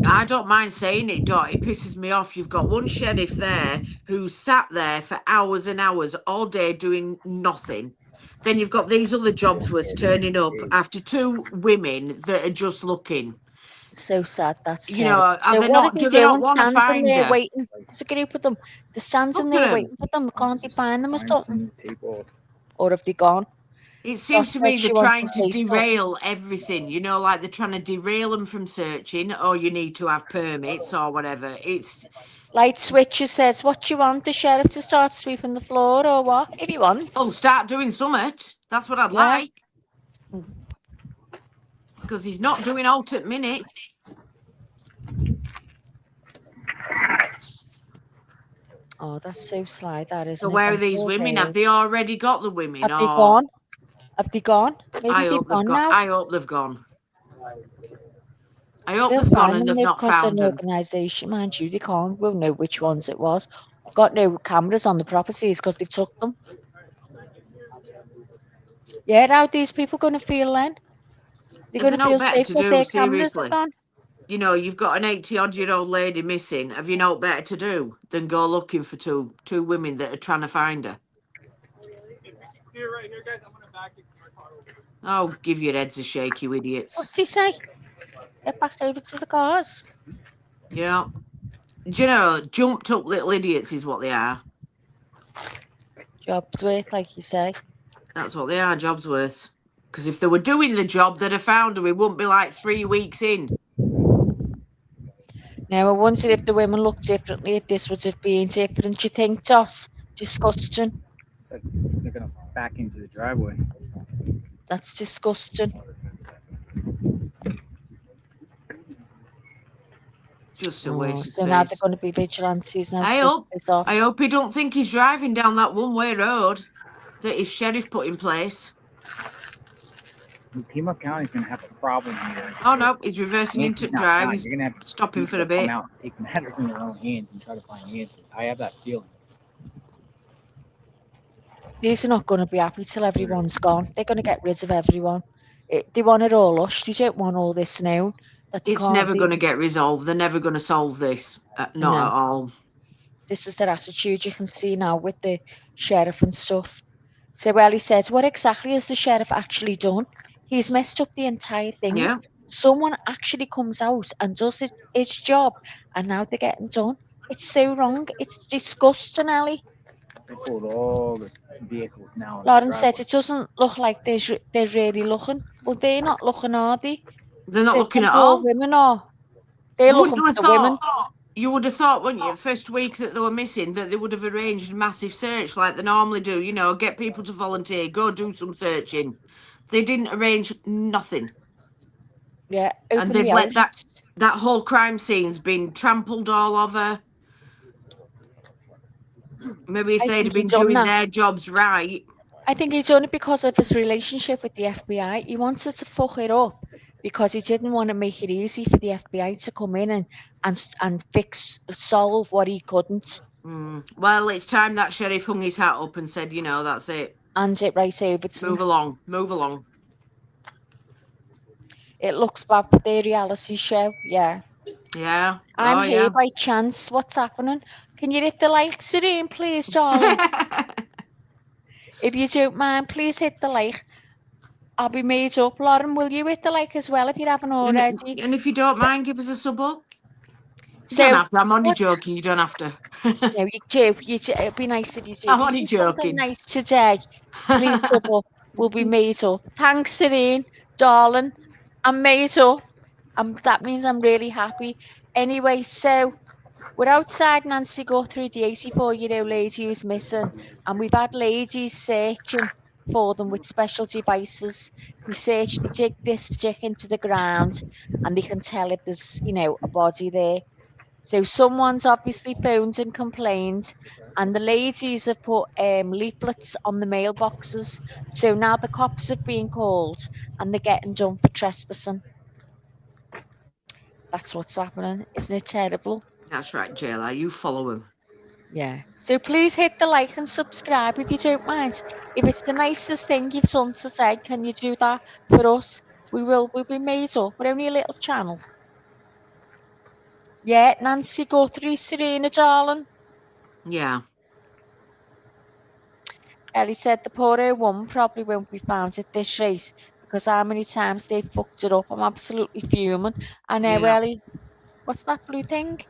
I don't mind saying it, Dot. It pisses me off. You've got one sheriff there who sat there for hours and hours all day doing nothing. Then you've got these other jobsworths turning up after two women that are just looking. So sad. That's You know, terrible. are So they what not? are they Do they not doing? want to Standing find there her? waiting. There's a group of them. They're standing Look at there 'em. waiting for them. Can't they find them or Find something? some tape off. Or have they gone? It seems to Dot me said they're she wants trying to say stuff. derail everything. You know, like they're trying to derail them from searching. Or you need to have permits or whatever. It's Light Switcher says, what do you want? The sheriff to start sweeping the floor or what? If he wants. oh, start doing something. That's what I'd Yeah. like. Because he's not doing out at minute. Oh, that's so sly, that isn't So it? where are Them these poor women? Have girls. they already got the women? Have they Or gone? Have they gone? Maybe I they've hope they've gone got. now. I hope they've gone. I hope They'll they've gone find and them they've now not because they're found an them. organisation, mind you. They can't. We'll know which ones it was. Got no cameras on the properties because they've took them. Yeah, how these people going to feel then? They're If going they're to not feel better safe to because do, their cameras are seriously. gone. You know, you've got an 80-odd-year-old lady missing. Have you not better to do than go looking for two women that are trying to find her? Oh, give your heads a shake, you idiots. What's he say? Get back over to the cars. Yeah. Do you know, jumped up little idiots is what they are. Job's worth, like you say. That's what they are, job's worth. Because if they were doing the job, they'd have found her. We wouldn't be like 3 weeks in. Now, I wondered if the women looked differently, if this would have been different. Do you think, Joss? Disgusting. It's like they're gonna back into the driveway. That's disgusting. Just a waste of So now they're space. going to be vigilantes now. I hope he don't think he's driving down that one-way road that his sheriff put in place. Pima County's gonna have a problem here. Oh no, he's reversing Nancy's into not drive. done. He's You're gonna have stopping for a people come bit. out and take matters in their own hands and try to find Nancy. I have that feeling. These are not going to be happy till everyone's gone. They're going to get rid of everyone. They want it all hushed. They don't want all this known. That they It's can't never be. going to get resolved. They're never going to solve this. Not No. at all. This is their attitude. You can see now with the sheriff and stuff. So, well, he says, what exactly has the sheriff actually done? He's messed up the entire thing. Yeah. Someone actually comes out and does its job, and now they're getting done. It's so wrong. It's disgusting, Ellie. They pulled all the vehicles now. Lauren says it doesn't look like they're really looking. Well, they're not looking, are they? They're not So looking them at poor all. women are. They're looking for the women. You would have thought, wouldn't you, the first week that they were missing, that they would have arranged a massive search like they normally do. You know, get people to volunteer, go do some searching. They didn't arrange nothing. Yeah, and they've let that whole crime scene's been trampled all over. Maybe if they'd have been doing their jobs right. I think he's done it because of his relationship with the FBI. He wanted to fuck it up because he didn't want to make it easy for the FBI to come in and solve what he couldn't. Well, it's time that sheriff hung his hat up and said, you know, that's it. Hands it right over to Move along, move along. It looks bad for their reality show, yeah. Yeah. I'm here by chance. What's happening? Can you hit the like, Serene, please, darling? If you don't mind, please hit the like. I'll be made up. Lauren, will you hit the like as well if you haven't already? And if you don't mind, give us a sub up. You don't have to. I'm only joking. You don't have to. No, you do. It'd be nice if you do. I'm only joking. Something nice today. Please sub up. We'll be made up. Thanks, Serene, darling. I'm made up. That means I'm really happy. Anyway, so we're outside Nancy Guthrie, the 84-year-old lady who's missing, and we've had ladies searching for them with special devices. They dig this stick into the ground, and they can tell if there's, a body there. So someone's obviously phoned and complained, and the ladies have put leaflets on the mailboxes. So now the cops have been called, and they're getting done for trespassing. That's what's happening. Isn't it terrible? That's right, JLI. You follow him. Yeah. So please hit the like and subscribe if you don't mind. If it's the nicest thing you've done today, can you do that for us? We'll be made up. We're only a little channel. Yeah, Nancy Guthrie, Serena, darling. Yeah. Ellie said the poor old woman probably won't be found at this race because how many times they've fucked it up. I'm absolutely fuming. I know, Yeah. Ellie. What's that blue thing?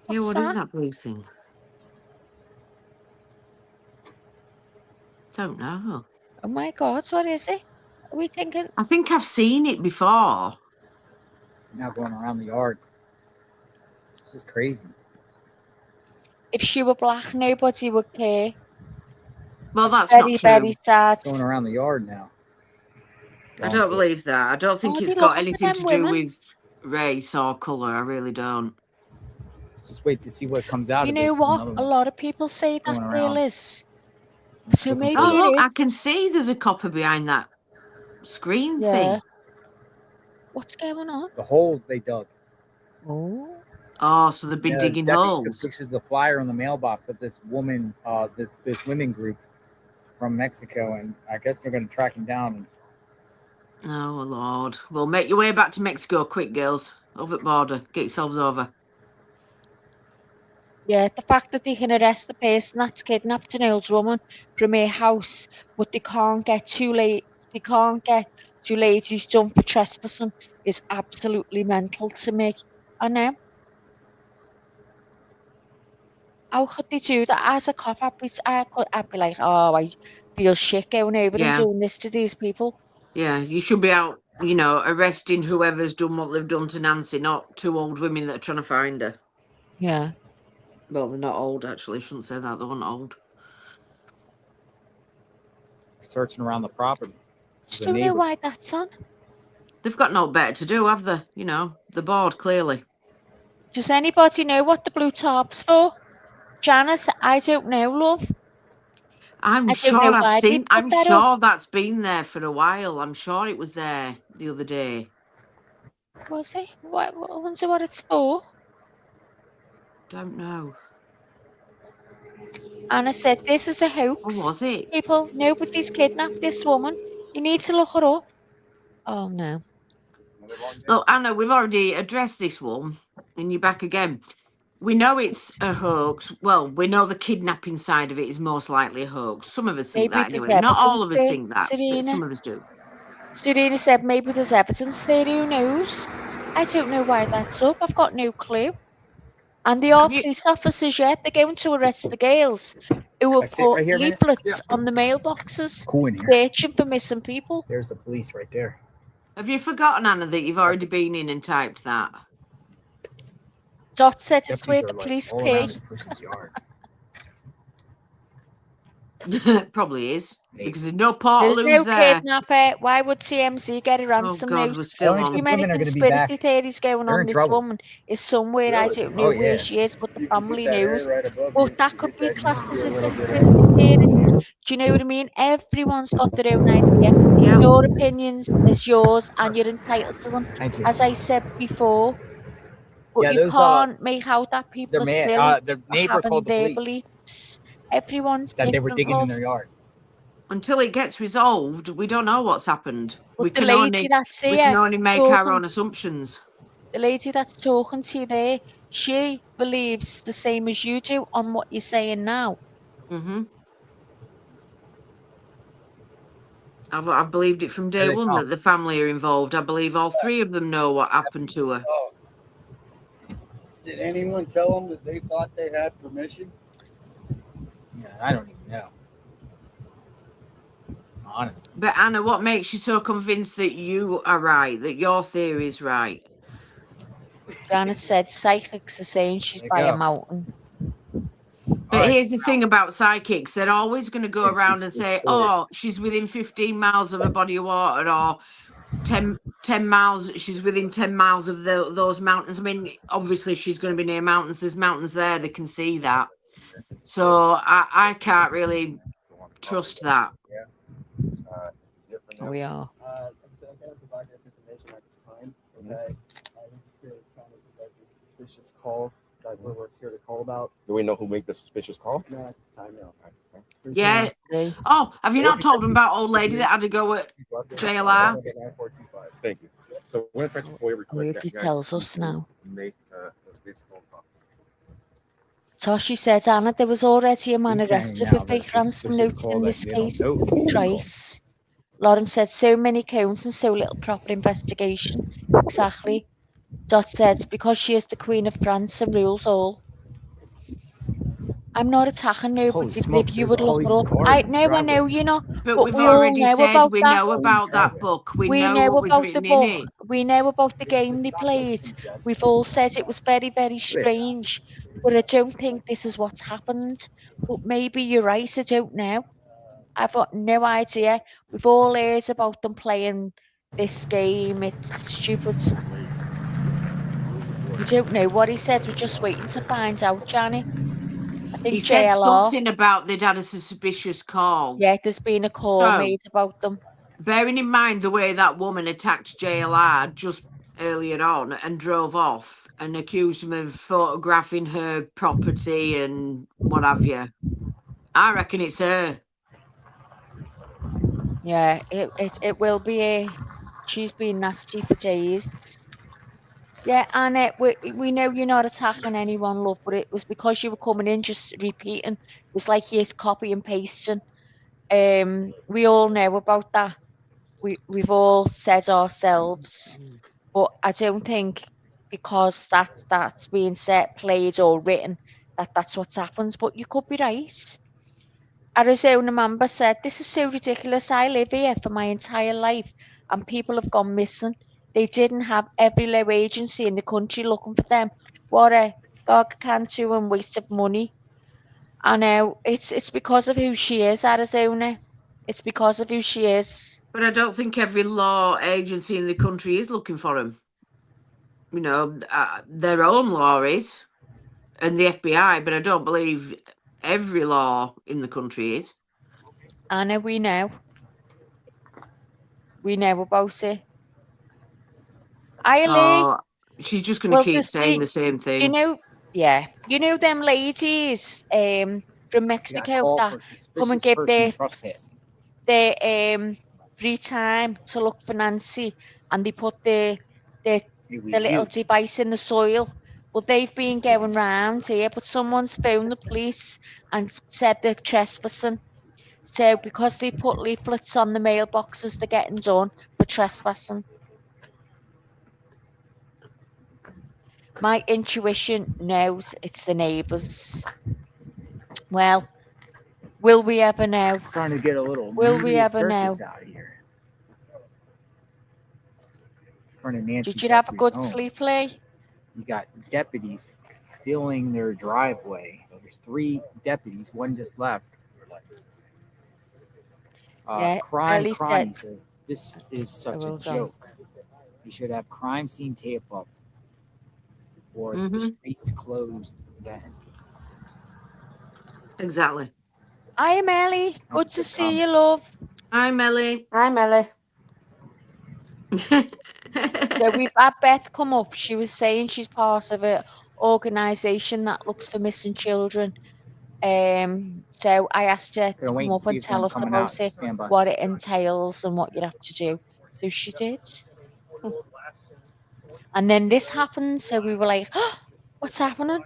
Yeah, what is that blue thing? Don't know. Oh my God, what is it? Are we thinking? I think I've seen it before. Now going around the yard. This is crazy. If she were black, nobody would care. Well, that's very, not true. very sad. Going around the yard now. I don't believe that. I don't think Oh, it's they got looking for anything them to do women. with race or colour. I really don't. Just wait to see what comes out You of know this. what? Another A one lot of people say that going there around. is. So Looking maybe for Oh, it look, I is. can see there's a copper behind that screen Yeah. thing. What's going on? the holes they dug. Oh. Oh, so they've been Yeah, digging deputies took holes. pictures of the flyer in the mailbox of this woman, this women group from Mexico, and I guess they're going to track him down. Oh, Lord. Well, make your way back to Mexico quick, girls. Over at border. Get yourselves over. Yeah, the fact that they can arrest the person that's kidnapped an old woman from her house, but they can't get two ladies done for trespassing is absolutely mental to me. I know. How could they do that as a cop? I'd be like, oh, I feel shit going over and Yeah. doing this to these people. Yeah, you should be out, arresting whoever's done what they've done to Nancy, not two old women that are trying to find her. Yeah. Well, they're not old, actually. I shouldn't say that. They weren't old. Searching around the property. Do you know why that's on? They've got no better to do, have they? They're bored, clearly. Does anybody know what the blue tarp's for? Janice, I don't know, love. I'm I sure don't know I've why they seen. put I'm that sure up. that's been there for a while. I'm sure it was there the other day. Was it? I wonder what it's for. Don't know. Anna said, this is a hoax. Or was it? People, nobody's kidnapped this woman. You need to look her up. Oh, no. Look, Anna, we've already addressed this one, and you're back again. We know it's a hoax. Well, we know the kidnapping side of it is most likely a hoax. Some of us think Maybe that there's anyway. Not all evidence of us there, think that, but Serena. some of us do. Serena said, maybe there's evidence there. Who knows? I don't know why that's up. I've got no clue. And they are police officers yet. They're going to arrest the girls who have put right here, man. leaflets on the mailboxes Cool in here. searching for missing people. There's the police right there. Have you forgotten, Anna, that you've already been in and typed that? Dot said it's Deputies where are, the like, police all pay. around this person's yard. Probably is. Because there's no portal There's no there. kidnapper. Why would TMZ get a ransom God, note? we're still There's on. too many women are gonna be conspiracy back. theories going They're on. in This trouble. woman is somewhere. I don't know Oh, where yeah. she is, but the You can family put that knows. area right above But you. that You could get be that, you classed just as do a a little bit conspiracy of- theorist. Do you know what I mean? Everyone's got their own idea. Yeah. Your opinions is yours, and you're entitled to them. Thank you. As I said before, but Yeah, you those, can't make out that people are silly the for neighbor having called the their police beliefs. Everyone's that they were different, digging in love. their yard. Until it gets resolved, we don't know what's happened. But the lady that's we can here only make our talking, own assumptions. the lady that's talking to you there, she believes the same as you do on what you're saying now. Mm-hmm. I've believed it from day one that the family are involved. I believe all three of them know what happened to her. Did anyone tell them that they thought they had permission? Yeah, I don't even know. Honestly. But Anna, what makes you so convinced that you are right, that your theory is right? Janet said psychics are saying she's by a mountain. But here's the thing about psychics. They're always going to go around and say, oh, she's within 15 miles of a body of water, or 10 miles, she's within 10 miles of those mountains. I mean, obviously she's going to be near mountains. There's mountains there. They can see that. So I can't really trust that. We are. I can't provide this information at this time. Okay. We're just here trying to provide the suspicious call that we're here to call about. Do we know who made the suspicious call? No, at this time, no. Yeah. Oh, have you not told them about old lady that had to go at JLR? Thank you. So we're going to try to FOIA request. He tells us now. Make this phone call. Toshi said, Anna, there was already a man He's saying arrested now for that fake it's ransom suspicious notes call in that this they don't case. know who made the call. Trace. Lauren said, so many counts and so little proper investigation. Exactly. Dot said, because she is the Queen of France and rules all. I'm not attacking nobody, but if you would look it up. I know you're not. But we've we all already know said about we that. know about that book. We know know what was about the written in book. it. We know about the game they played. We've all said it was very, very strange. But I don't think this is what's happened. But maybe you're right, I don't know. I've got no idea. We've all heard about them playing this game. It's stupid. We don't know what he said. We're just waiting to find out, Johnny. I think He said JLR. something about they'd had a suspicious call. Yeah, there's been a call So, made about them. bearing in mind the way that woman attacked JLR just earlier on and drove off and accused him of photographing her property and what have you, I reckon it's her. Yeah, it will be a. She's been nasty for days. Yeah, and we know you're not attacking anyone, love, but it was because you were coming in just repeating. It's like you're copy and pasting. We all know about that. We've all said ourselves, but I don't think because that's being said, played or written that's what's happened. But you could be right. Arizona member said, "This is so ridiculous. I live here for my entire life, and people have gone missing. They didn't have every low agency in the country looking for them. What a gargantuan and waste of money." I know it's because of who she is, Arizona. It's because of who she is. But I don't think every law agency in the country is looking for him. You know, their own law is, and the FBI, but I don't believe every law in the country is. Anna, we know. We know about it. Oh, she's just going to keep saying the same thing. You know, yeah. You know them ladies from Mexico that come and give their free time to look for Nancy, and they put the little device in the soil. Well, they've been going round here, but someone's phoned the police and said they're trespassing. So because they put leaflets on the mailboxes, they're getting done for trespassing. My intuition knows it's the neighbours. Well, will we ever know? It's starting to get a little. Will we ever circus know? out here. In front of Nancy Did you have a Guthrie's good home. sleep, Lee? You got deputies filling their driveway. There's 3 deputies. One just left. Crime Ellie Cronny said- says this is such a well done. joke. You should have crime scene tape up, or the streets closed then. Exactly. Hi, Melly. Good to see you, love. Hi, Melly. Hi, Melly. So we've had Beth come up. She was saying she's part of an organisation that looks for missing children. So I asked her to Gonna wait come and up see and if tell they're us coming about out. it, Stand by. what it entails and what you'd have to do. So she did. And then this happened, so we were like, oh, what's happening?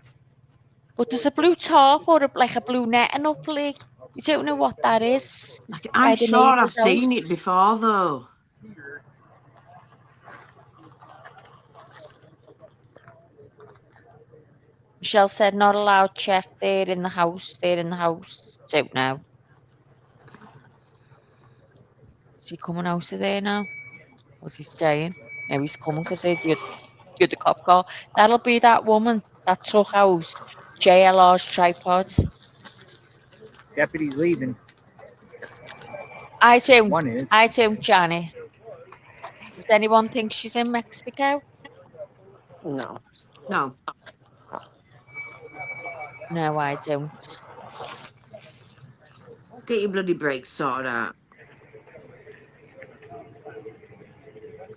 But there's a blue tarp or like a blue netting up, Lee. You don't know what that is. I'm by the sure I've neighbour's seen house. it before, though. Michelle said, not allowed check. They're in the house. They're in the house. Don't know. Is he coming out of there now? Or is he staying? No, he's coming because there's the other cop car. That'll be that woman that took out JLR's tripod. Deputies leaving. I don't. One is. I don't, Johnny. Does anyone think she's in Mexico? No. No. No, I don't. Get your bloody brakes sorted out.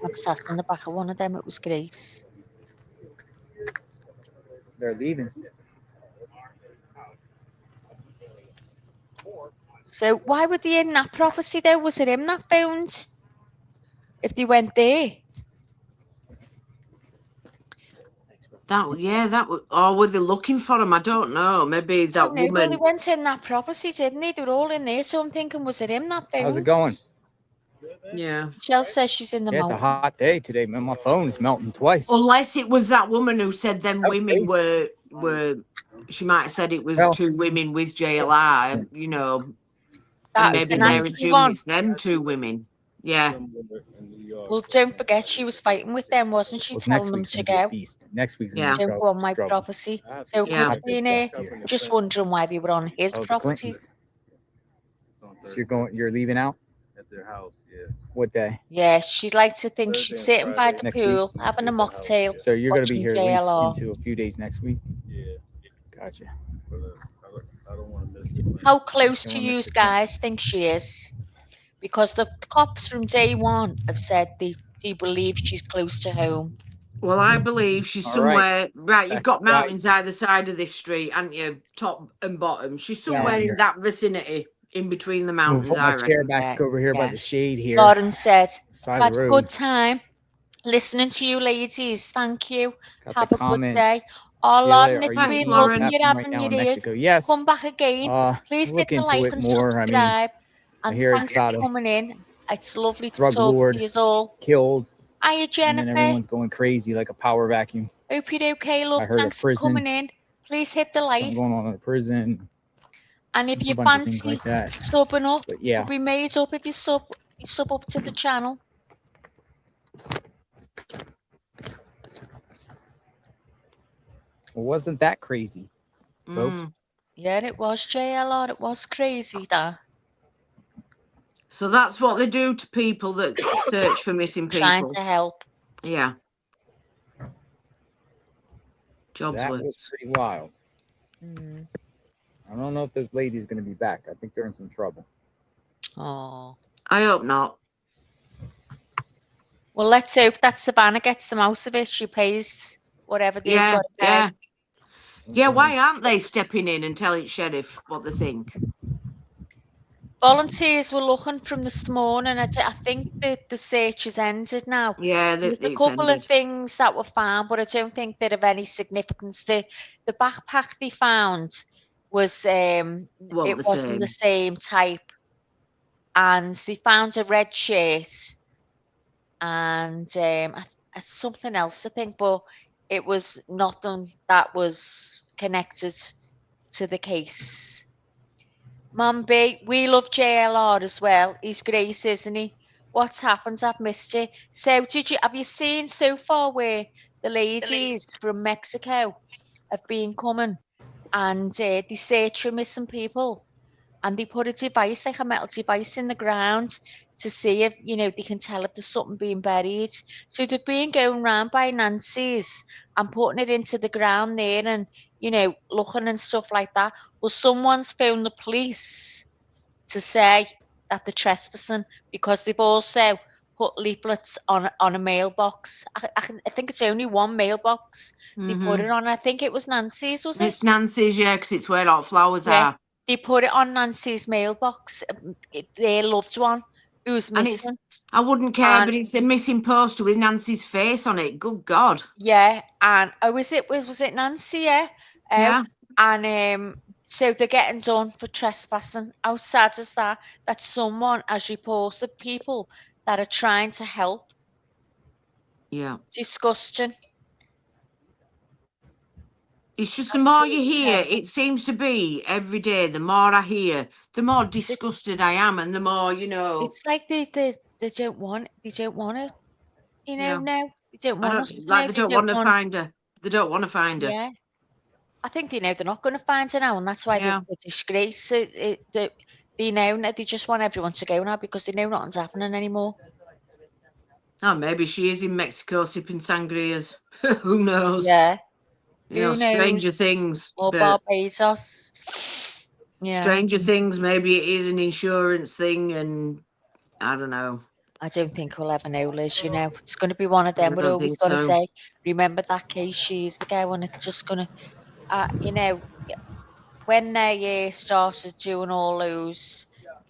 I sat in the back of one of them. It was Grace. They're leaving. So why were they in that property though? Was it him that found? If they went there? That was. Or were they looking for him? I don't know. Maybe that No, well, they woman. went in that property, didn't they? They were all in there. So I'm thinking, was it him that found? How's it going? Yeah. Michelle says she's in the Yeah, it's a mountain. hot day today, man. My phone's melting twice. Unless it was that woman who said them women were. She might have said it was 2 women with JLR. You know, and maybe they're assuming it's them 2 women. Yeah. Well, don't forget she was fighting with them, wasn't she? Telling them to go. Next week's Yeah. Don't go on my property. So Yeah. could be in here. Just wondering why they were on his Oh, the property. Clintons. So you're leaving out? At their house, yeah. What day? Yeah, she'd like to think she's sitting by the Next pool, week? having a mocktail, So you're going to be watching here at least JLR. into a few days next week? Yeah. Gotcha. I don't want to miss the How close Don't to wanna miss you the guys think she is? Because the cops from day one have said they believe she's close to home. Well, I believe she's All right. somewhere. Right, you've got Right. mountains either side of this street, haven't you? Top and bottom. She's Yeah. somewhere in that vicinity, in between the I'm gonna mountains, put my I chair reckon. back over here by Yeah. the shade here. Lauren said, Side I've of had the a road. good time listening to you ladies. Thank you. Got Have the a good comment. day. Oh, See you later. Lauren, Are it's you been seeing lovely what's happening right having now you in here. Mexico? Yes. Come back again. Please hit Look the into like it and more. I mean, subscribe. I And hear it's thanks for about a coming in. It's lovely to drug talk lord to you all. killed, Hiya, and then Jennifer. everyone's going crazy like a power vacuum. Hope you're okay, love. I heard a Thanks for prison. coming in. Please hit the Something like. going on in the prison. And if Just you a bunch of things fancy like that. subbing up, But yeah. you'll be made up if you sub up to the channel. Well, wasn't that crazy, folks? Yeah, it was JLR. It was crazy, that. So that's what they do to people that search for missing people. Trying to help. Yeah. Jobs That works. was pretty wild. I don't know if those ladies going to be back. I think they're in some trouble. Oh. I hope not. Well, let's hope that Savannah gets them out of it. She pays whatever they've got to pay. Yeah. Yeah, why aren't they stepping in and telling sheriff what they think? Volunteers were looking from this morning. I think that the search has ended now. Yeah, There was a it's couple ended. of things that were found, but I don't think they're of any significance. The backpack they found was it wasn't the same type, and they found a red shirt and something else, I think, but it was nothing that was connected to the case. Mumby, we love JLR as well. He's great, isn't he? What's happened? I've missed you. So, have you seen so far where the ladies from Mexico have been coming and they search for missing people, and they put a device, like a metal device, in the ground to see if they can tell if there's something being buried. So they've been going round by Nancy's and putting it into the ground there, and looking and stuff like that. Well, someone's phoned the police to say that they're trespassing because they've also put leaflets on a mailbox. I think it's only one mailbox they put it on. I think it was Nancy's, was it? It's Nancy's, yeah, because it's where our flowers are. They put it on Nancy's mailbox, their loved one who's missing. I wouldn't care, but it's a missing poster with Nancy's face on it. Good God. Yeah, and was it Nancy? Yeah. Yeah. And so they're getting done for trespassing. How sad is that? That someone has reported people that are trying to help. Yeah. It's disgusting. It's just the more you hear, it seems to be every day, the more I hear, the more disgusted I am, and the more, It's like they don't want it. Now. They don't want us to know. They don't want to find her. They don't want to find her. Yeah. I think they know they're not going to find her now, and that's why they disgrace it. They know that they just want everyone to go now because they know nothing's happening anymore. Oh, maybe she is in Mexico sipping sangrias. Who knows? Yeah. Who knows? Stranger things. Or Barbados. Yeah. Stranger things. Maybe it is an insurance thing, and I don't know. I don't think we'll ever know, Liz. It's going to be one of them. We're always going to say, remember that case years ago, and it's just going to, when they started doing all those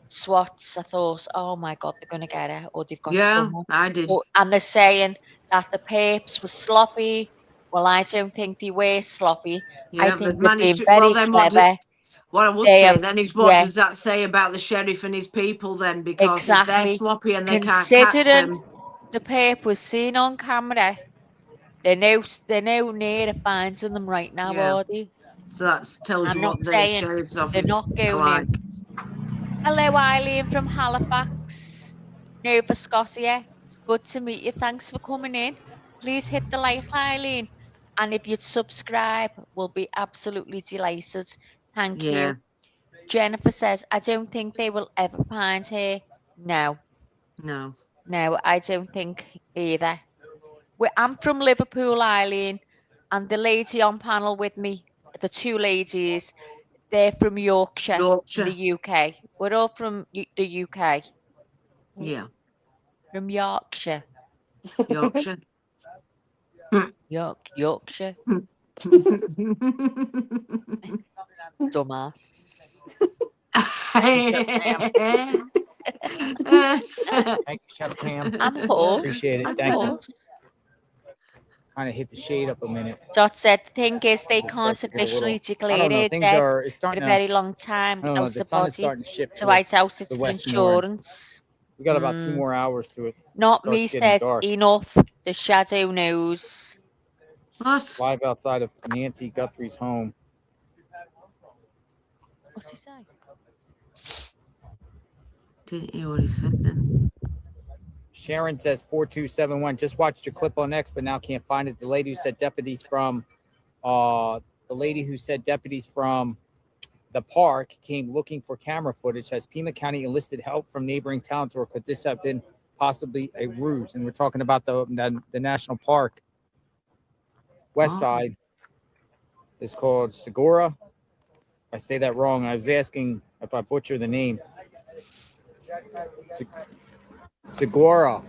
SWATs, I thought, oh my God, they're going to get her, or they've got someone. I did. And they're saying that the papes were sloppy. Well, I don't think they were sloppy. I think they've been very clever. What I would say then is, what does that say about the sheriff and his people then? Because if they're sloppy and they can't catch them. The pape was seen on camera. They're no near finding them right now, are they? So that tells you what the sheriff's office they're not going like. Hello, Eileen from Halifax, Nova Scotia. It's good to meet you. Thanks for coming in. Please hit the like, Eileen. And if you'd subscribe, we'll be absolutely delighted. Thank you. Jennifer says, I don't think they will ever find her. No. No, I don't think either. I'm from Liverpool, Eileen, and the lady on panel with me, the two ladies, they're from Yorkshire, in Yorkshire. the UK. We're all from the UK. Yeah. From Yorkshire. Yorkshire. Yorkshire. Dumbass. Thanks, Chef Cam. I'm hooked. Appreciate it. I'm Thank you. hooked. Kind of hit the shade up a minute. Dot said the thing is they It starts can't to get a little- officially I declare don't know. it Things dead are. It's for starting a to. very long time I don't know. without The the sun is body. starting to shift. So I towards doubt it's the an west more. insurance. We got about 2 more hours to it. Not Starts me getting said dark. enough. The shadow knows. What? Live outside of Nancy Guthrie's home. What's he say? Didn't hear what he said then. Sharon says 4271. Just watched your clip on X, but now can't find it. The lady who said deputies from the park came looking for camera footage. Has Pima County enlisted help from neighboring towns, or could this have been possibly a ruse? And we're talking about the national park. West side is called Segura. I say that wrong. I was asking if I butcher the name. Segura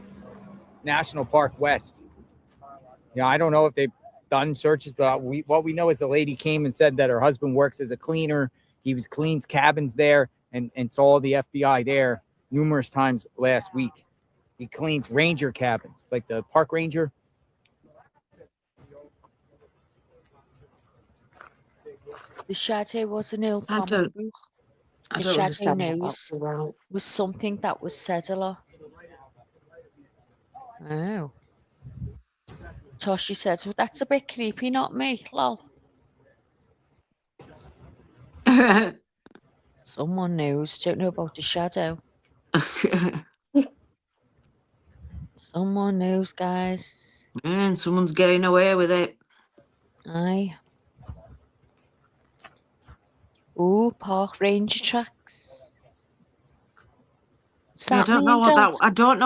National Park West. Yeah, I don't know if they've done searches, but what we know is the lady came and said that her husband works as a cleaner. He cleans cabins there and saw the FBI there numerous times last week. He cleans ranger cabins, like the park ranger. The shadow was an ill I comment. don't The shadow understand what knows that's about. was something that was said a lot. Oh. Toshi says, well, that's a bit creepy, not me. Lol. Someone knows. Don't know about the shadow. Someone knows, guys. And someone's getting away with it. Aye. Ooh, park ranger tracks. Yeah, I don't know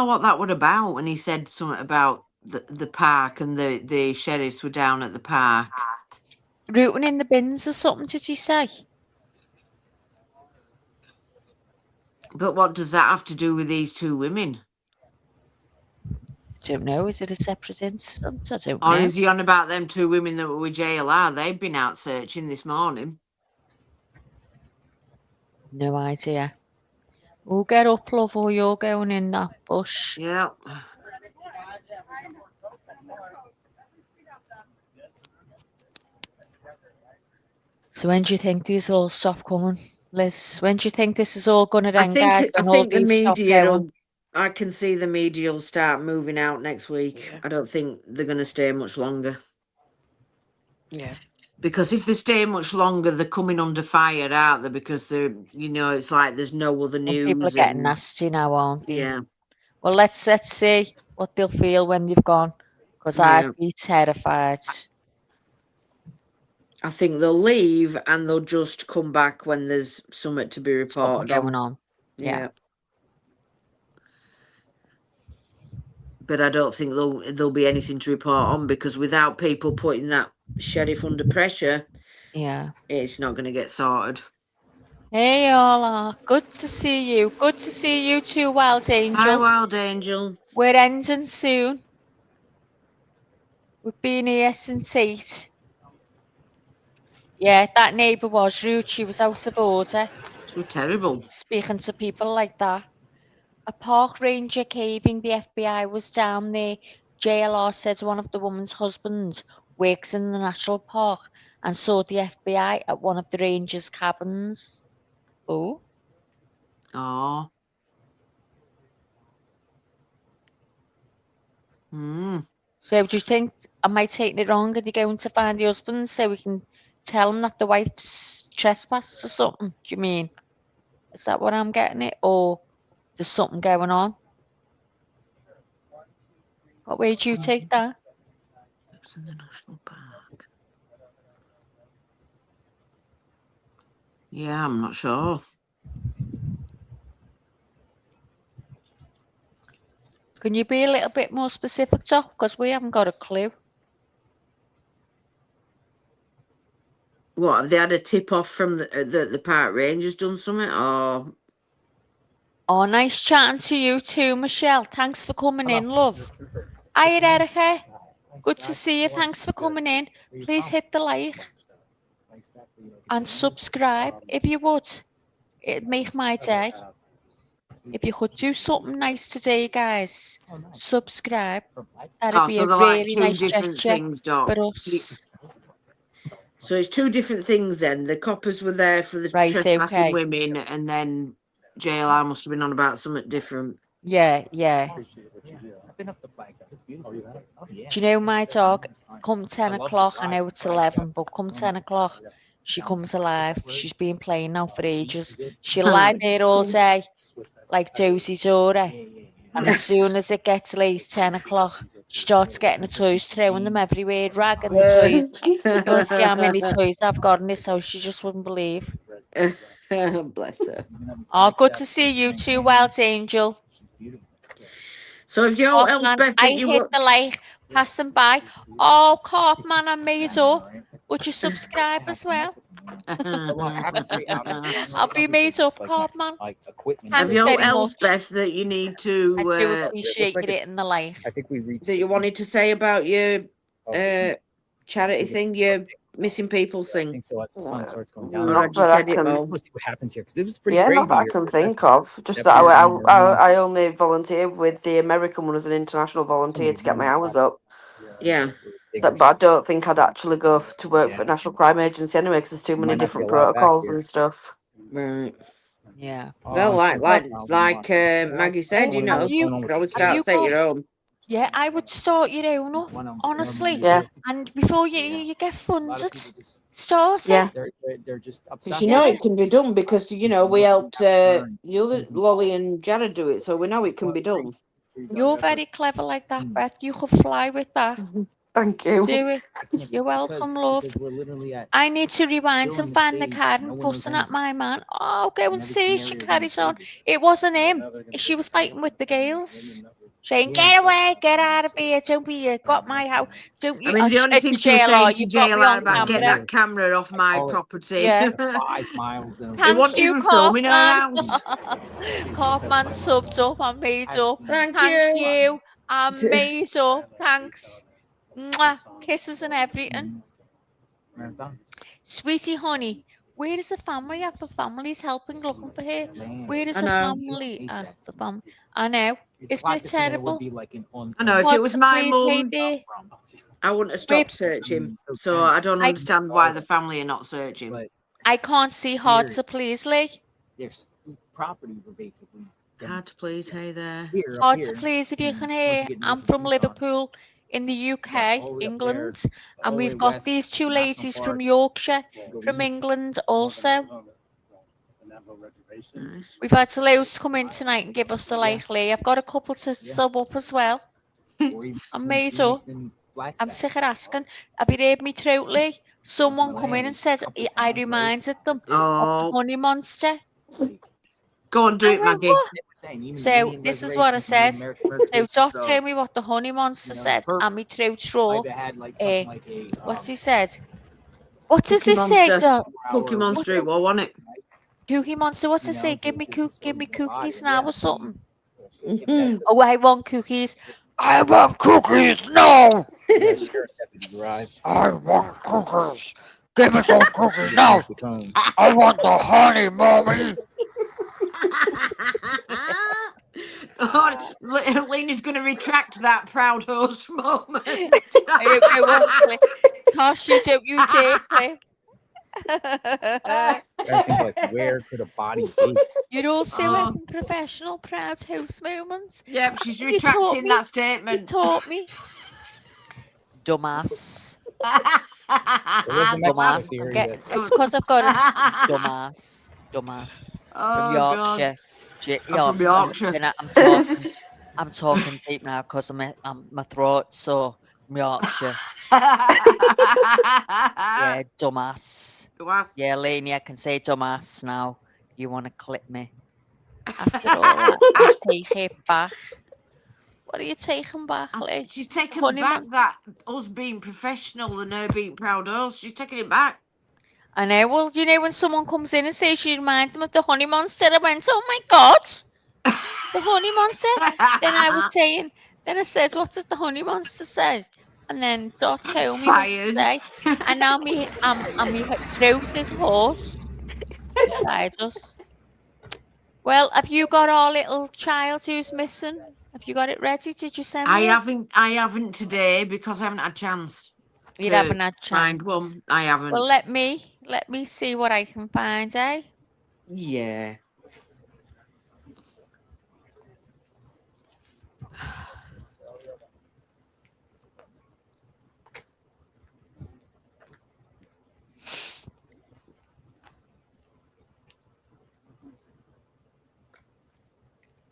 what that was about when he said something about the park and the sheriffs were down at the park. Rooting in the bins or something, did he say? But what does that have to do with these two women? Don't know. Is it a separate incident? I don't Or know. is he on about them two women that were with JLR? They've been out searching this morning. No idea. We'll get up, love, or you're going in that bush. Yeah. So when do you think these will all stop coming, Liz? When do you think this is all going to I end, guys? think When all the these stop media going? I can see the media will start moving out next week. I don't think they're going to stay much longer. Yeah. Because if they stay much longer, they're coming under fire, aren't they? Because they're, it's like there's no other Well, news. people are getting nasty now, aren't they? Yeah. Well, let's see what they'll feel when they've gone. Because Yeah. I'd be terrified. I think they'll leave and they'll just come back when there's something to be reported Something going on. Yeah. But I don't think there'll be anything to report on, because without people putting that sheriff under pressure, Yeah. it's not going to get sorted. Hey, all. Good to see you. Good to see you too, Wild Angel. Hi, Wild Angel. We're ending soon. We've been here since 8. Yeah, that neighbour was rude. She was out of order. She was terrible. Speaking to people like that. A park ranger caving. The FBI was down there. JLR said one of the woman's husbands works in the national park and saw the FBI at one of the rangers' cabins. Oh. Oh. So do you think, am I taking it wrong? Are they going to find the husband so we can tell him that the wife's trespassed or something? Do you mean? Is that what I'm getting it? Or there's something going on? What way do you take that? In the national park. Yeah, I'm not sure. Can you be a little bit more specific, Doc? Because we haven't got a clue. What, have they had a tip off from the park ranger's done something, or? Oh, nice chatting to you too, Michelle. Thanks for coming in, love. Hiya, Erica. Good to see you. Thanks for coming in. Please hit the like and subscribe if you would. It'd make my day. If you could do something nice today, guys, subscribe. That'd Oh, be so a they're like really two nice different gesture things, Doc. for us. So it's two different things then. The coppers were there for the Right, trespassing okay. women, and then JLR must have been on about something different. Yeah, yeah. I've been up the flags. It's beautiful. Oh, yeah. Do you know my dog? Come 10 o'clock, I know it's 11, but come 10 o'clock, she comes alive. She's been playing now for ages. She'll lie there all day, like Dozy Dora. And as soon as it gets late, 10 o'clock, she starts getting the toys, throwing them everywhere, ragging the toys. You'll see how many toys I've got in this house, you just wouldn't believe. Bless her. Oh, good to see you too, Wild Angel. So if you're Carp Elspeth man, that I you hit were... the like, passing by. Oh, Carp man, I made up. Would you subscribe as well? I'll be made up, Carp man. Have Thanks you very much. Elspeth that you need to... I do appreciate you hitting the like. I think we reached. That you wanted to say about your charity thing, your missing people thing? I think so. As the sun starts going down. Or had you But I said it can- all? Let's see what happens here because it was pretty Yeah, crazy. not that I here. can think of. Just that Definitely on your own. I only volunteer with the American one as an international volunteer to get my hours up. Yeah. But I don't think I'd actually go to work for National Crime Agency anyway because there's too many Might not be different allowed back protocols here. and stuff. Right. Yeah. Well, like Maggie said, you know, you could always start set your own. Yeah, I would start your own up, honestly. Yeah. And before you get funded, start Yeah. it. They're just Because you know it can be done because, you know, we helped the other Lolly and Jared do it, so we know it can be done. You're very clever like that, Beth. You could fly with that. Thank you. Do it. You're welcome, love. I need to rewind and find the card and fussing at my man. Oh, go and see. She carries on. It wasn't him. She was fighting with the girls. Saying, get away, get out of here, don't be here, got my house, don't you? I mean, the only thing she was saying to you've got me JLR on about get camera. that camera off my property. Yeah. 5 miles. They Thank wasn't you, even filming her Carpman. house. Carpman subbed up, I'm made up. Thank you. I'm made up, thanks. Mwah. Kisses and everything. Sweetie honey, where is the family at? The family's helping, looking for her. Where is I the know. family at? The family. I know. Isn't it terrible? I know, if it was my mum, Hey, I wouldn't have stopped searching. So I don't understand why the family are not searching. I can't see hard to please, Lee. Their properties are basically hard to please. Hey there. Hard to please if you can hear. I'm from Liverpool in the UK, England, and we've got these two ladies from Yorkshire, from England also. We've had loads to come in tonight and give us the like, Lee. I've got a couple to sub up as well. I'm made up. I'm sick of asking. Have you heard me throat, Lee? Someone come in and said I reminded them of the honey monster. Go on, do it, Maggie. So this is what I said. So Dot told me what the honey monster said, and me throat's raw. What's he said? What does he say, Dot? Cookie Monster, it will, wasn't it? Cookie Monster, what's he say? Give me cookies now or something. Oh, I want cookies. I want cookies now. I want cookies. Give me some cookies now. I want the honey, mommy. Oh, Lena's going to retract that proud host moment. Tosh, you don't you dare, Cliff. I think, like, where could a body be? You're also having professional proud host moments. Yep, she's retracting that statement. You taught me. Dumbass. Dumbass. It's because I've got a dumbass. From Yorkshire. From Yorkshire. I'm talking deep now because my throat sore. From Yorkshire. Yeah, dumbass. Yeah, Lainey, I can say dumbass now. You want to clip me? After all, I take it back. What are you taking back, Lee? She's taken Honey back man- that us being professional and her being proud of us. She's taking it back. I know. Well, you know when someone comes in and says you remind them of the honey monster, I went, oh my god, the honey monster. Then I said, what does the honey monster say? And then Dot told me what to Fired. say. And now me throat is hoarse beside us. Well, have you got our little child who's missing? Have you got it ready? Did you send me it? I haven't today because I haven't had a chance You to haven't had find chance. one. I haven't. Well, let me see what I can find, eh? Yeah.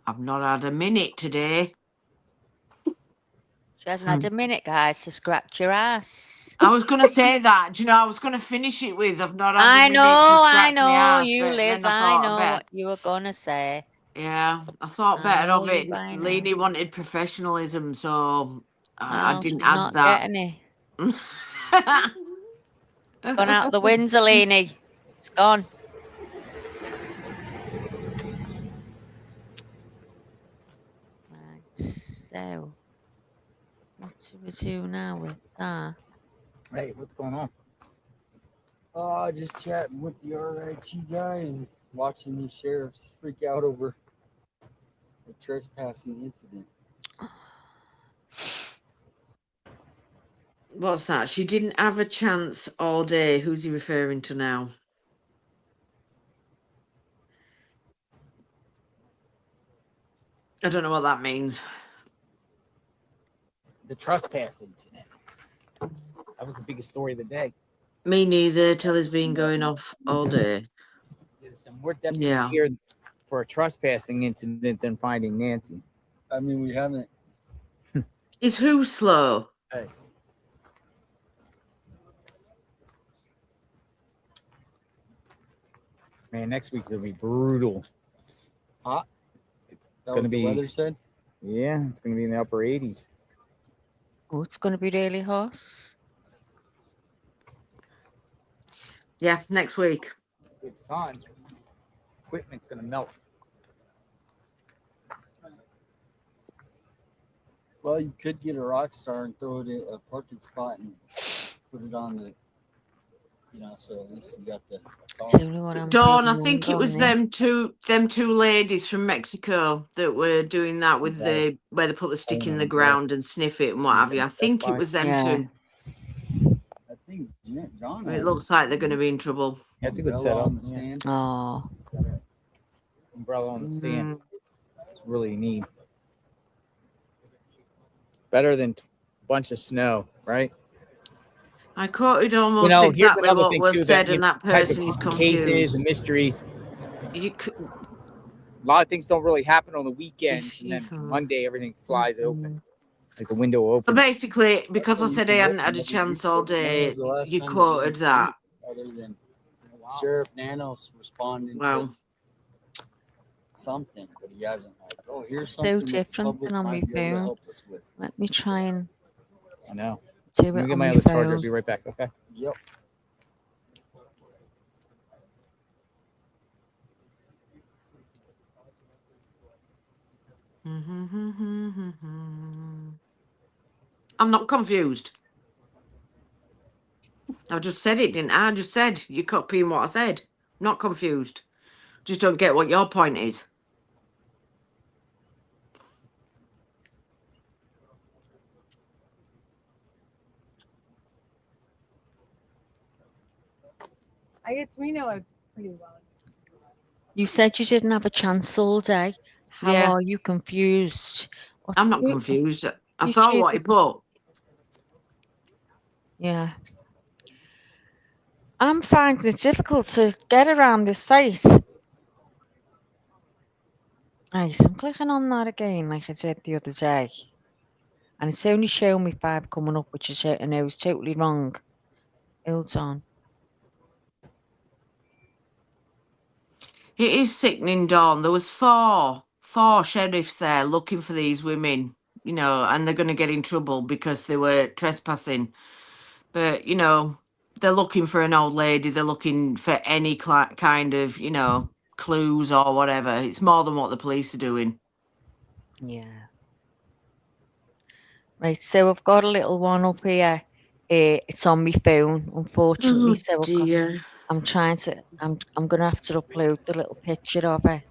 I've not had a minute today. She hasn't had a minute, guys, to scratch your ass. I was going to say that. Do you know, I was going to finish it with, I've not had a minute to scratch my ass. You, But Liz, then I I thought know better. what you were gonna say. Yeah, I thought I better know of you it. by now. Lady wanted professionalism, so I Well, didn't she's add not that. getting it. Gone out the window, Lainey. It's gone. Right, so what do we do now with that? Hey, what's going on? Just chatting with the RIT guy and watching these sheriffs freak out over a trespassing incident. What's that? She didn't have a chance all day. Who's he referring to now? I don't know what that means. The trespass incident. That was the biggest story of the day. Me neither, till he's been going off all day. There's some more deputies here for a trespassing incident than finding Nancy. I mean, we haven't. Is who slow? Hey. Man, next week's gonna be brutal. Hot. It's gonna be. The weather said. Yeah, it's gonna be in the upper 80s. Oh, it's gonna be really hot. Yeah, next week. With sun, equipment's gonna melt. Well, you could get a rock star and throw it in a parking spot and put it on the, so at least you got the. Dawn, I think it was them two ladies from Mexico that were doing that with where they put the stick in the ground and sniff it and what have you. I think it was them two. I think John. It looks like they're going to be in trouble. That's a good setup. On the stand. Oh. Umbrella on the stand. It's really neat. Better than a bunch of snow, right? I quoted almost exactly what was said, and that person is confused. Cases and mysteries. A lot of things don't really happen on the weekends, and then Monday everything flies open, like the window opens. But basically, because I said I hadn't had a chance all day, you quoted that. Other than Sheriff Nanos responding to something, but he hasn't. Like, oh, here's something so different than on my phone. Let me try and. I know. Do Let me it get on my my other charger. phone. I'll be right back. Okay. Yep. I'm not confused. I just said it, didn't I? I just said you're copying what I said. Not confused. Just don't get what your point is. I guess we know it pretty well. You said you didn't have a chance all day. How are you confused? I'm not confused. I saw what he put. Yeah. I'm finding it difficult to get around this site. Right, I'm clicking on that again like I did the other day. And it's only showing me 5 coming up, which is I know is totally wrong. Hold on. It is sickening, Dawn. There was four sheriffs there looking for these women you know, and they're going to get in trouble because they were trespassing. But, you know, they're looking for an old lady. They're looking for any kind of, you know, clues or whatever. It's more than what the police are doing. Yeah. Right, so I've got a little one up here. It's on my phone, unfortunately. Oh, So dear. I'm trying to. I'm gonna have to upload the little picture of her.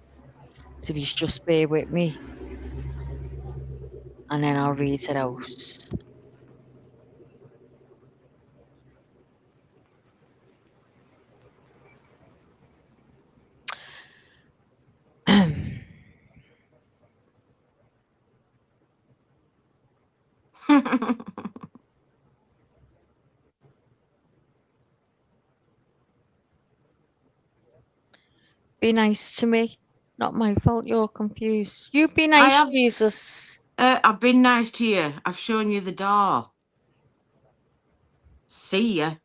So if you just bear with me, and then I'll read it out. Be nice to me. Not my fault you're confused. You be I nice, have. Jesus. I've been nice to you. I've shown you the door. See ya.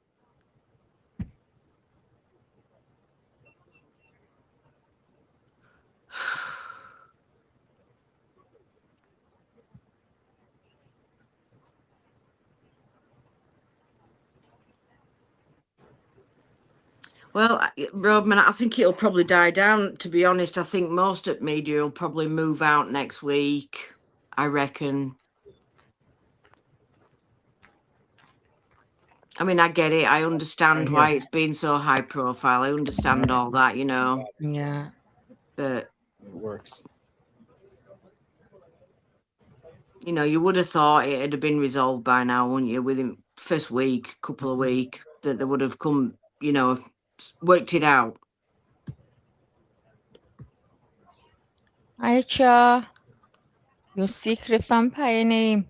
Well, Rodman, I think it'll probably die down, to be honest. I think most of media will probably move out next week, I reckon. I mean, I get it. I understand why it's been so high profile. I understand all that, you know. Yeah. But it works. You know, you would have thought it had been resolved by now, wouldn't you? Within first week, couple of weeks, that they would have come, you know, worked it out. Hi, Cha. Your secret vampire name.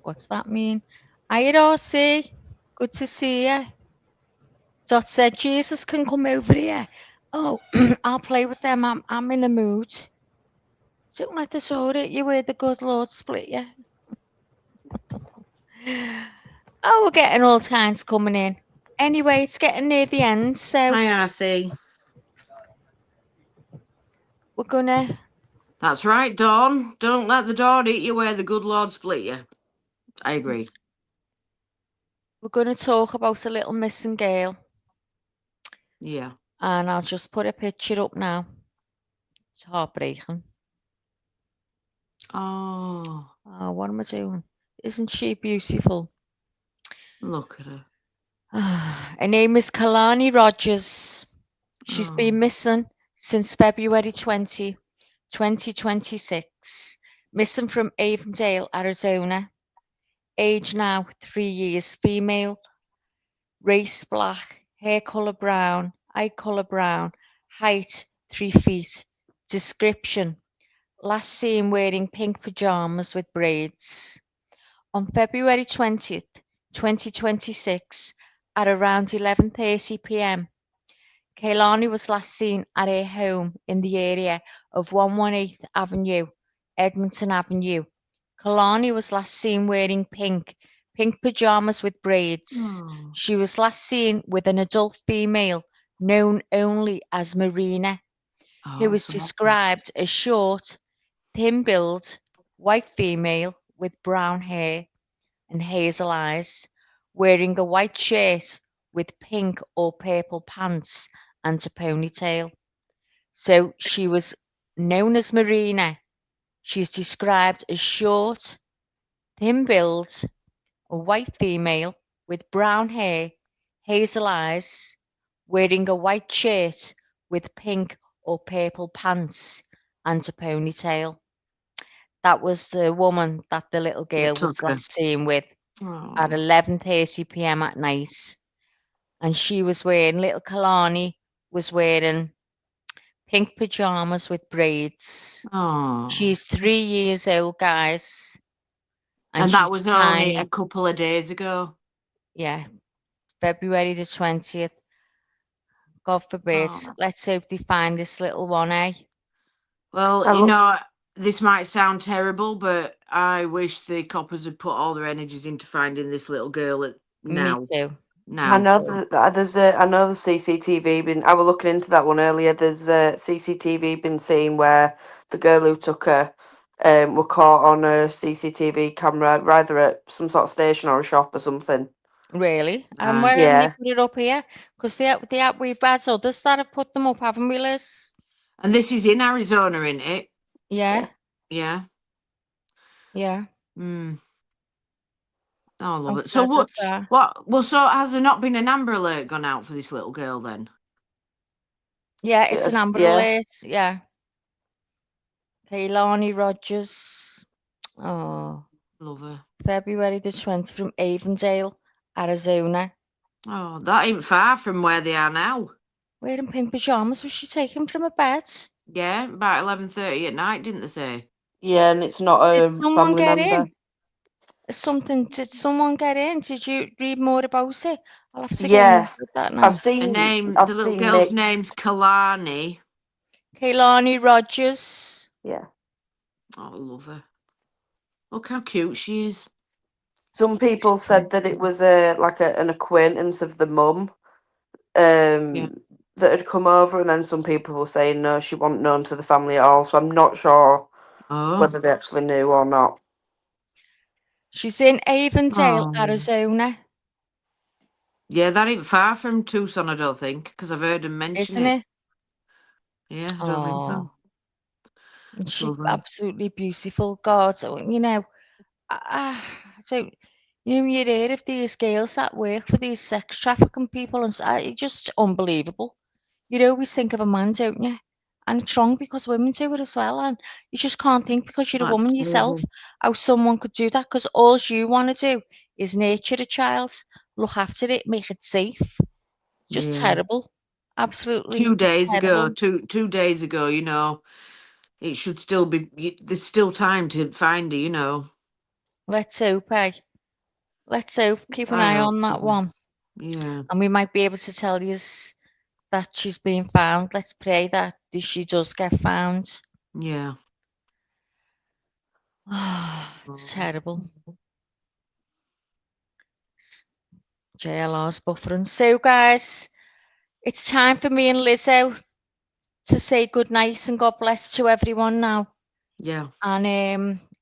What's that mean? Hi, Rossi. Good to see you. Dot said Jesus can come over here. Oh, I'll play with them. I'm in the mood. Don't let the sword at you where the good Lord split you. Oh, we're getting all kinds coming in. Anyway, it's getting near the end, so I see. we're gonna. That's right, Dawn. Don't let the door eat you where the good Lord split you. I agree. We're gonna talk about a little missing girl. Yeah. And I'll just put a picture up now. It's heartbreaking. Oh. Oh, what am I doing? Isn't she beautiful? Look at her. Her name is Kalani Rogers. She's been missing since February 20, 2026. Missing from Avondale, Arizona. Age now 3 years. Female. Race black. Hair color brown. Eye color brown. Height 3 feet. Description. Last seen wearing pink pajamas with braids. On February 20th, 2026, at around 11:30 p.m., Kaylani was last seen at her home in the area of 118th Avenue, Edmonton Avenue. Kalani was last seen wearing pink pajamas with braids. She was last seen with an adult female known only as Marina, who was described as short, thin-built, white female with brown hair and hazel eyes, wearing a white shirt with pink or purple pants and a ponytail. So she was known as Marina. She's described as short, thin-built, a white female with brown hair, hazel eyes, wearing a white shirt with pink or purple pants and a ponytail. That was the woman that the little girl was last seen with at 11:30 p.m. at night. And she was wearing, little Kalani was wearing pink pajamas with braids. She's 3 years old, guys. And she's that was tiny. only a couple of days ago. Yeah, February the 20th. God forbid. Let's hope they find this little one, eh? Well, you know, this might sound terrible, but I wish the coppers had put all their energies into finding this little girl now. Me too. Now. I know there's I know the CCTV been. I was looking into that one earlier. There's CCTV been seen where the girl who took her were caught on a CCTV camera, either at some sort of station or a shop or something. Really? And Right. why haven't they Yeah. put it up here? Because we've had others that have put them up, haven't we, Liz? And this is in Arizona, isn't it? Yeah. Yeah. Yeah. Mm. Oh, I love How it. So sad is that? well, so has there not been an Amber Alert gone out for this little girl then? Yeah, it's an Yes, Amber yeah. Alert. Yeah. Kaylani Rogers. Oh. Love her. February the 20th from Avondale, Arizona. Oh, that ain't far from where they are now. Wearing pink pajamas. Was she taken from her bed? Yeah, about 11:30 at night, didn't they say? Yeah, and it's not Did a someone family get member. in? Did someone get in? Did you read more about it? I'll have to go and Yeah, look at that I've now. seen The little girl's name's mixed. Kalani. Kaylani Rogers. Yeah. Oh, I love her. Look how cute she is. Some people said that it was an acquaintance of the mum that had come over, and then some people were saying no, she wasn't known to the family at all. So I'm not sure whether they actually knew or not. She's in Avondale, Oh. Arizona. Yeah, that ain't far from Tucson, I don't think, because I've heard them mention Isn't it? Yeah, I don't think so. And she's Love her. absolutely beautiful. God, so, you know, so you know, when you hear of these girls that work for these sex trafficking people, and it's just unbelievable. You always think of a man, don't you? And it's wrong because women do it as well, and you just can't think because you're a That's woman terrible. yourself how someone could do that. Because all you want to do is nurture a child, look after it, make it safe. It's just Yeah. terrible, absolutely 2 days ago, terrible. 2 days ago, you know, it should still be. There's still time to find her, you know. Let's hope, Let's hope. Keep an I eye hope on that so. one. Yeah. And we might be able to tell you that she's been found. Let's pray that she does get found. Yeah. It's terrible. JLR's buffering. So, guys, it's time for me and Lizzo to say good night and God bless to everyone now. Yeah.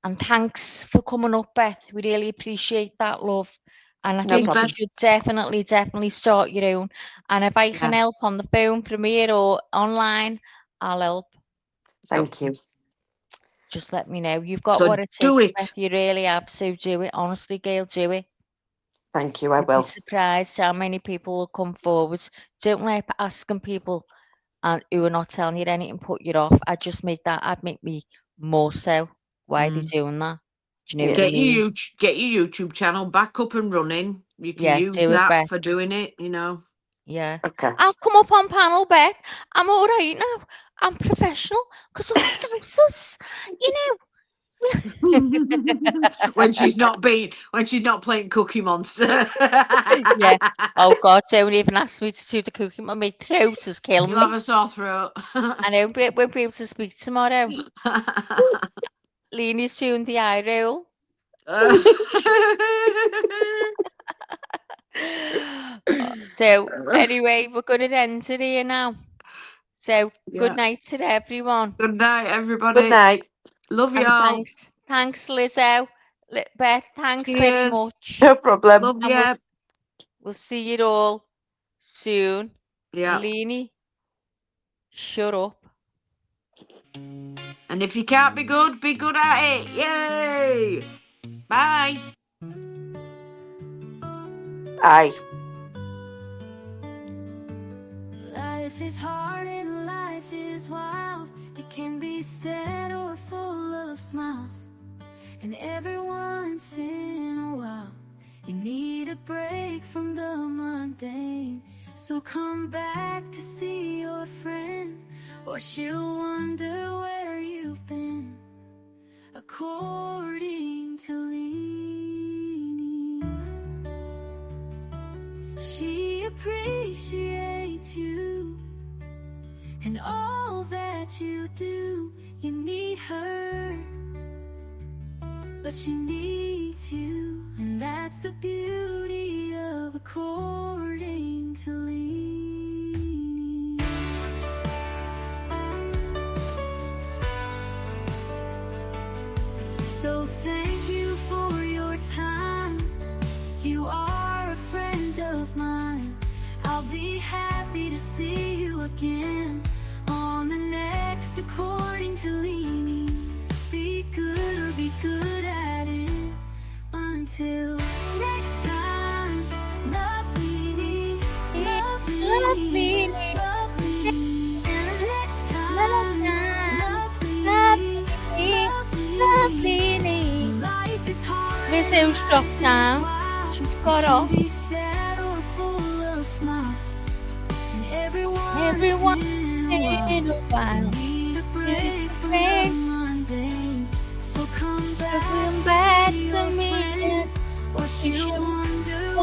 And thanks for coming up, Beth. We really appreciate that, love. And I No think problem. you should definitely start your own. And if I can help on the phone from here or online, I'll help. Thank you. Just let me know. You've got So what it do takes, it. Beth. You really have. So do it. Honestly, Gail, do it. Thank you. I You'd be will. surprised how many people will come forward. Don't like asking people and who are not telling you anything, put you off. I'd make me more so. Why are they doing that? Do you know what I mean? Get your YouTube channel back up and running. You can Yeah, use do it, that Beth. for doing it, you know. Yeah. Okay. I'll come up on panel, Beth. I'm all right now. I'm professional because us Scousers, you know. when she's not playing Cookie Monster. Yeah. Oh God, don't even ask me to do the cooking. My throat is killing You'll have me. a sore throat. I know, but won't be able to speak tomorrow. Leanie's doing the eye roll. So anyway, we're going to end it here now. So good night to everyone. Good night, everybody. Good night. Love And y'all. thanks, Lizzo. Beth, thanks very Cheers. much. No problem. Love And ya. we'll see you all soon. Yeah. Leanie, shut up. And if you can't be good at it. Yay. Bye. Aye. Life is hard and life is wild. It can be sad or full of smiles. And every once in a while, you need a break from the mundane. So come back to see your friend, or she'll wonder where you've been. According to Leanie, she appreciates you and all that you do. You need her, but she needs you, and that's the beauty of according to Leanie. again. On the next, according to leaning. Be good at it. Until next time, love leaning, love leaning, love leaning. And next time, love leaning. Life is hard. Miss who's dropped out. She's got off. Be sad or full of smiles. And Everyone in a while. need a break from the mundane. So come back to me. or she'll wonder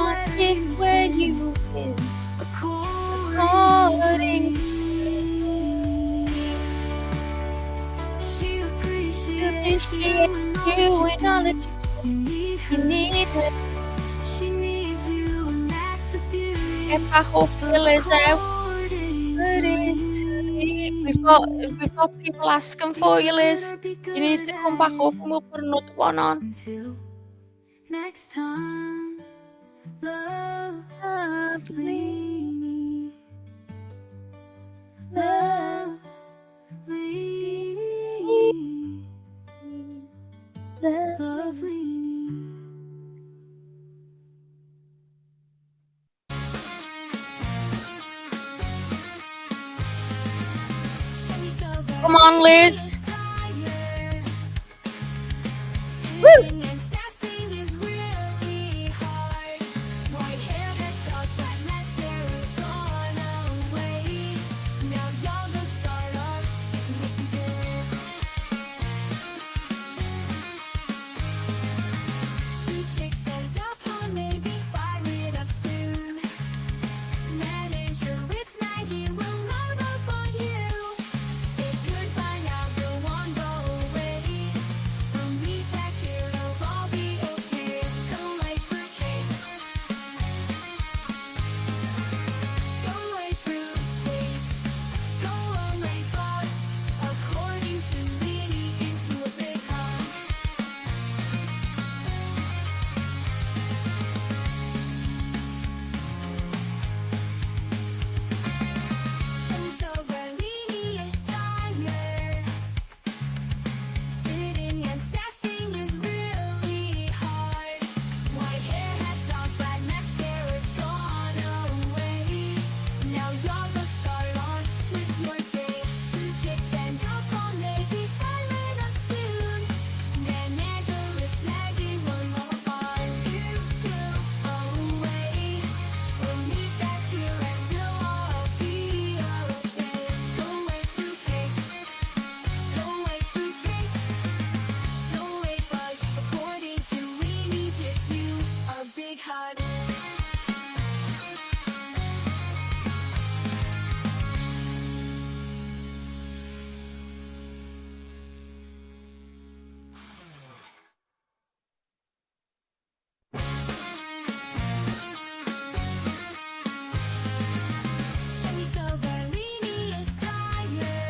Where you've been. According she appreciates you and all that you need her. She needs you, and that's the beauty. Get back up, Liz out. We've got people asking for you, Liz. You need to come back up and we'll put another one on. Until next time, love leaning, love leaning, love leaning. Come on, Liz.